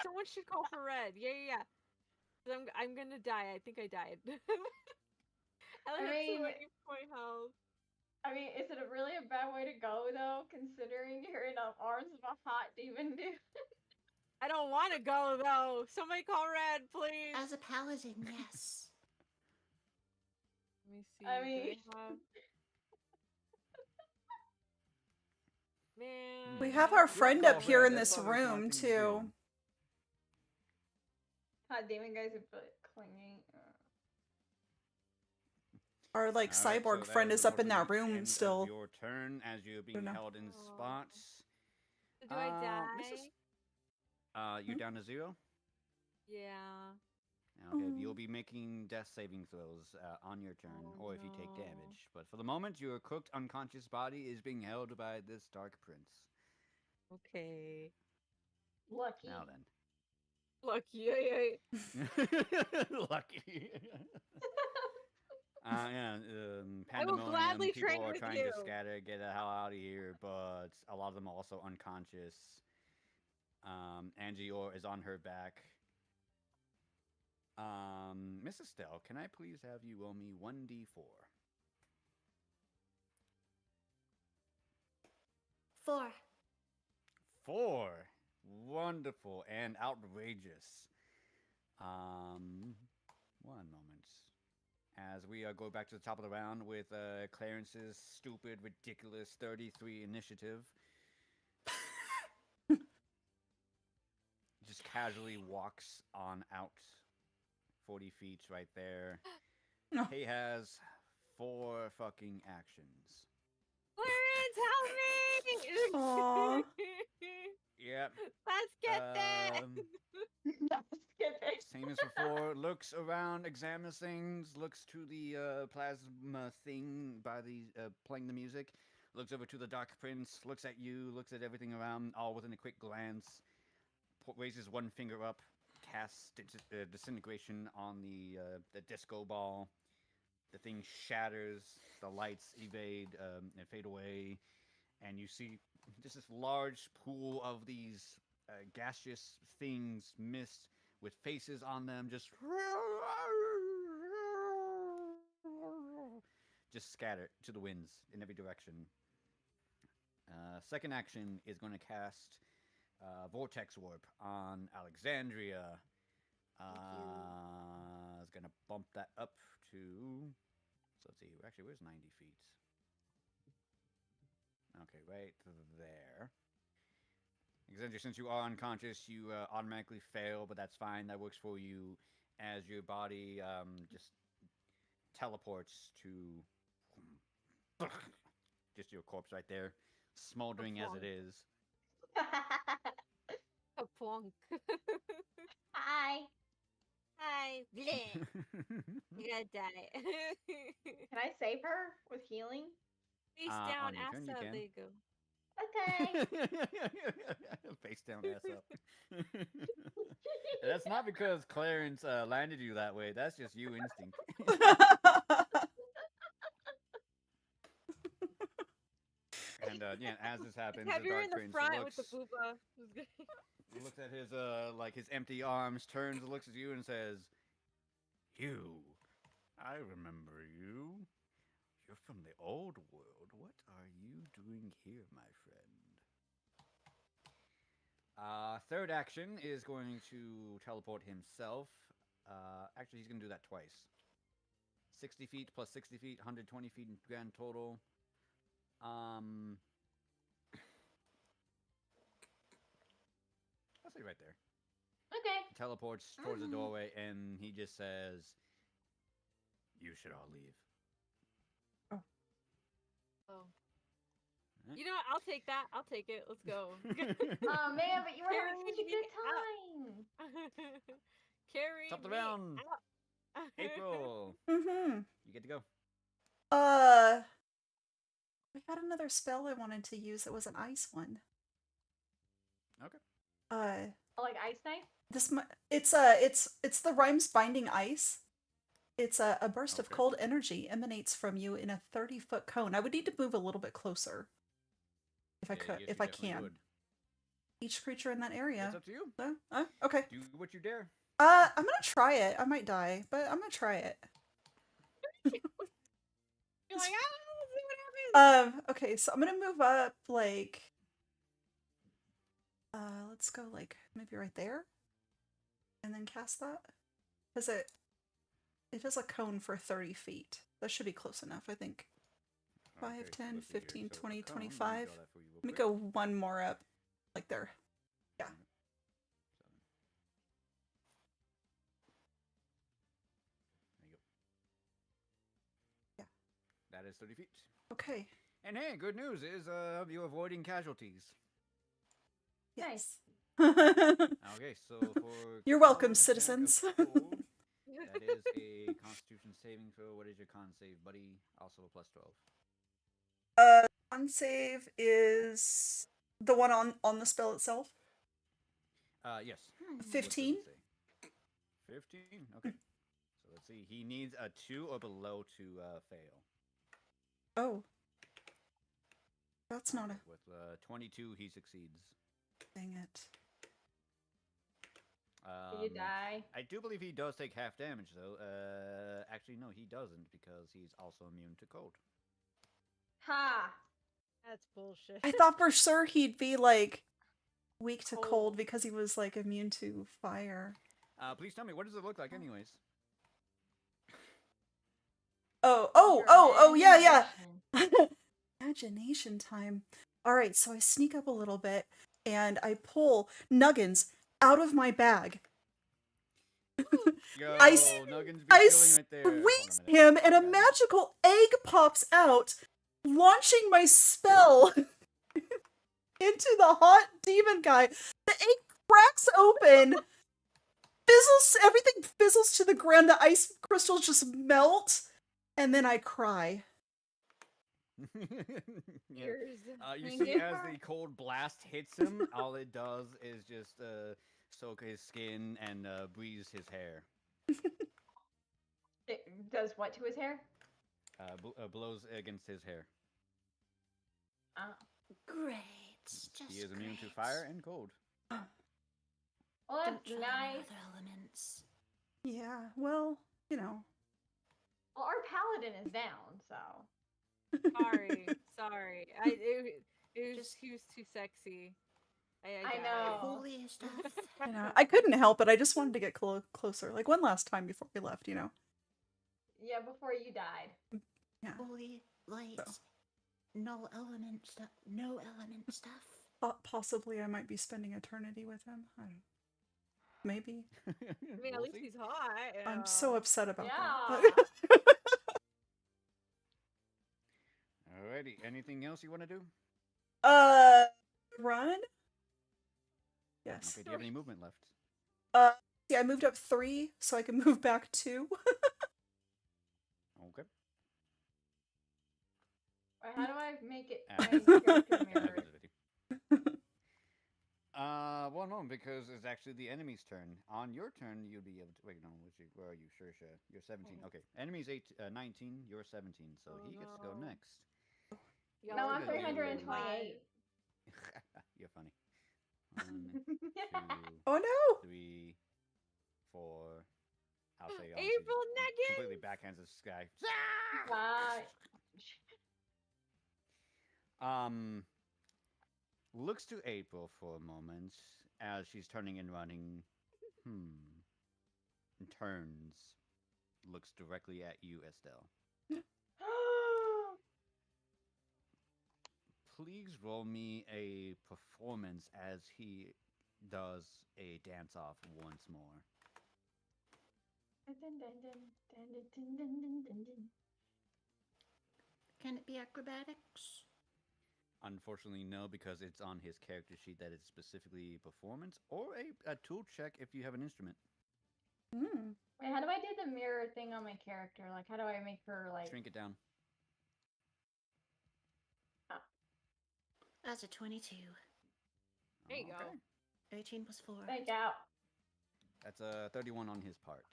someone should call for Red. Yeah. I'm gonna die. I think I died. I have mean- 20 point health. I mean, is it really a bad way to go, though, considering you're in the arms of a hot demon dude? I don't want to go though. Somebody call Red, please. As a paladin, yes. Let me see. I do mean- have... Man. We have Yeah, our friend call up here Red. in That's this probably a smart room thing to do. too. Hot demon guys are clinging. Our like All right, cyborg so friend that is up in that unfortunately room end of still. Your turn as you're being know. held in Aw. spots. Do I die? You're down to 0. Yeah. Okay, you'll be making death saving throws on your turn, Oh, or if you take no. damage. But for the moment, your cooked, unconscious body is being held by this dark prince. Okay. Lucky. Now then. Lucky. Yeah. Lucky. Yeah, I will pandemonium. gladly People train are with trying you. to scatter, get the hell out of here, but a lot of them are also unconscious. Angior is on her back. Mrs. Stell, can I please have you roll me 1d4? 4. 4. Wonderful and outrageous. One moment. As we go back to the top of the round with Clarence's stupid, ridiculous 33 initiative. Just casually walks on out 40 feet right there. No. He has 4 fucking actions. Clarence, help me! Aw. Yep. Let's get there! Same as before. Looks around, examines things, looks to the plasma thing by the playing the music, looks over to the Dark Prince, looks at you, looks at everything around, all within a quick glance, raises one finger up, casts disintegration on the disco ball. The thing shatters, the lights evade and fade away, and you see just this large pool of these gaseous things, mist, with faces on them, just scatter to the winds in every direction. Second action is going to cast Vortex Warp on Alexandria. Is going to bump that up to... So let's see, actually, where's 90 feet? Okay, right there. Alexandria, since you are unconscious, you automatically fail, but that's fine. That works for you as your body just teleports to just your corpse right there, smoldering as it is. A plonk. Hi. Hi. Bleh. You're gonna die. Can I save her with healing? Face down, on your ass turn, you up. can. There you go. Okay. Face down, ass up. That's not because Clarence landed you that way. That's just you instinct. And yeah, as this happens, Have the you Dark in the Prince front looks, with the booba? looks at his like his empty arms, turns, looks at you, and says, "You, I remember you. You're from the old world. What are you doing here, my friend?" Third action is going to teleport himself. Actually, he's going to do that twice. 60 feet plus 60 feet, 120 feet in grand total. I'll say right there. Okay. He teleports towards the doorway, and he just says, "You should all leave." Oh. You know what? I'll take that. I'll take it. Let's go. Oh man, but you were having such a Carry good me time. Carry Top of the me round. out. April, Mm-hmm. you get to go. I had another spell I wanted to use. It was an ice one. Okay. Like Ice Knife? It's the Rhymes Binding Ice. It's a burst of Okay. cold energy emanates from you in a 30-foot cone. I would need to move a little bit closer if I Yeah, could, yes, if you I definitely can. would. Each creature in that area. It's up to you. Okay. Do what you dare. I'm gonna try it. I might die, but I'm gonna try it. You're like, let's see what happens. Okay, so I'm gonna move up like let's go like maybe right there. And then cast that. Because it is a cone for 30 feet. That should be close enough, I think. 5, Okay, so 10, let's see here. 15, So 20, a cone, let me 25. draw that for you real Let me quick. go one more up. Like there. Yeah. Seven. There you go. Yeah. That is 30 feet. Okay. And hey, good news is you're avoiding casualties. Yes. Okay, so for You're welcome, con attack of citizens. cold, that is a Constitution saving throw. What is your con save, buddy? Also a plus 12. Con save is the one on the spell itself. Yes. Hmm. What does 15. it say? 15. Okay. So let's see. He needs a 2 or below to fail. Oh. That's not Okay, a with 22, he succeeds. dang it. you die. I do believe he does take half damage, though. Actually, no, he doesn't because he's also immune to cold. Ha! That's bullshit. I thought for sure he'd be like weak to cold Cold. because he was like immune to fire. Please tell me, what does it look like, anyways? Oh, yeah, yeah. Imagination. Imagination time. All right, so I sneak up a little bit and I pull Nuggins out of my bag. Yo, I Nuggins be I chilling right there. Hold on a squeeze minute. him and a Got it. magical egg pops out, launching my spell into the hot demon guy. The egg cracks open, everything fizzles to the ground, the ice crystals just melt, and then I cry. Yeah. Tears. You Thank see, you. as the cold blast hits him, all it does is just soak his skin and breeze his hair. It does what to his hair? Blows against his hair. Great. Just He is immune to great. fire and cold. Well, Don't that's try any nice. other elements. Yeah, well, you know. Well, our paladin is down, so. Sorry. It was he was too sexy. I died. know. Holy stuff. You know, I couldn't help it. I just wanted to get closer, like one last time before we left, you know. Yeah, before you died. Yeah. Holy light. So. No element stuff. No element stuff. Possibly I might be spending eternity with him. I don't know. Maybe. I mean, at We'll least see. he's hot. I'm so upset about Yeah. that. Alrighty. Anything else you want to do? Run? Yes. Okay. Do you have any movement left? Yeah, I moved up 3, so I can move back 2. Okay. Wait, how do I make it Uh, my character mirror? Well, no, because it's actually the enemy's turn. On your turn, you'll be able to. Wait, no, where are you? Sure. You're 17. Okay. Enemy's 19, you're 17, so Oh, he gets to go no. next. Y'all No, are I'm gonna do- 328. You're funny. 1, 2, Oh no! 3, 4. I'll say April Nuggets! completely backhands this guy. Looks to April for a moment as she's turning and running. And turns. Looks directly at you, Estelle. Please roll me a performance as he does a dance off once more. Can it be acrobatics? Unfortunately, no, because it's on his character sheet that it's specifically performance or a tool check if you have an instrument. Mm. Wait, how do I do the mirror thing on my character? Like, how do I make her, like... Shrink it down. That's a 22. There you go. 18 plus 4. Thank out. That's a 31 on his parts.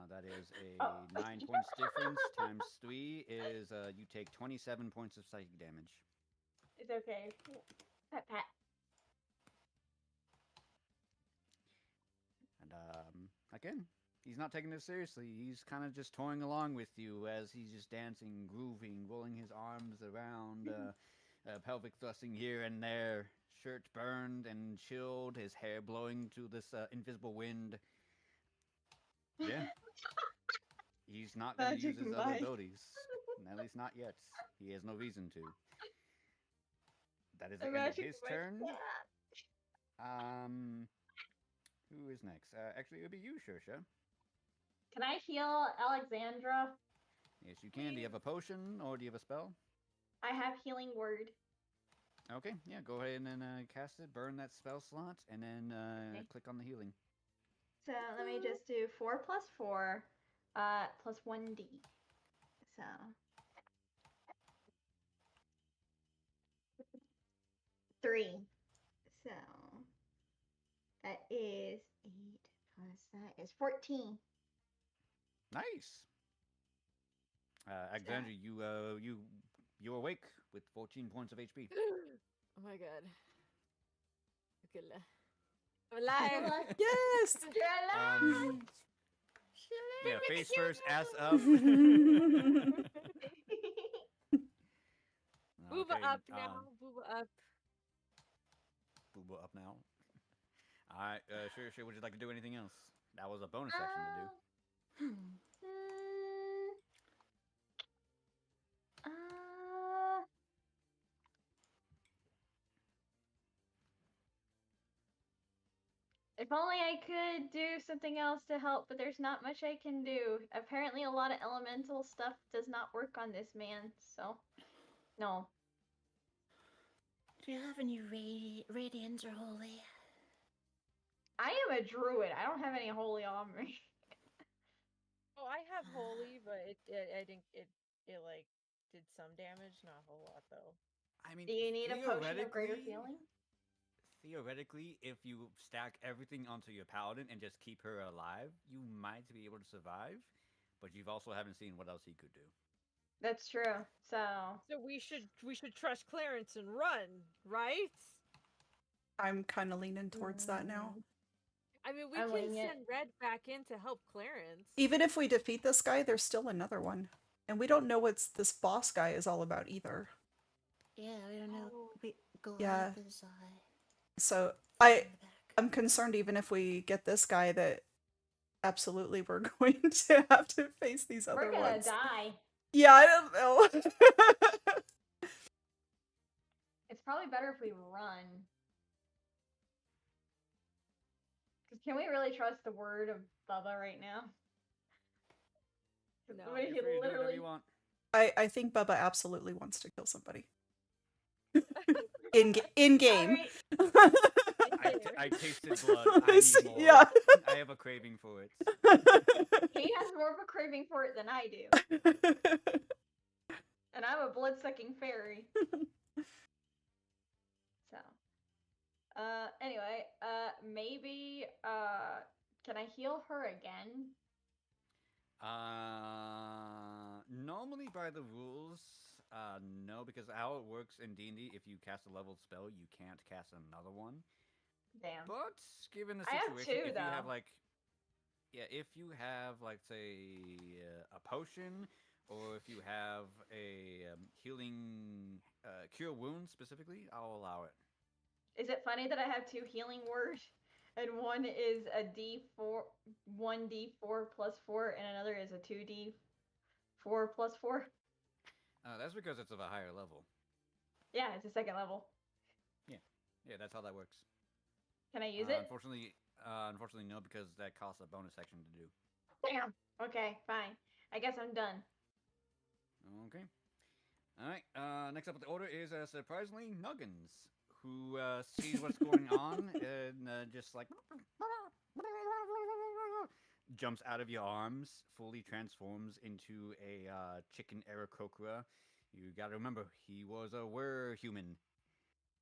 That is a Oh. 9 points difference times 3 is you take 27 points of psychic damage. It's okay. Pat, pat. And again, he's not taking this seriously. He's kind of just toying along with you as he's just dancing, grooving, rolling his arms around, pelvic thrusting here and there, shirt burned and chilled, his hair blowing to this invisible wind. Yeah. He's not going to use his other abilities. At least not yet. He has no reason to. That is the end of his turn. Who is next? Actually, it would be you, Shersha. Can I heal Alexandra? Yes, you can. Do you have a potion or do you have a spell? I have healing word. Okay, yeah, go ahead and cast it, burn that spell slot, and then click on the healing. So let me just do 4 plus 4, plus 1d. So 3. So that is 8 plus that is 14. Nice. Alexandra, you awake with 14 points of HP. Oh my god. Okay. I'm alive. Yes. You're alive! Yeah, face first, ass up. Booba Okay, up now. Booba up. Booba up now. Alright, sure. Would you like to do anything else? That was a bonus section to do. Hmm. Uh, if only I could do something else to help, but there's not much I can do. Apparently, a lot of elemental stuff does not work on this man, so no. Do you have any radiant or holy? I am a druid. I don't have any holy on me. Oh, I have holy, but I think it like did some damage, not a whole lot though. I mean, Do you need a potion of greater healing? theoretically, if you stack everything onto your paladin and just keep her alive, you might be able to survive. But you've also haven't seen what else he could do. That's true. So So we should trust Clarence and run, right? I'm kind of leaning towards that now. I mean, we I'm can winging it. send Red back in to help Clarence. Even if we defeat this guy, there's still another one. And we don't know what this boss guy is all about either. Yeah, we don't know. Oh. Goliath Yeah. is So in the back. I'm concerned even if we get this guy that absolutely we're going to have to face these other we're gonna ones. die. Yeah, I don't know. It's probably better if we run. Because can we really trust the word of Bubba right now? 'Cause No. the way Feel he free to do whatever literally you want. I think Bubba absolutely wants to kill somebody. in game. Alright. I tasted blood. I need more. Yeah. I have a craving for it. He has more of a craving for it than I do. And I'm a blood-sucking fairy. So. Anyway, maybe, can I heal her again? Normally by the rules, no, because how it works in D&D, if you cast a leveled spell, you can't cast another one. Damn. But given the I have situation, two, if you have though. like, yeah, if you have like say a potion, or if you have a healing cure wounds specifically, I'll allow it. Is it funny that I have two healing words? And one is a D4, 1d4 plus 4, and another is a 2d4 plus 4? That's because it's of a higher level. Yeah, it's a second level. Yeah, that's how that works. Can I use it? Unfortunately, no, because that costs a bonus section to do. Damn. Okay, fine. I guess I'm done. Okay. All right. Next up on the order is surprisingly Nuggins, who sees what's going on and just like jumps out of your arms, fully transforms into a chicken Aarakocra. You gotta remember, he was a were-human.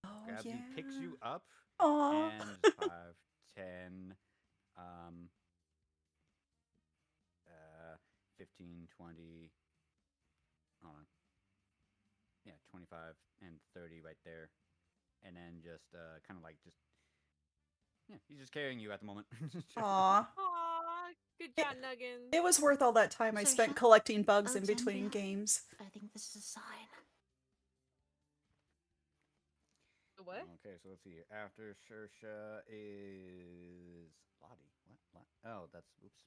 Oh, Grabs yeah. you, picks you up, Aw. and 5, 10, 15, 20, hold on. Yeah, 25 and 30 right there. And then just kind of like yeah, he's just carrying you at the moment. Aw. Aw, good job, Nuggins. It was worth all that time I So spent shall- collecting bugs in Alexandria? between games. I think this is a sign. What? Okay, so let's see here. After Shersha is Lottie. What? Oh, that's oops.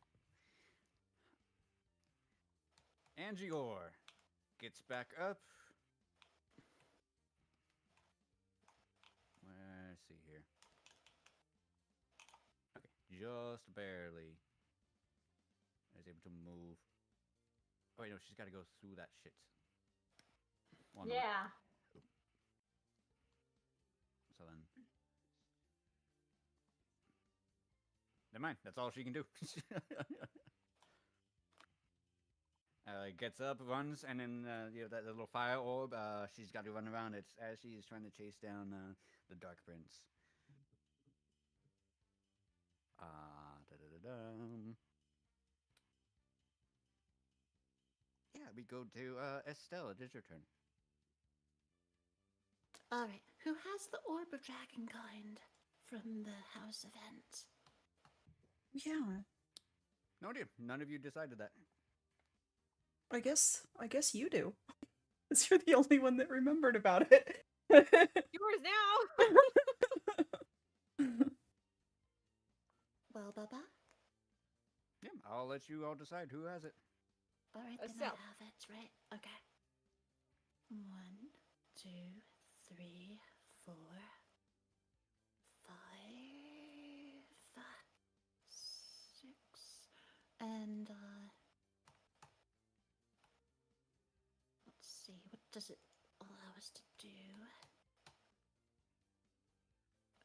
Angior gets back up. Let's see here. Okay, just barely is able to move. Oh wait, no, she's got to go through that shit. One moment. Yeah. So then, never mind. That's all she can do. Gets up, runs, and then that little fire orb. She's got to run around it as she's trying to chase down the Dark Prince. Yeah, we go to Estelle. It is your turn. Alright, who has the orb of dragon kind? from the house event. Yeah. No, dear. None of you decided that. I guess you do. 'Cause you're the only one that remembered about it. Yours now. Well, Bubba? Yeah, I'll let you all decide who has it. Alright, A then cell. I have it, right? Okay. 1, 2, 3, 4, 5, 6, and let's see, what does it allow us to do?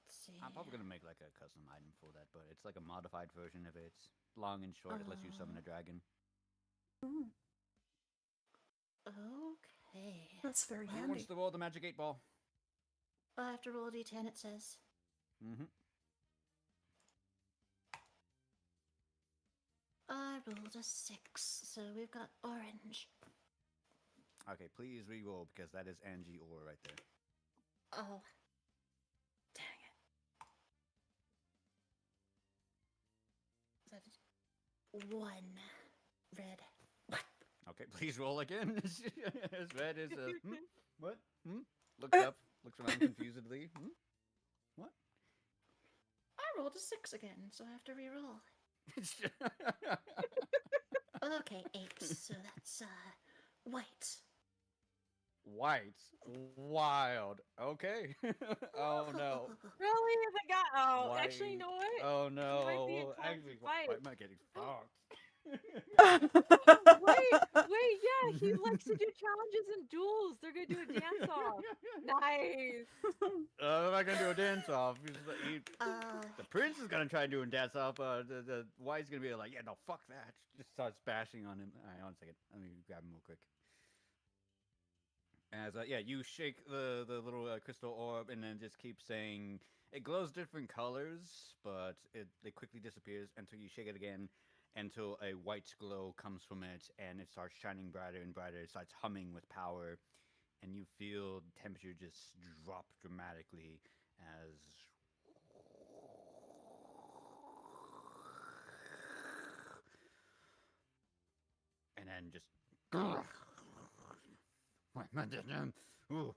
Let's see. I'm probably gonna make like a custom item for that, but it's like a modified version of it. It's long and short. It lets you summon a dragon. Ooh, Okay. that's very Who handy. wants to roll the magic 8 ball? I have to roll a d10, it says. Mm-hmm. I rolled a 6, so we've got orange. Okay, please re-roll because that is Angie or right there. Oh. Dang it. That is 1 red. Okay, please roll again. As red is what? Looks up, looks around confusedly. What? I rolled a 6 again, so I have to re-roll. Okay, 8, so that's white. White. Wild. Okay. Oh no. Really? The guy. Oh, actually, you White. know what? Oh might be no. a time to Actually, fight. why am I getting fucked? Wait, yeah, he likes to do challenges and duels. They're gonna do a dance off. Nice. I'm not gonna do a dance off. The Uh, prince is gonna try and do a dance off. The white's gonna be like, yeah, no, fuck that. Just starts bashing on him. All right, hold on a second. Let me grab him real quick. As yeah, you shake the little crystal orb and then just keep saying it glows different colors, but it quickly disappears until you shake it again, until a white glow comes from it and it starts shining brighter and brighter. It starts humming with power, and you feel the temperature just drop dramatically as and then just ooh,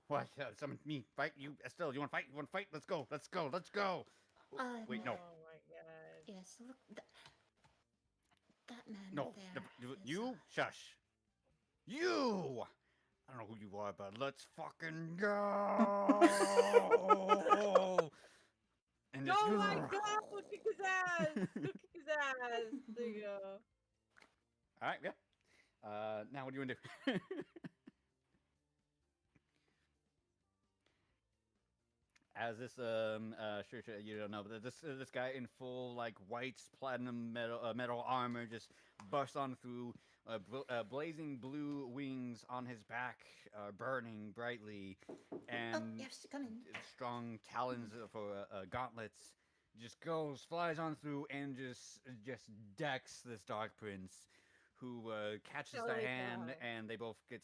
what? Summon me, fight you, Estelle. You want to fight? You want to fight? Let's go. Let's go. Let's go. Wait, no, Oh my god. yes, look, that man no. there. You shush. You. I don't know who you are, but let's fucking go. And just, Oh my god! Go kick his ass! Go kick his ass! There you go. All right, yeah. Now what do you want to do? As this sure you don't know, but this guy in full like white platinum metal armor just bursts on through, blazing blue wings on his back, burning brightly, and Yes, come in. strong talons for gauntlets. Just flies on through, and just decks this dark prince, who catches the Holy hand, cow. and they both get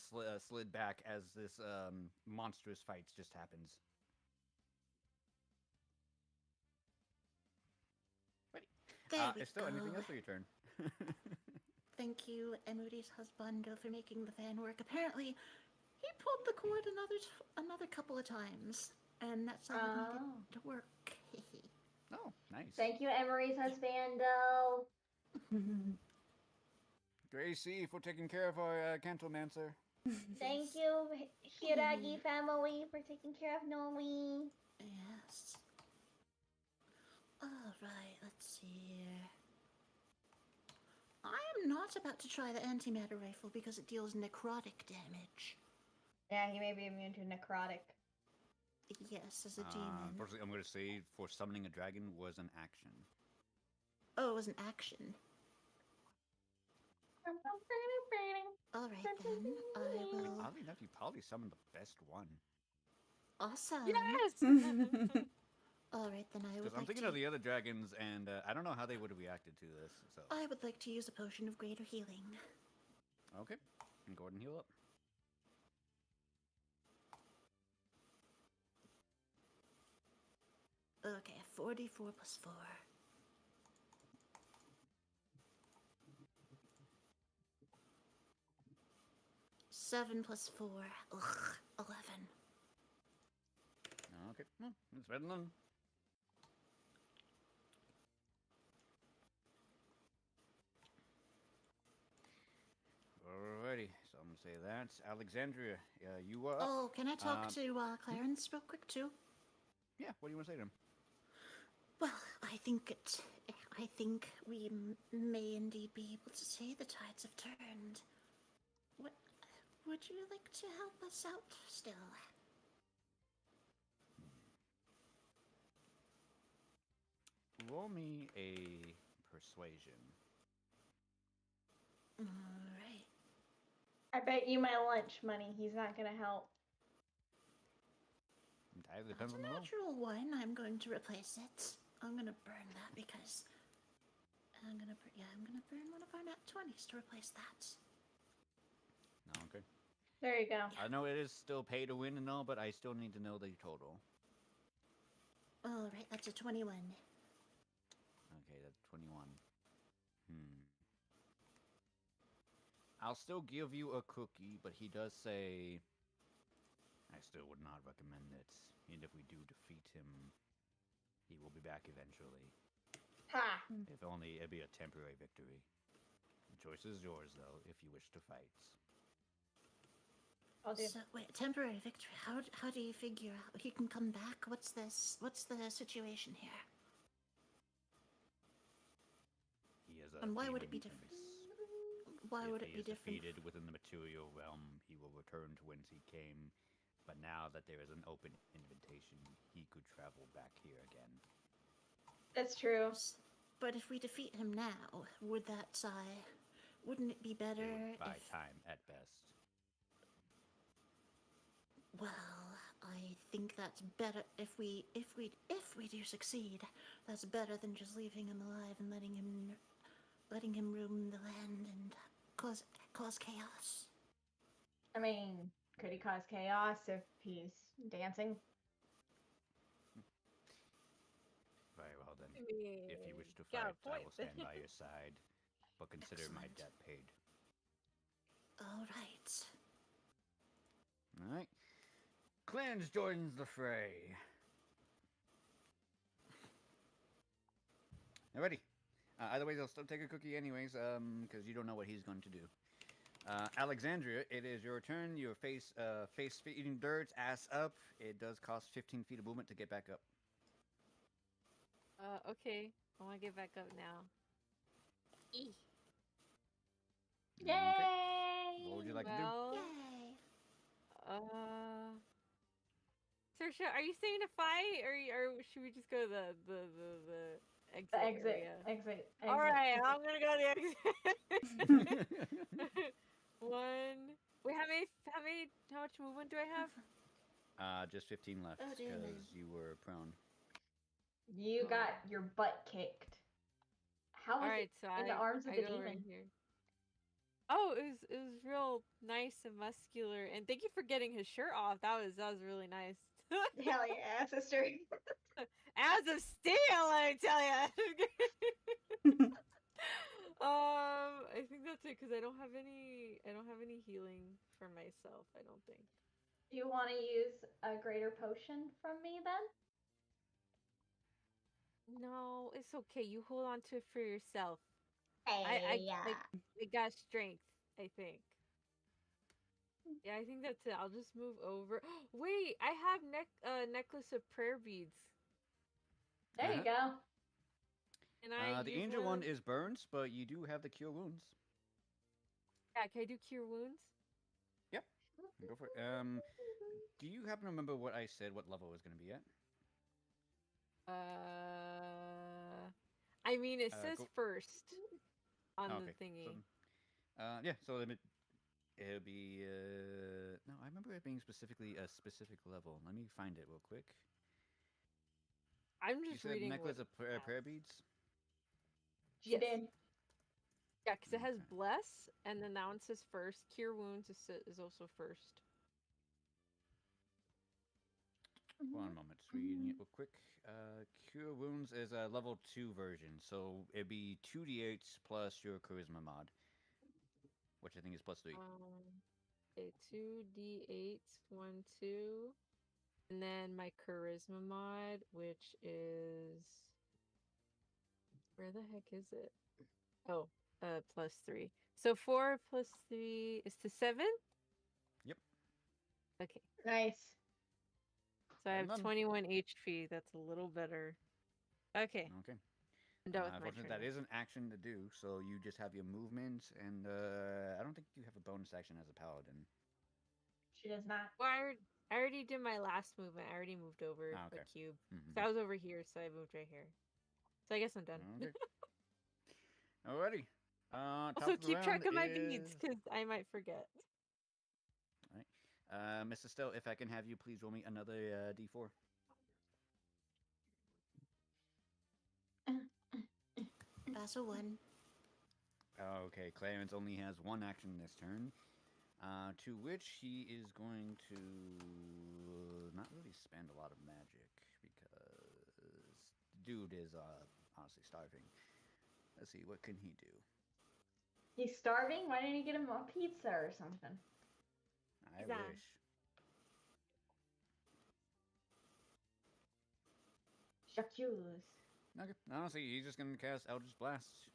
slid back as this monstrous fight just happens. There we Is still go. anything else for your turn? Thank you, Emudi's husbando, for making the fan work. Apparently, he pulled the cord another couple of times, and that's how he can get it to work. Oh, nice. Thank you, Emery's husbando. Gracie for taking care of our Cantomancer. Thank you, Hiragi family, for taking care of Nomi. Yes. Alright, let's see here. I am not about to try the antimatter rifle because it deals necrotic damage. Yeah, he may be immune to necrotic. Yes, as a demon. Unfortunately, I'm going to say for summoning a dragon was an action. Oh, it was an action. Alright then, I will... Oddly enough, you probably summoned the best one. Awesome. Yes! Alright then, I would Because I'm like thinking to... of the other dragons, and I don't know how they would have reacted to this. So I would like to use a potion of greater healing. okay, and go ahead and heal up. Okay, 44 plus 4. 7 plus 4. Ugh, 11. Okay, well, it's better than none. Alrighty, so I'm gonna say that's Alexandria. You are up. Oh, can I talk Um, to Clarence real quick too? Yeah, what do you want to say to him? Well, I think we may indeed be able to say the tides have turned. What would you like to help us out still? Roll me a persuasion. All right. I bet you my lunch money he's not gonna help. Entirely That's depends a on the roll. natural 1. I'm going to replace it. I'm gonna burn that because I'm gonna burn one of our nat 20s to replace that. No, okay. There you go. I know it is still pay to win and all, but I still need to know the total. All right, that's a 21. Okay, that's 21. I'll still give you a cookie, but he does say, I still would not recommend it. And if we do defeat him, he will be back eventually. Ha! If only it'd be a temporary victory. The choice is yours, though, if you wish to fight. I'll do. So wait, temporary victory. How do you figure out he can come back? What's this? What's the situation here? He is a And why would it demon be different? prince. Why If would it he be is different? defeated within the material realm, he will return to whence he came. But now that there is an open invitation, he could travel back here again. That's true. But if we defeat him now, wouldn't it be better It would buy if? time at best. Well, I think that's better if we do succeed. That's better than just leaving him alive and letting him roam the land and cause chaos. I mean, could he cause chaos if he's dancing? Very well then. I mean, If you wish to got a fight, I point will stand by your side. But consider my Excellent. debt paid. All right. Alright. Clarence joins the fray. Alrighty. Either way, they'll still take a cookie anyways, because you don't know what he's going to do. Alexandria, it is your turn. Your face feeding dirt, ass up. It does cost 15 feet of movement to get back up. Okay. I want to get back up now. Yay! Okay. What would you like to do? Well, Yay. Saoirse, are you saying to fight, or should we just go to the exit The exit, area? exit. All right, exit. I'm gonna go to the exit. One. Wait, how much movement do I have? Just 15 left Oh, dear me. because you were prone. You got your butt kicked. How was All right, it so in the arms of I the go demon? right here. Oh, it was real nice and muscular, and thank you for getting his shirt off. That was really nice. Hell yeah, sister. As of steel, let me tell you. I think that's it because I don't have any healing for myself. I don't think. Do you want to use a greater potion from me then? No, it's okay. You hold on to it for yourself. Hey, I got strength, I think. Yeah, I think that's it. I'll just move over. Wait, I have necklace of prayer beads. there you go. And I The use angel one of- is burns, but you do have the cure wounds. Yeah, can I do cure wounds? Yep. Go for it. Do you happen to remember what I said? What level it was going to be at? I mean, it says go- first on Okay, the thingy. Yeah. So it'll be. No, I remember it being specifically a specific level. Let me find it real quick. I'm You just said reading necklace what of prayer beads. She Yes. did. Yeah, because it has Okay. bless, and then that one says first. Cure wounds is also first. One moment, just reading it real quick. Cure Wounds is a level 2 version, so it'd be 2d8s plus your charisma mod, which I think is plus 3. Okay, 2d8, 1, 2. And then my charisma mod, which is. Where the heck is it? Oh, plus 3. So 4 plus 3 is to 7? Yep. Okay. Nice. So I Well have done. 21 HP. That's a little better. Okay. Okay. I'm done with my Unfortunately, turn. that is an action to do, so you just have your movement, and I don't think you have a bonus action as a paladin. She does not. Well, I already did my last movement. I already moved over Okay. the cube. Mhm. So I was over here, so I moved right here. So I guess I'm done. Okay. Alrighty. Top Also, of the keep track round of my is... beads, because I might forget. Alright. Mr. Stell, if I can have you please roll me another d4. Pass a 1. Okay, Clarence only has one action this turn, to which he is going to not really spend a lot of magic, because dude is honestly starving. Let's see, what can he do? He's starving? Why didn't you get him a pizza or something? I Pizza. wish. J'accuse. Okay, honestly, he's just gonna cast Eldritch Blast.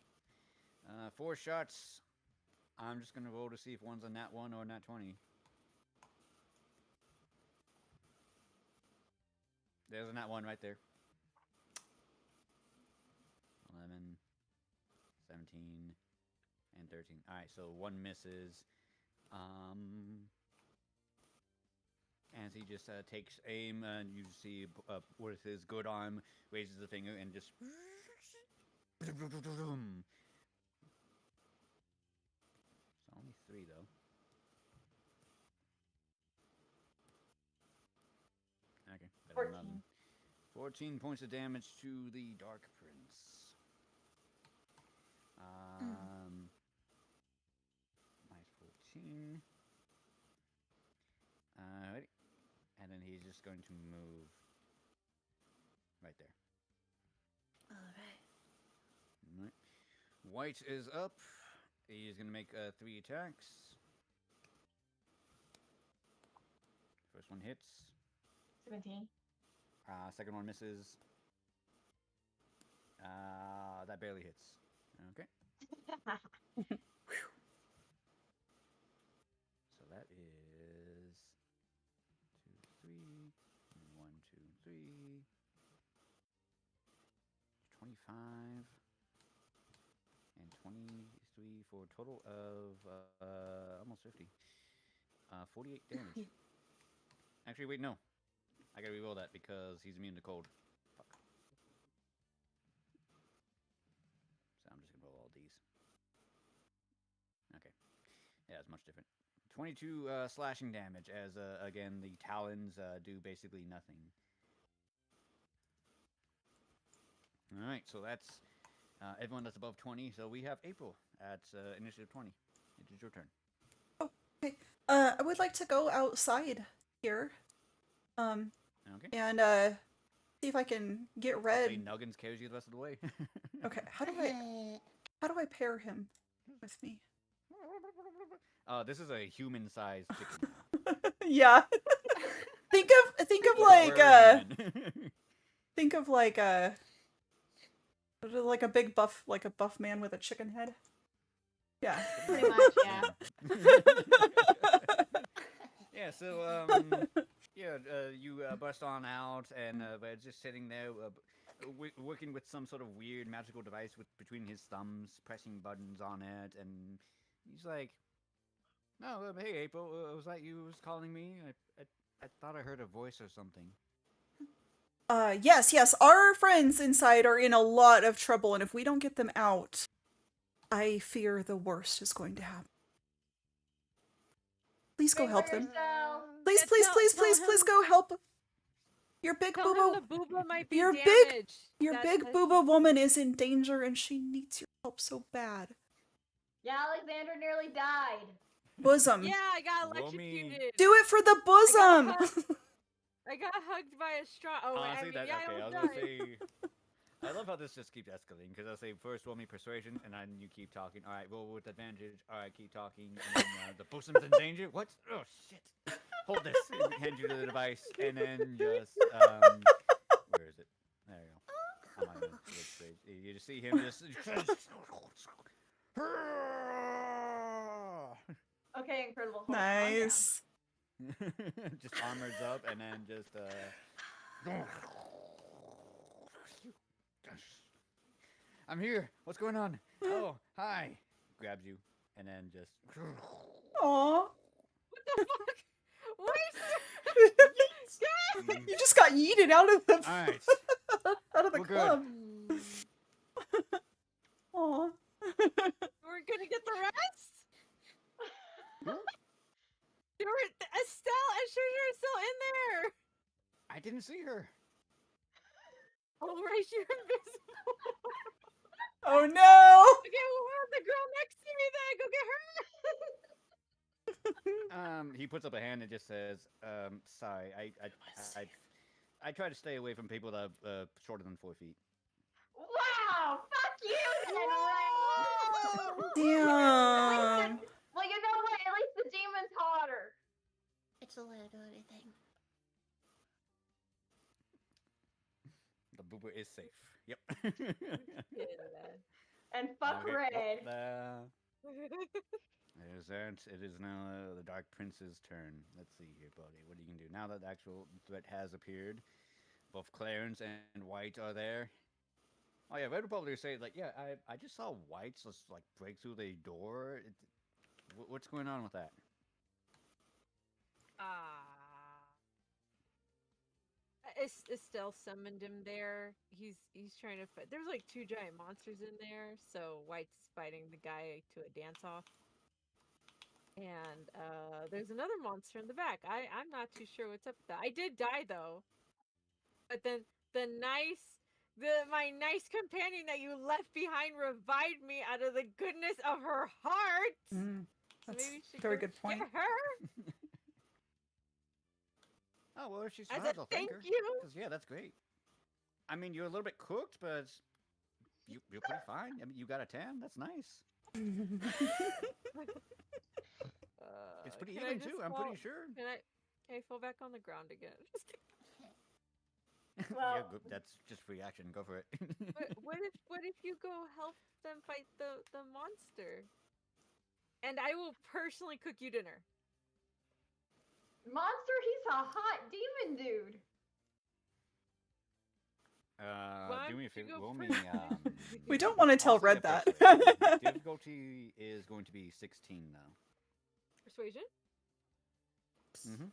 4 shots. I'm just gonna roll to see if one's a nat 1 or a nat 20. There's a nat 1 right there. 11, 17, and 13. Alright, so one misses. As he just takes aim, and you see with his good arm, raises the finger and just. It's only 3 though. Okay, better than 14. nothing. 14 points of damage to the Dark Prince. Minus 14. Alrighty. And then he's just going to move right there. Alright. Alright. White is up. He's going to make 3 attacks. First one hits. 17. Second one misses. That barely hits. Okay. So that is 2, 3, 1, 2, 3, 25, and 23 for a total of almost 50. 48 damage. Actually, wait, no. I gotta reroll that because he's immune to cold. Fuck. So I'm just gonna roll all these. Okay. Yeah, it's much different. 22 slashing damage as, again, the talons do basically nothing. Alright, so that's everyone that's above 20. So we have April at initiative 20. It is your turn. Okay. I would like to go outside here. Okay. And see if I can get Say Red. Nuggins carries you the rest of the way. Okay, how do I pair him with me? This is a human-sized chicken. Yeah. think of like a big buff, like a buff man with a chicken head. Yeah. Pretty much, yeah. Yeah, so, you burst on out, and Red's just sitting there, working with some sort of weird magical device between his thumbs, pressing buttons on it, and he's like, "No, hey, April, was that you who was calling me? I thought I heard a voice or something." Yes, our friends inside are in a lot of trouble, and if we don't get them out, I fear the worst is going to happen. Please go help them. Please, Yeah, please go help. Your big Tell him booba, the booba might be your damaged. your That- big that's- booba woman is in danger, and she needs your help so bad. Yeah, Alexander nearly died. Bosom. Yeah, I got Roll me. electrocuted. Do it for the bosom. I got hugged by a straw. Oh, I Honestly, mean, yeah, okay. I I was was gonna say. I love how this just keeps escalating because I'll say first roll me persuasion and then you keep talking. All right, roll with advantage. All right, keep talking. And then the bosun's in danger. What? Oh shit! Hold this. And hand you the device and then just where is it? There you go. I'm not gonna look straight. You just see him just. Okay, incredible. Hold calm down. Nice. Just armors up and then just I'm here. What's going on? Oh, hi. Grabs you and then just Aw. What the fuck? What? You just got yeeted out of the All right. out of the We're good. club. Aw. We're gonna get the rest? Estelle, I'm sure you're still in there. I didn't see her. Oh, right, you're invisible. Oh no! Okay, well, where's the girl next to me then? Go get her. He puts up a hand and just says, sorry, I try to stay away from people that are shorter than 4 feet. Wow! Fuck you then, Ray! Damn. Well, you know what? At least the demon's hotter. It's a liability thing. The boober is safe. Yep. And fuck Okay, Red. It is now the Dark Prince's turn. Let's see here, buddy. What are you gonna do now that the actual threat has appeared? Both Clarence and White are there. Oh yeah, Red would probably say like, yeah, I just saw Whites just like break through the door. What's going on with that? Estelle summoned him there. He's trying to fight. There's like 2 giant monsters in there, so White's fighting the guy to a dance off. And there's another monster in the back. I'm not too sure what's up with that. I did die though. But then my nice companion that you left behind revived me out of the goodness of her heart. So That's maybe we should very go good point. get her. Oh well, if she's As survives, a I'll thank thank her. you. 'Cause, yeah, that's great. I mean, you're a little bit cooked, but you're pretty fine. I mean, you got a tan. That's nice. It's pretty Can I even just too. I'm fall- pretty sure. Can I fall back on the ground again? Just kidding. Yeah, Well- good. That's just free action. Go for it. What if you go help them fight the monster? And I will personally cook you dinner. Monster, he's a hot demon dude. Do me a don't you favor. go Roll me. first? We don't want to tell I'll say Red a that. persuasion. Difficulty is going to be 16 though. Persuasion? Mm-hmm.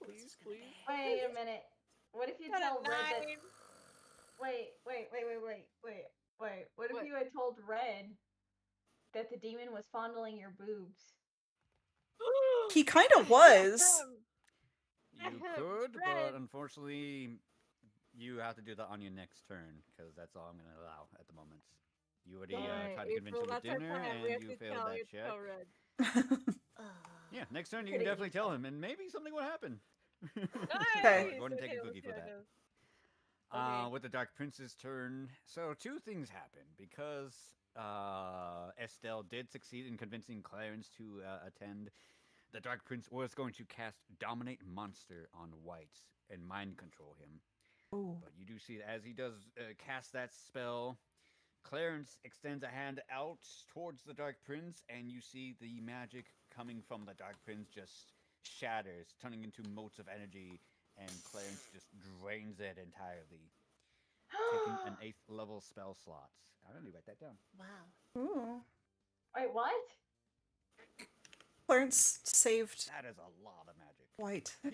Please, please. Wait a minute. What if you Got a tell Red that? 9. Wait. What if What? you had told Red that the demon was fondling your boobs? He kind of was. You Ahem, could, Red. but unfortunately, you have to do that on your next turn because that's all I'm going to allow at the moment. You already tried to convince him with that's our dinner, plan. We have and you to failed tell that you to check. tell Red. Yeah, next turn you Coulda can definitely easy. tell him, and maybe something will happen. Okay. Go ahead and take a Okay, cookie for let's that. see how it goes. Okay. With the Dark Prince's turn, so 2 things happen because Estelle did succeed in convincing Clarence to attend. The Dark Prince was going to cast Dominate Monster on White and mind control him. Ooh. But you do see that as he does cast that spell, Clarence extends a hand out towards the Dark Prince, and you see the magic coming from the Dark Prince just shatters, turning into motes of energy, and Clarence just drains it entirely, taking an 8th level spell slot. I'm gonna write that down. Wow. Ooh. Wait, what? Clarence saved That is a lot of magic. White. I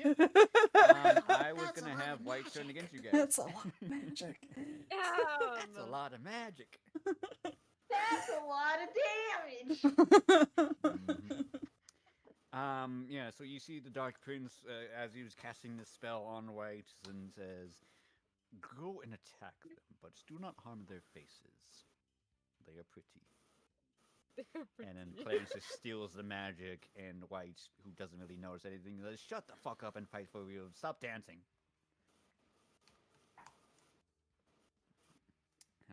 was That's a gonna lot have of White turn magic. against you guys. That's a lot of magic. That's a lot of magic. That's a lot of damage. Yeah, so you see the Dark Prince as he was casting the spell on White and says, "Go and attack them, but do not harm their faces. They are pretty." And then Clarence just steals the magic, and White, who doesn't really notice anything, says, "Shut the fuck up and fight for real. Stop dancing."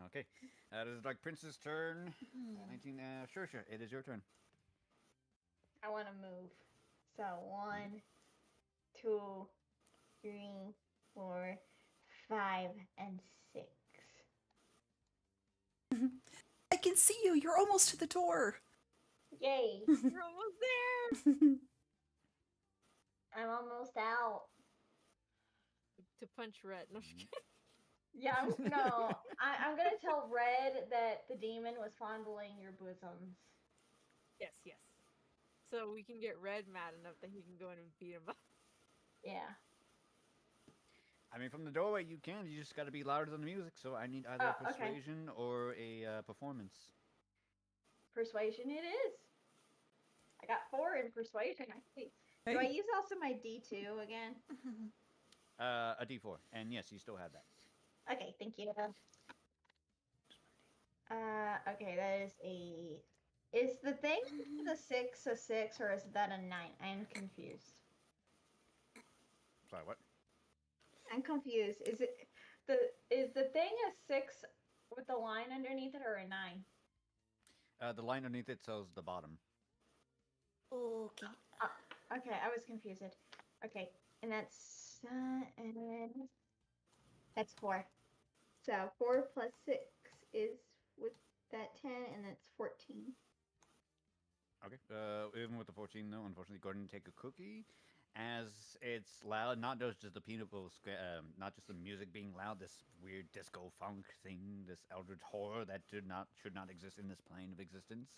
Okay, that is Dark Prince's turn. 19. Sure. It is your turn. I want to move. So 1, 2, 3, 4, 5, and 6. I can see you. You're almost to the door. Yay! You're almost there. I'm almost out. To punch Red. No, just kidding. Yeah, I'm gonna tell Red that the demon was fondling your bosoms. Yes. So we can get Red mad enough that he can go in and beat him up. Yeah. I mean, from the doorway, you can. You just got to be louder than the music. So I need either Oh, okay. persuasion or a performance. Persuasion it is. I got 4 in persuasion, I think. Do I Hey. use also my D2 again? A D4, and yes, you still have that. Okay, thank you. Okay, that is a... Is the thing the 6 a 6, or is that a 9? I'm confused. Sorry, what? I'm confused. Is the thing a 6 with the line underneath it, or a 9? The line underneath it says the bottom. Okay. Okay, I was confused. Okay, and that's that's 4. So 4 plus 6 is with that 10, and that's 14. Okay. Even with the 14, though, unfortunately, go ahead and take a cookie. As it's loud, not just the not just the music being loud, this weird disco funk thing, this eldritch horror that should not exist in this plane of existence.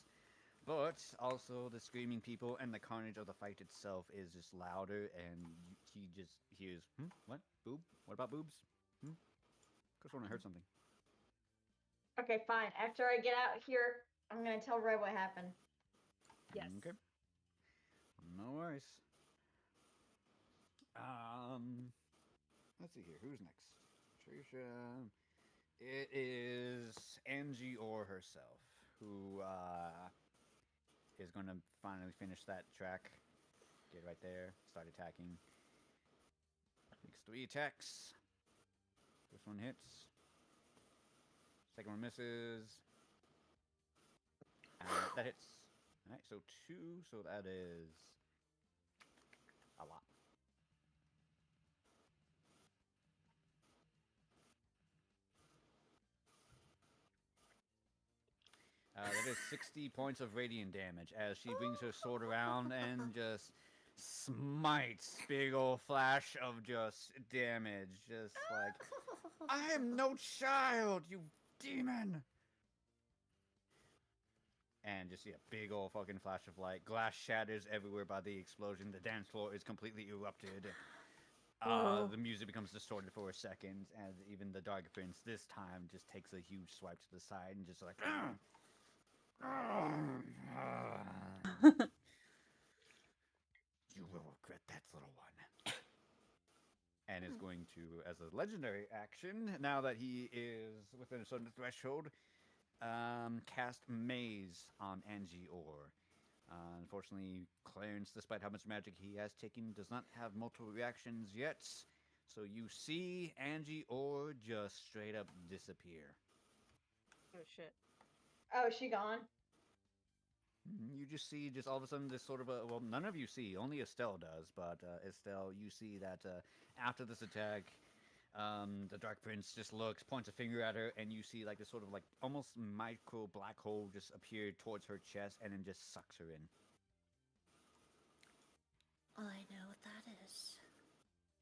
But also the screaming people and the carnage of the fight itself is just louder, and he just hears, what? Boob? What about boobs? Could have heard something. Okay, fine. After I get out here, I'm gonna tell Red what happened. Yes. Okay. No worries. Let's see here. Who's next? Trisha. It is Angie or herself who is going to finally finish that track. Get right there. Start attacking. Makes 3 attacks. First one hits. Second one misses. That hits. Alright, so 2. So that is a lot. That is 60 points of radiant damage as she brings her sword around and just smites. Big old flash of just damage. Just like, I am no child, you demon! And just see a big old fucking flash of light. Glass shatters everywhere by the explosion. The dance floor is completely erupted. The music becomes distorted for a second, and even the Dark Prince this time just takes a huge swipe to the side and just like, you will regret that, little one. And is going to, as a legendary action, now that he is within a certain threshold, cast Maze on Angie Orr. Unfortunately, Clarence, despite how much magic he has taken, does not have multiple reactions yet. So you see Angie Orr just straight up disappear. Oh shit. Oh, is she gone? You just see, just all of a sudden, this sort of a, well, none of you see, only Estelle does, but Estelle, you see that after this attack, the Dark Prince just looks, points a finger at her, and you see like this sort of like almost micro black hole just appear towards her chest and then just sucks her in. I know what that is.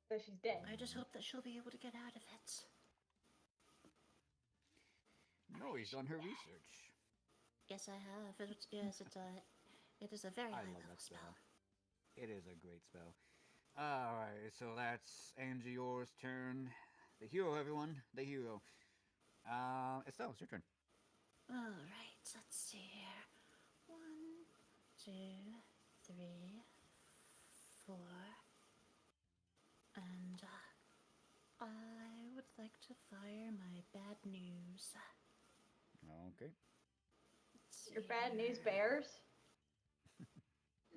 So she's dead. I just hope that she'll be able to get out of it. No, he's done her research. Yes, I have. It is a very I high love level that spell. spell. It is a great spell. Alright, so that's Angie Orr's turn. The hero, everyone. The hero. Estelle, it's your turn. Alright, let's see here. 1, 2, 3, 4. And I would like to fire my bad news. Okay. Let's Your bad news bears?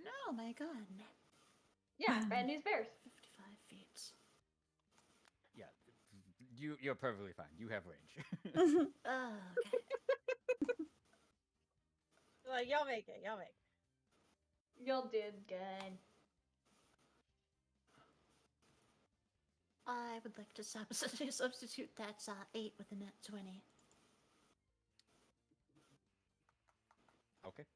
No, my gun. Yeah, bad news bears. 55 feet. Yeah, you're perfectly fine. You have range. Oh, okay. Like, y'all make it. Y'all make it. Y'all did good. I would like to substitute that 8 with a net 20. Okay.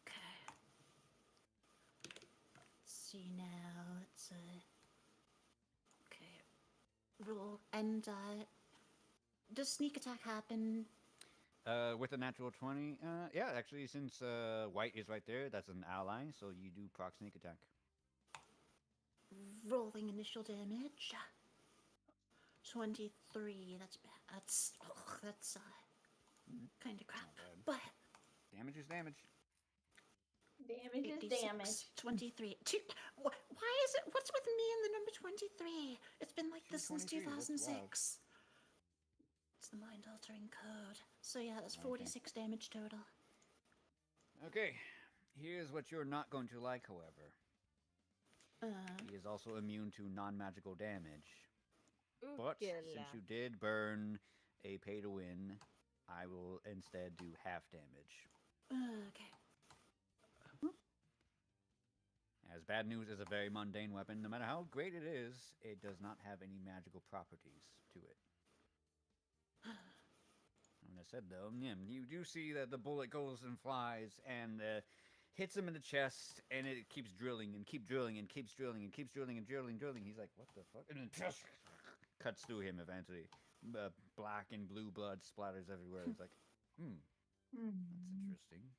Okay. Let's see now. Let's okay. Roll and does sneak attack happen? With a natural 20, yeah, actually, since white is right there, that's an ally, so you do proc sneak attack. Rolling initial damage. 23. That's bad. That's kind of crap. bad. But Damage is damage. Damage is 86, damage. 23. Why is it? What's with me and the number 23? It's been like this since 23, that's 2006. It's the mind altering code. So yeah, that's 46 damage total. Okay, here's what you're not going to like, however. He is also immune to non-magical damage. But since you did burn a pay to win, I will instead do half damage. Okay. As bad news is a very mundane weapon, no matter how great it is, it does not have any magical properties to it. When I said though, you do see that the bullet goes and flies and hits him in the chest, and it keeps drilling and keep drilling and keeps drilling and keeps drilling and drilling. He's like, "What the fuck?" And then cuts through him eventually. Black and blue blood splatters everywhere. It's like, that's interesting.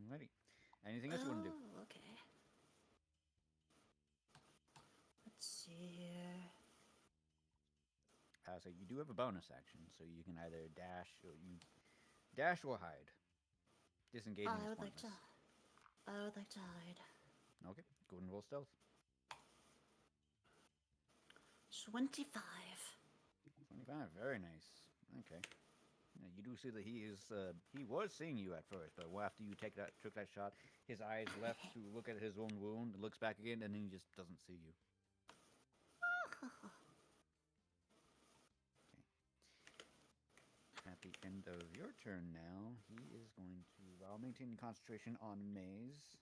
Alrighty. Anything else you want to do? Oh, okay. Let's see here. So you do have a bonus action, so you can either dash or hide. Disengaging is pointless. I would like to hide. Okay, go ahead and roll stealth. 25. 25, very nice. Okay. Yeah, you do see that he was seeing you at first, but after you took that shot, his eyes left to look at his own wound, looks back again, and then he just doesn't see you. At the end of your turn now, he is going to, while maintaining concentration on Maze,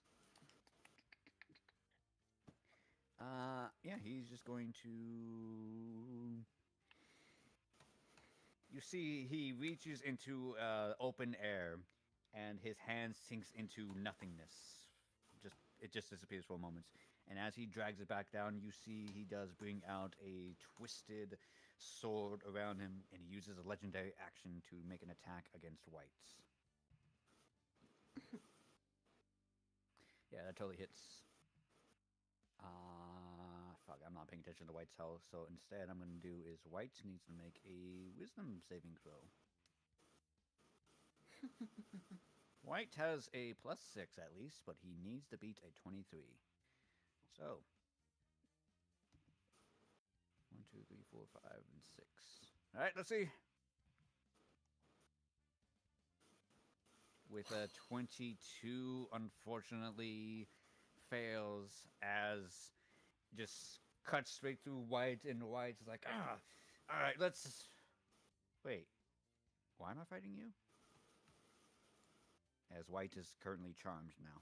yeah, he's just going to, you see he reaches into open air, and his hand sinks into nothingness. It just disappears for a moment. And as he drags it back down, you see he does bring out a twisted sword around him, and he uses a legendary action to make an attack against whites. Yeah, that totally hits. Fuck, I'm not paying attention to White's health, so instead I'm going to do is White needs to make a wisdom saving throw. White has a +6 at least, but he needs to beat a 23. So, 1, 2, 3, 4, 5, and 6. All right, let's see. With a 22, unfortunately, fails as just cuts straight through White, and White's like, all right, let's. Wait, why am I fighting you? As White is currently charmed now.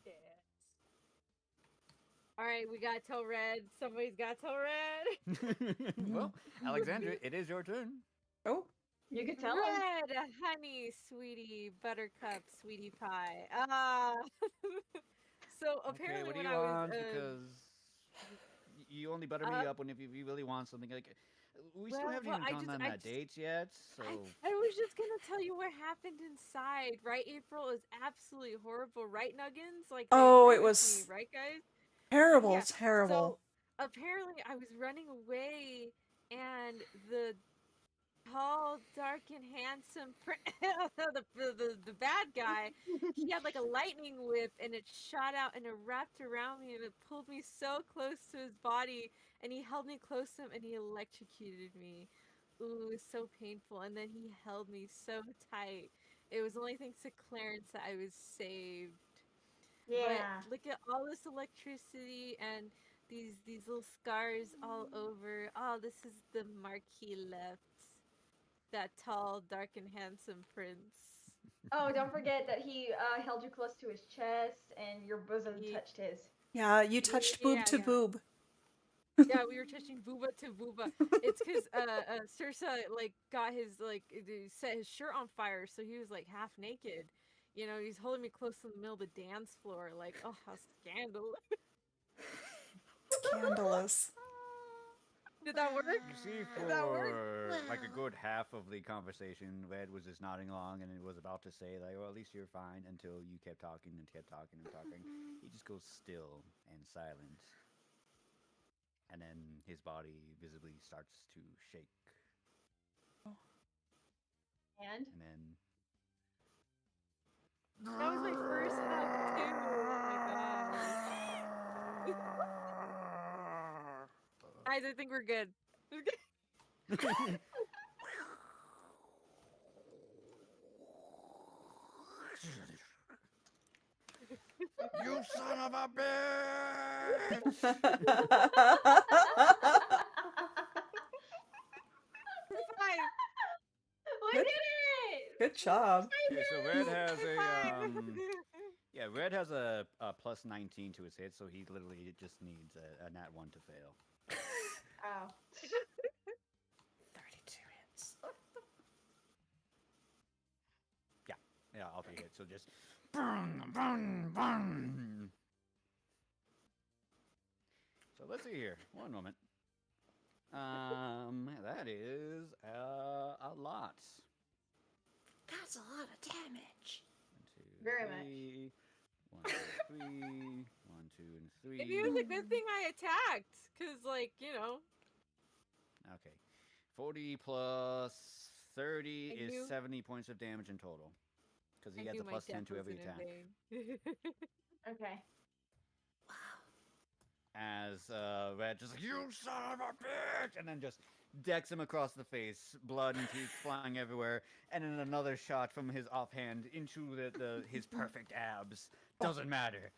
Yes. All right, we got Toe Red. Somebody's got Toe Red. Well, Alexandra, it is your turn. Oh, You could tell him. Red, honey, sweetie, buttercup, sweetie pie. So apparently Okay, what do when you I was want? Because you only butter me up when if you really want something. Like, we still haven't even gone on that date yet, so. I was just gonna tell you what happened inside, right? April is absolutely horrible, right, Nuggins? Like, they Oh, agree it with was me, right, guys? terrible, Yeah. terrible. So apparently I was running away, and the tall, dark, and handsome the bad guy. He had like a lightning whip, and it shot out and it wrapped around me, and it pulled me so close to his body, and he held me close to him, and he electrocuted me. Ooh, it was so painful. And then he held me so tight. It was only thanks to Clarence that I was saved. But Yeah. look at all this electricity and these little scars all over. Oh, this is the mark he left. That tall, dark, and handsome prince. Oh, don't forget that he held you close to his chest and your bosom touched his. Yeah, you touched boob to boob. Yeah, we were touching booba to booba. It's because Sursa like got his set his shirt on fire, so he was like half naked. You know, he's holding me close in the middle of the dance floor, like, oh, how scandalous. Scandalous. Did that work? You see, Did that work? for like a good half of the conversation, Red was just nodding along and was about to say, like, well, at least you're fine, until you kept talking and kept talking and talking. He just goes still and silent. And then his body visibly starts to shake. And? And then. That was my first hug, too. Oh my god. Guys, I think we're good. You son of a bitch! Fine. We did it! Good job. Okay, so Red has a Red has a plus 19 to his hit, so he literally just needs a nat 1 to fail. Oh. 32 hits. Yeah, all 3 hits. So just burn. So let's see here. One moment. That is a lot. That's a lot of damage. 1, 2, Very 3. 1, 2, 3. 1, 2, and 3. Maybe it was a good thing I attacked, because, like, you know. Okay. 40 plus 30 I is knew- 70 points of damage in total. Because he I has knew a my plus 10 death to every wasn't in attack. vain. Okay. As Red just like, you son of a bitch! And then just decks him across the face, blood and teeth flying everywhere, and then another shot from his offhand into his perfect abs. Doesn't matter.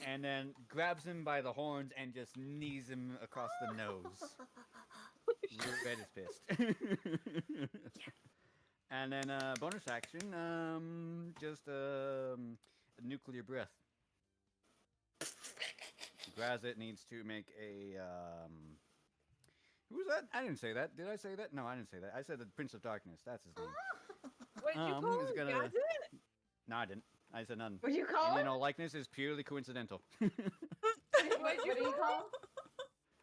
And then grabs him by the horns and just knees him across the nose. Red is pissed. And then bonus action, just a nuclear breath. Grazit needs to make a who was that? I didn't say that. Did I say that? No, I didn't say that. I said the Prince of Darkness. That's his name. What did you call is him? gonna- Gazet? No, I didn't. I said none. What'd you call And, him? you know, likeness is purely coincidental. What did you call him?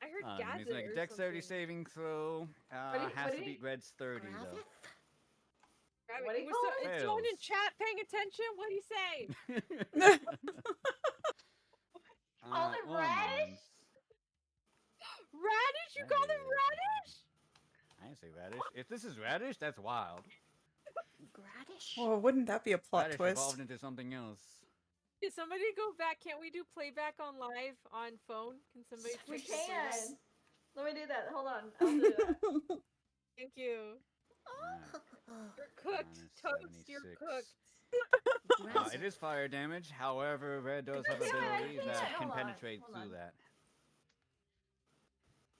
I heard He's Gazet like or dexterity something. saving throw. What Has did to he- beat Red's 30 though. Grab What it. do you Was call so- him? Is someone in Fails. chat paying attention? What do you say? Call him one Radish? moment. Radish? You That called him is- Radish? I didn't say radish. If this is radish, that's wild. Gradish? Oh, wouldn't that be a plot Radish twist? evolved into something else. Can somebody go back? Can't we do playback on live on phone? Can somebody We fix this? can. Let me do that. Hold on. I'll do that. Thank you. Oh, You're cooked. Minus Toast, you're 76. cooked. It is fire damage. However, Red does have Yeah, abilities yeah, that can hold on, penetrate hold through on. that.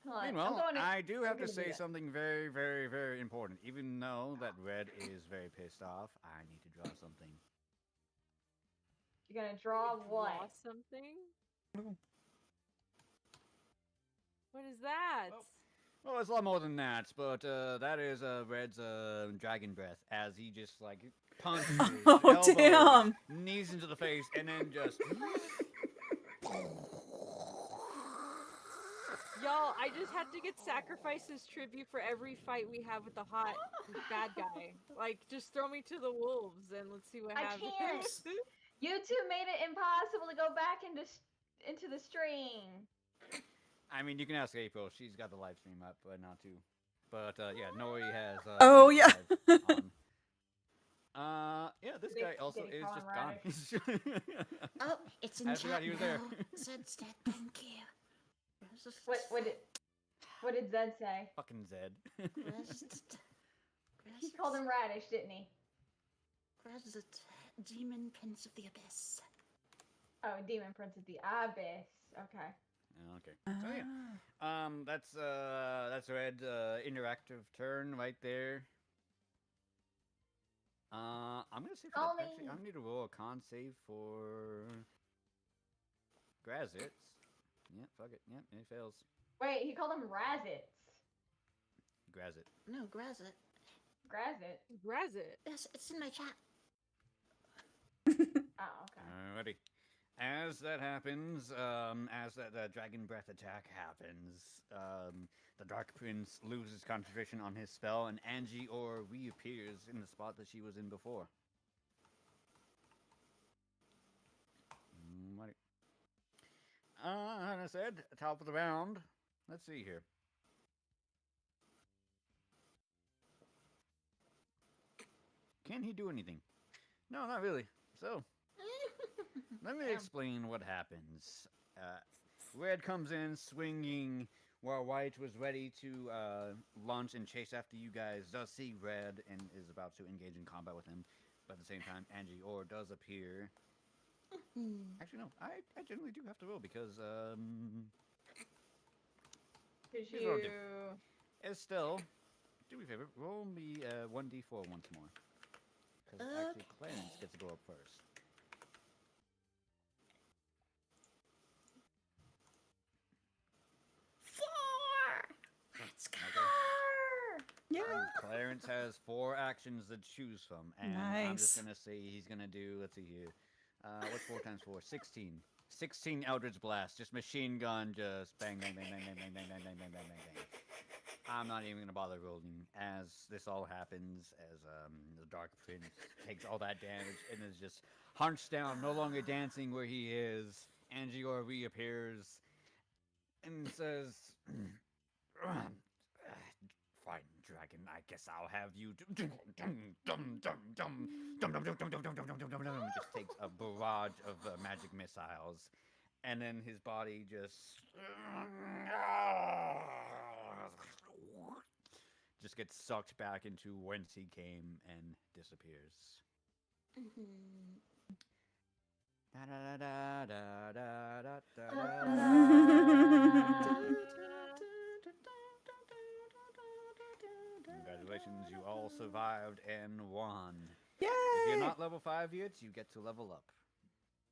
Hold on. I'm Meanwhile, going to- I do have I'm to gonna do say that. something very, very, very important. Even though that Red is very pissed off, I need to draw something. You're gonna draw what? Draw something? Oh. What is that? Well, it's a lot more than that, but that is Red's dragon breath as he just like punches, Oh, elbows, damn. knees into the face, and then just. Y'all, I just had to get sacrificed as tribute for every fight we have with the hot bad guy. Like, just throw me to the wolves and let's see what I happens. can't. You two made it impossible to go back into the stream. I mean, you can ask April. She's got the live stream up, but not too. But yeah, Nori has. Oh, yeah. survived on. Yeah, this Did guy they- also did he is call just him gone. Radish? Oh, it's in I chat forgot he was there. now. Zed's dead. Thank you. What did Zed say? Fucking Zed. He called him Radish, didn't he? Grazit, Demon Prince of the Abyss. Oh, Demon Prince of the Abyss. Okay. Okay. So yeah. That's Red interactive turn right there. I'm gonna say for that, actually, I'm gonna need to roll a con save for Grazit. Yeah, fuck it. Yeah, it fails. Wait, he called him Razits. Grazit. No, Grazit. Grazit. Grazit. Yes, it's in my chat. Oh, okay. Alrighty. As that happens, as that dragon breath attack happens, the Dark Prince loses concentration on his spell, and Angie or reappears in the spot that she was in before. Alrighty. And I said, top of the round. Let's see here. Can he do anything? No, not really. So, let me explain what happens. Red comes in swinging while White was ready to launch and chase after you guys. Does see Red and is about to engage in combat with him. But at the same time, Angie Orr does appear. Actually, no. I generally do have to roll because Did Here's what I'll do. you? Estelle, do me a favor. Roll me 1d4 once more. Because actually, Clarence gets to go up first. Let's go. Okay. Yeah. Clarence has 4 actions to choose from, and I'm just Nice. gonna say he's gonna do. Let's see here. What's 4 times 4? 16. 16 Eldritch Blast, just machine gun, just bang, bang, bang, bang, bang, bang, bang, bang, bang, bang, bang, bang. I'm not even gonna bother rolling as this all happens. As the Dark Prince takes all that damage and is just hunched down, no longer dancing where he is. Angior reappears and says, "Fine, dragon. I guess I'll have you." Just takes a barrage of magic missiles, and then his body just gets sucked back into whence he came and disappears. Congratulations, you all survived and won. Yay! If you're not level 5 yet, you get to level up.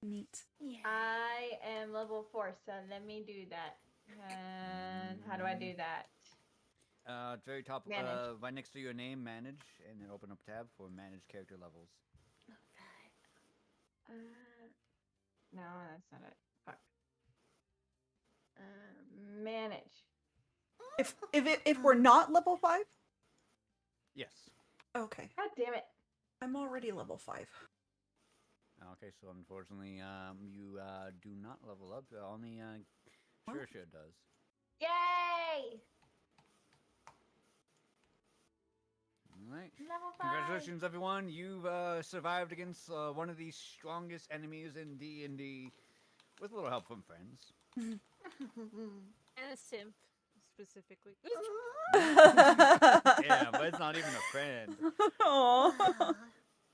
Neat. Yeah. I am level 4, so let me do that. And how do I do that? Very top, Manage. right next to your name, manage, and then open up tab for manage character levels. No, that's not it. Fuck. Manage. If we're not level 5? Yes. Okay. God damn it. I'm already level 5. Okay, so unfortunately, you do not level up. Only Oh. Sure does. Yay! All right. Level 5. Congratulations, everyone! You've survived against one of the strongest enemies in D&D, with a little help from friends. And a simp, specifically. Yeah, but it's not even a friend. Aw.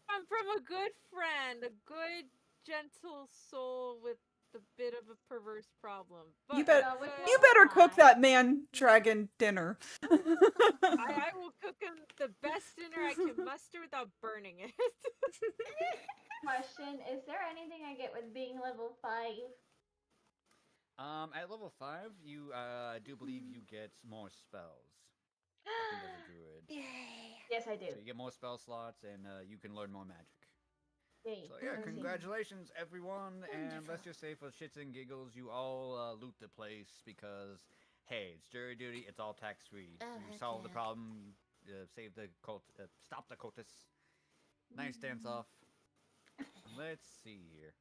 I'm from a good friend, a good, gentle soul with a bit of a perverse problem. But You bet- with You level better cook 5. that man dragon dinner. I will cook him the best dinner I can muster without burning it. Question: is there anything I get with being level 5? At level 5, you do believe you get more spells. I think as a druid. Yay. Yes, I do. So you get more spell slots, and you can learn more magic. Yay. So yeah, Let's see. congratulations, everyone. And let's Wonderful. just say, for shits and giggles, you all loot the place because, hey, it's jury duty. It's all tax free. Oh, You heck solve the yeah. problem. You save the cult. Stop the cultists. Nice dance off. Let's see here.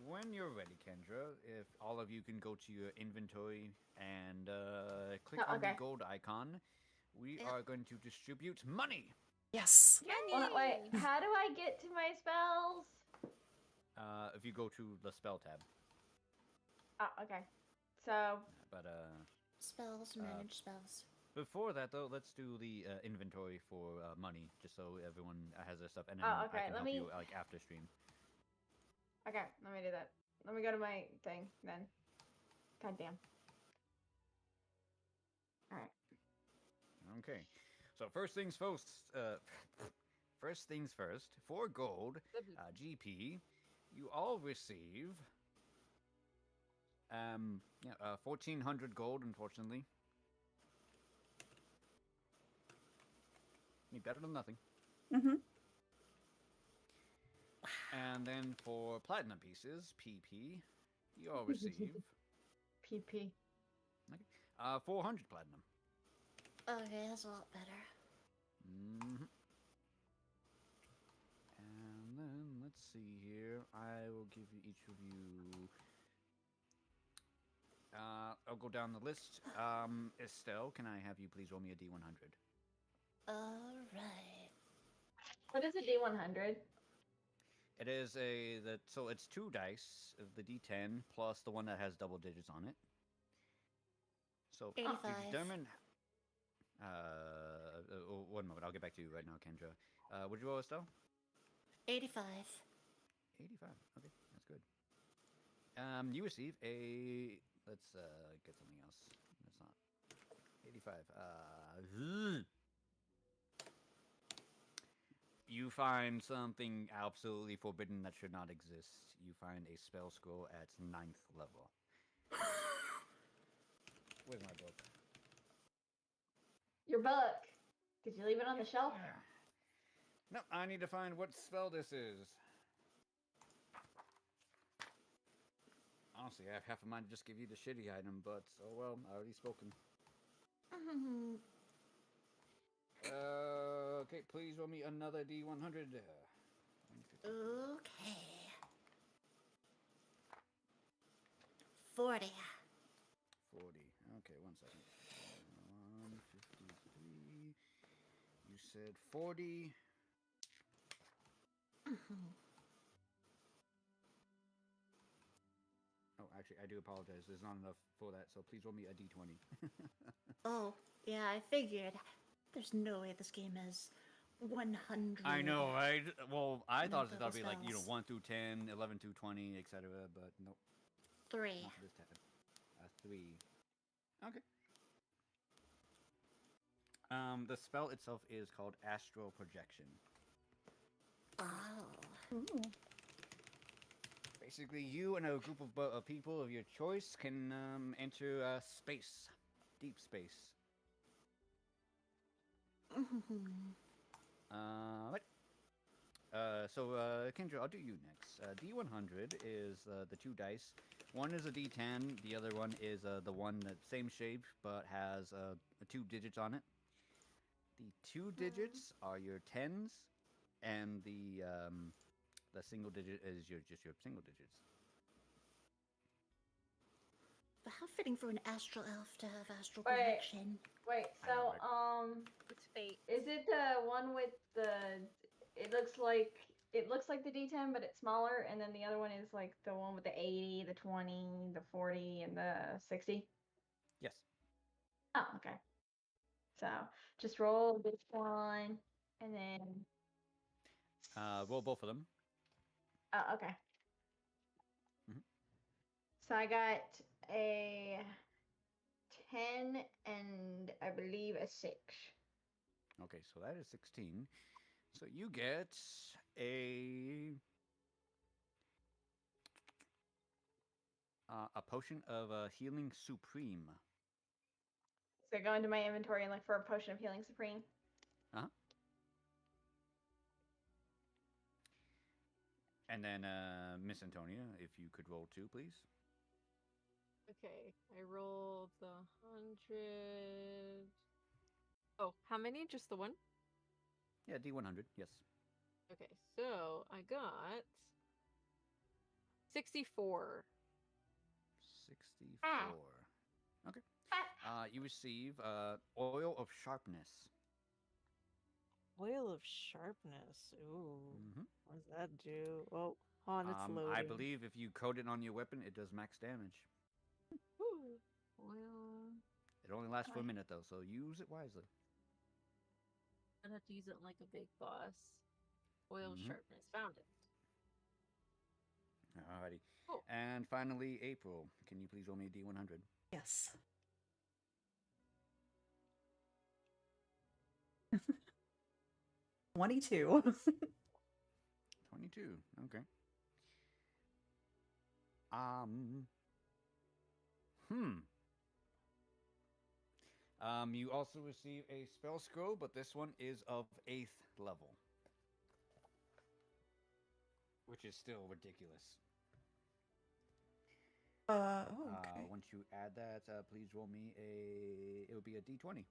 when you're ready, Kendra, if all of you can go to your inventory and click Oh, on the okay. gold icon, we Yep. are going to distribute money. Yes. Well, wait, Money! how do I get to my spells? If you go to the spell tab. Oh, okay. So, But Spells, manage spells. before that, though, let's do the inventory for money, just so everyone has their stuff, and then Oh, okay, I can let help me- you like after stream. okay, let me do that. Let me go to my thing then. God damn. Alright. Okay, so first things first. First things first. For gold, GP, you all receive 1,400 gold. Unfortunately, need better than nothing. Mm-hmm. And then for platinum pieces, PP, you all receive PP. 400 platinum. Okay, that's a lot better. Mm-hmm. And then let's see here. I will give you each of you. I'll go down the list. Estelle, can I have you please roll me a D100? Alright. What is a D100? It is so it's 2 dice of the D10 plus the one that has double digits on it. So to 85. determine. 1 moment. I'll get back to you right now, Kendra. Would you roll, Estelle? 85. 85. Okay, that's good. You receive a. Let's get something else. That's not 85. You find something absolutely forbidden that should not exist. You find a spell scroll at 9th level. Where's my book? Your book. Did you leave it on the shelf? No, I need to find what spell this is. Honestly, I have half a mind to just give you the shitty item, but oh well, I already spoken. Okay, please roll me another D100. Okay. 40. 40. Okay, 1 second. 153. You said 40. Oh, actually, I do apologize. There's not enough for that, so please roll me a D20. Oh, yeah, I figured. There's no way this game is 100. I know, right? Well, I thought Ninth that'd be level like, spells. 1 through 10, 11 through 20, etc., but nope. 3. Not for this time. 3. Okay. The spell itself is called Astral Projection. Oh. Ooh. Basically, you and a group of people of your choice can enter space, deep space. What? So, Kendra, I'll do you next. D100 is the 2 dice. One is a D10. The other one is the one that same shape but has 2 digits on it. The 2 digits are your 10s, and the single digit is just your single digits. But how fitting for an astral elf to have astral Wait. projection. Wait, I know, so, It's fate. is it the one with the? It looks like the D10, but it's smaller, and then the other one is like the one with the 80, the 20, the 40, and the 60. Yes. Oh, okay. So just roll this one, and then. Roll both of them. Oh, okay. Mhm. So I got a 10 and I believe a 6. Okay, so that is 16. So you get a potion of healing supreme. So go into my inventory and look for a potion of healing supreme. And then Miss Antonia, if you could roll 2, please. Okay, I rolled the 100. Oh, how many? Just the one? Yeah, D100. Yes. Okay, so I got 64. 64. Okay. You receive oil of sharpness. Oil of sharpness. Ooh. Mm-hmm. What does that do? Oh, on it's loading. I believe if you coat it on your weapon, it does max damage. Ooh. Oil. It only lasts for a minute though, so use it wisely. I'd have to use it like a big boss. Oil sharpness. Found it. Alrighty. Cool. And finally, April. Can you please roll me a D100? Yes. $22. 22. Okay. You also receive a spell scroll, but this one is of 8th level. Which is still ridiculous. Okay. Once you add that, please roll me it would be a D20.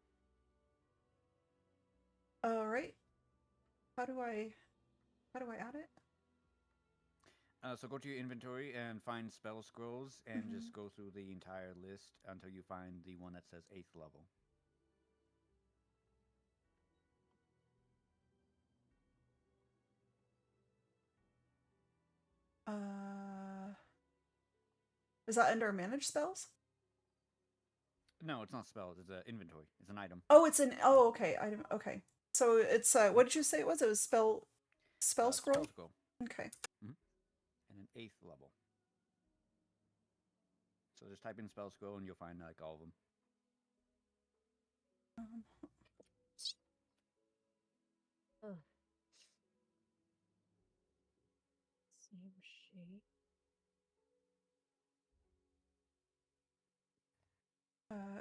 All right. How do I add it? So go to your inventory and find spell scrolls and just go through the entire list until you find the one that says 8th level. Is that under manage spells? No, it's not spells. It's an inventory. It's an item. Oh, it's an okay. Item. Okay. So it's what did you say it was? It was spell scroll? Spell scroll. Okay. And an 8th level. So just type in spell scroll and you'll find like all of them. Same shape.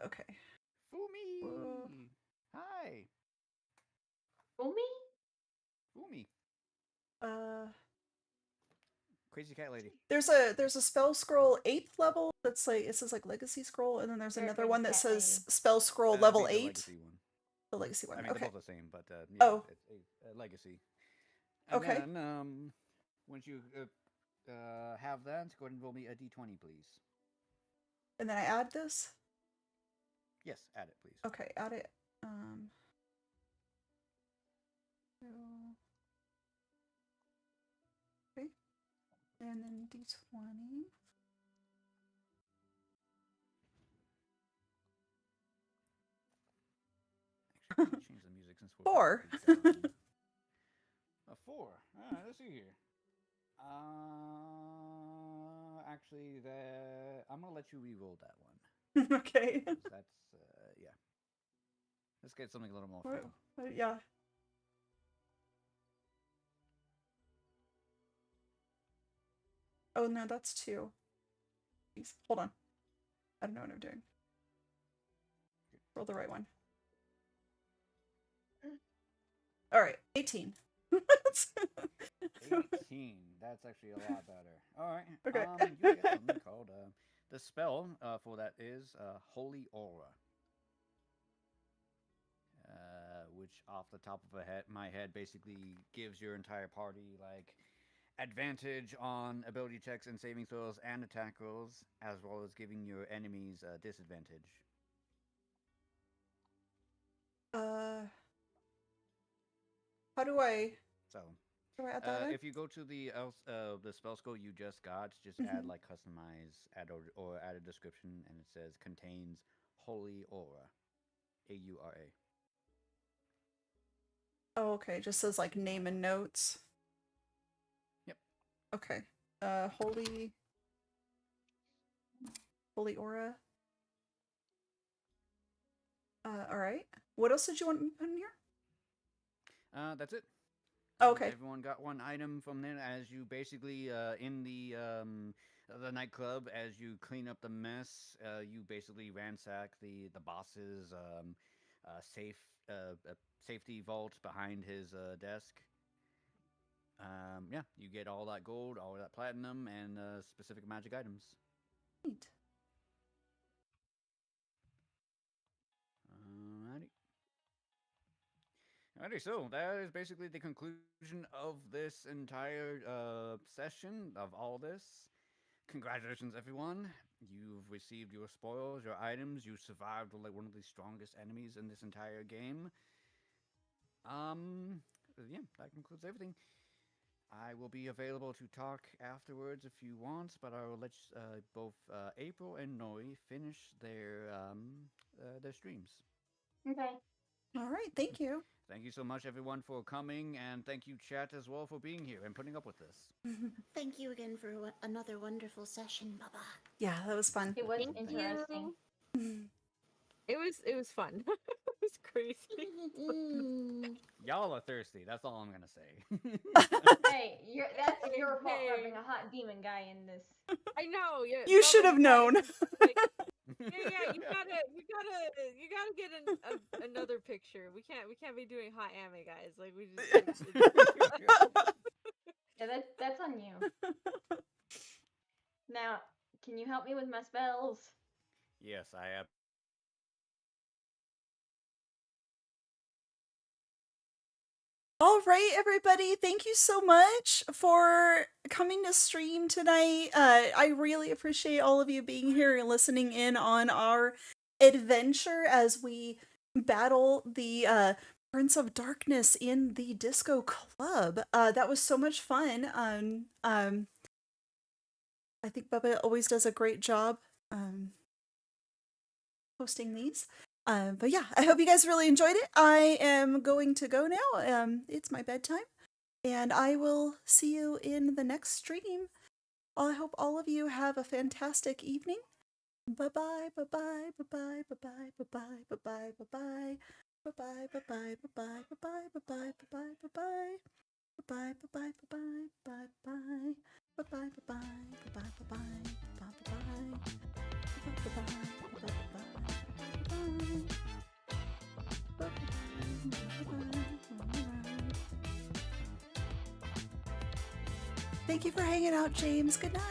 Okay. Fumi! Whoa. Hi! Fumi? Fumi! Crazy cat lady. There's a spell scroll 8th level that's like it says like legacy scroll, and then there's You're a another crazy one that cat says lady. spell scroll That'd level be the 8. legacy one. The legacy one. I mean, Okay. they're both the same, but yeah, Oh. it's a legacy. And Okay. then, once you have that, go ahead and roll me a d20, please. And then I add this. Yes, add it, please. Okay, add it. So- Okay. And then d20. Actually, let me change the music since we're 4. practically done. A 4. All right, let's see here. Actually, I'm gonna let you re-roll that one. Okay. 'Cause that's yeah. Let's get something a little more fun. Yeah. Oh no, that's 2. Please, hold on. I don't know what I'm doing. Roll the right one. All right, 18. 18. That's actually a lot better. All right. Okay. You get something called the spell for that is Holy Aura. Which off the top of my head basically gives your entire party like advantage on ability checks and saving throws and attack rolls, as well as giving your enemies disadvantage. How do I So add that in? if you go to the spell scroll you just got, just add like customize, or add a description, and it says contains Holy Aura, AURA. Oh, okay. It just says like name and notes. Yep. Okay. Holy Aura. All right. What else did you want me to put in here? That's it. Oh, okay. Everyone got one item from there. As you basically in the nightclub, as you clean up the mess, you basically ransack the boss's safety vault behind his desk. Yeah, you get all that gold, all that platinum, and specific magic items. Neat. Alrighty, so that is basically the conclusion of this entire session of all this. Congratulations, everyone. You've received your spoils, your items. You survived like one of the strongest enemies in this entire game. Yeah, that concludes everything. I will be available to talk afterwards if you want, but I will let both April and Noi finish their streams. Okay. All right, thank you. Thank you so much, everyone, for coming, and thank you, chat, as well, for being here and putting up with this. Thank you again for another wonderful session, Bubba. Yeah, that was fun. It was Thank interesting. you. It was fun. It was crazy. Y'all are thirsty. That's all I'm gonna say. Hey, that's your fault for Hey. having a hot demon guy in this. I know. Yeah, You Bubba, should have you gotta- known. like, yeah, you gotta get another picture. We can't be doing hot anime, guys. Like we just. Yeah, that's on you. Now, can you help me with my spells? Yes, I have. All right, everybody. Thank you so much for coming to stream tonight. I really appreciate all of you being here and listening in on our adventure as we battle the Prince of Darkness in the Disco Club. That was so much fun. I think Bubba always does a great job hosting these. But yeah, I hope you guys really enjoyed it. I am going to go now. It's my bedtime. And I will see you in the next stream. I hope all of you have a fantastic evening. Bye-bye, bye-bye, bye-bye, bye-bye, bye-bye, bye-bye, bye-bye. Bye-bye, bye-bye, bye-bye, bye-bye, bye-bye, bye-bye, bye-bye. Bye-bye, bye-bye, bye-bye, bye-bye. Bye-bye, bye-bye, bye-bye, bye-bye, bye-bye. Bye-bye, bye-bye, Thank you for hanging out, James. Good night.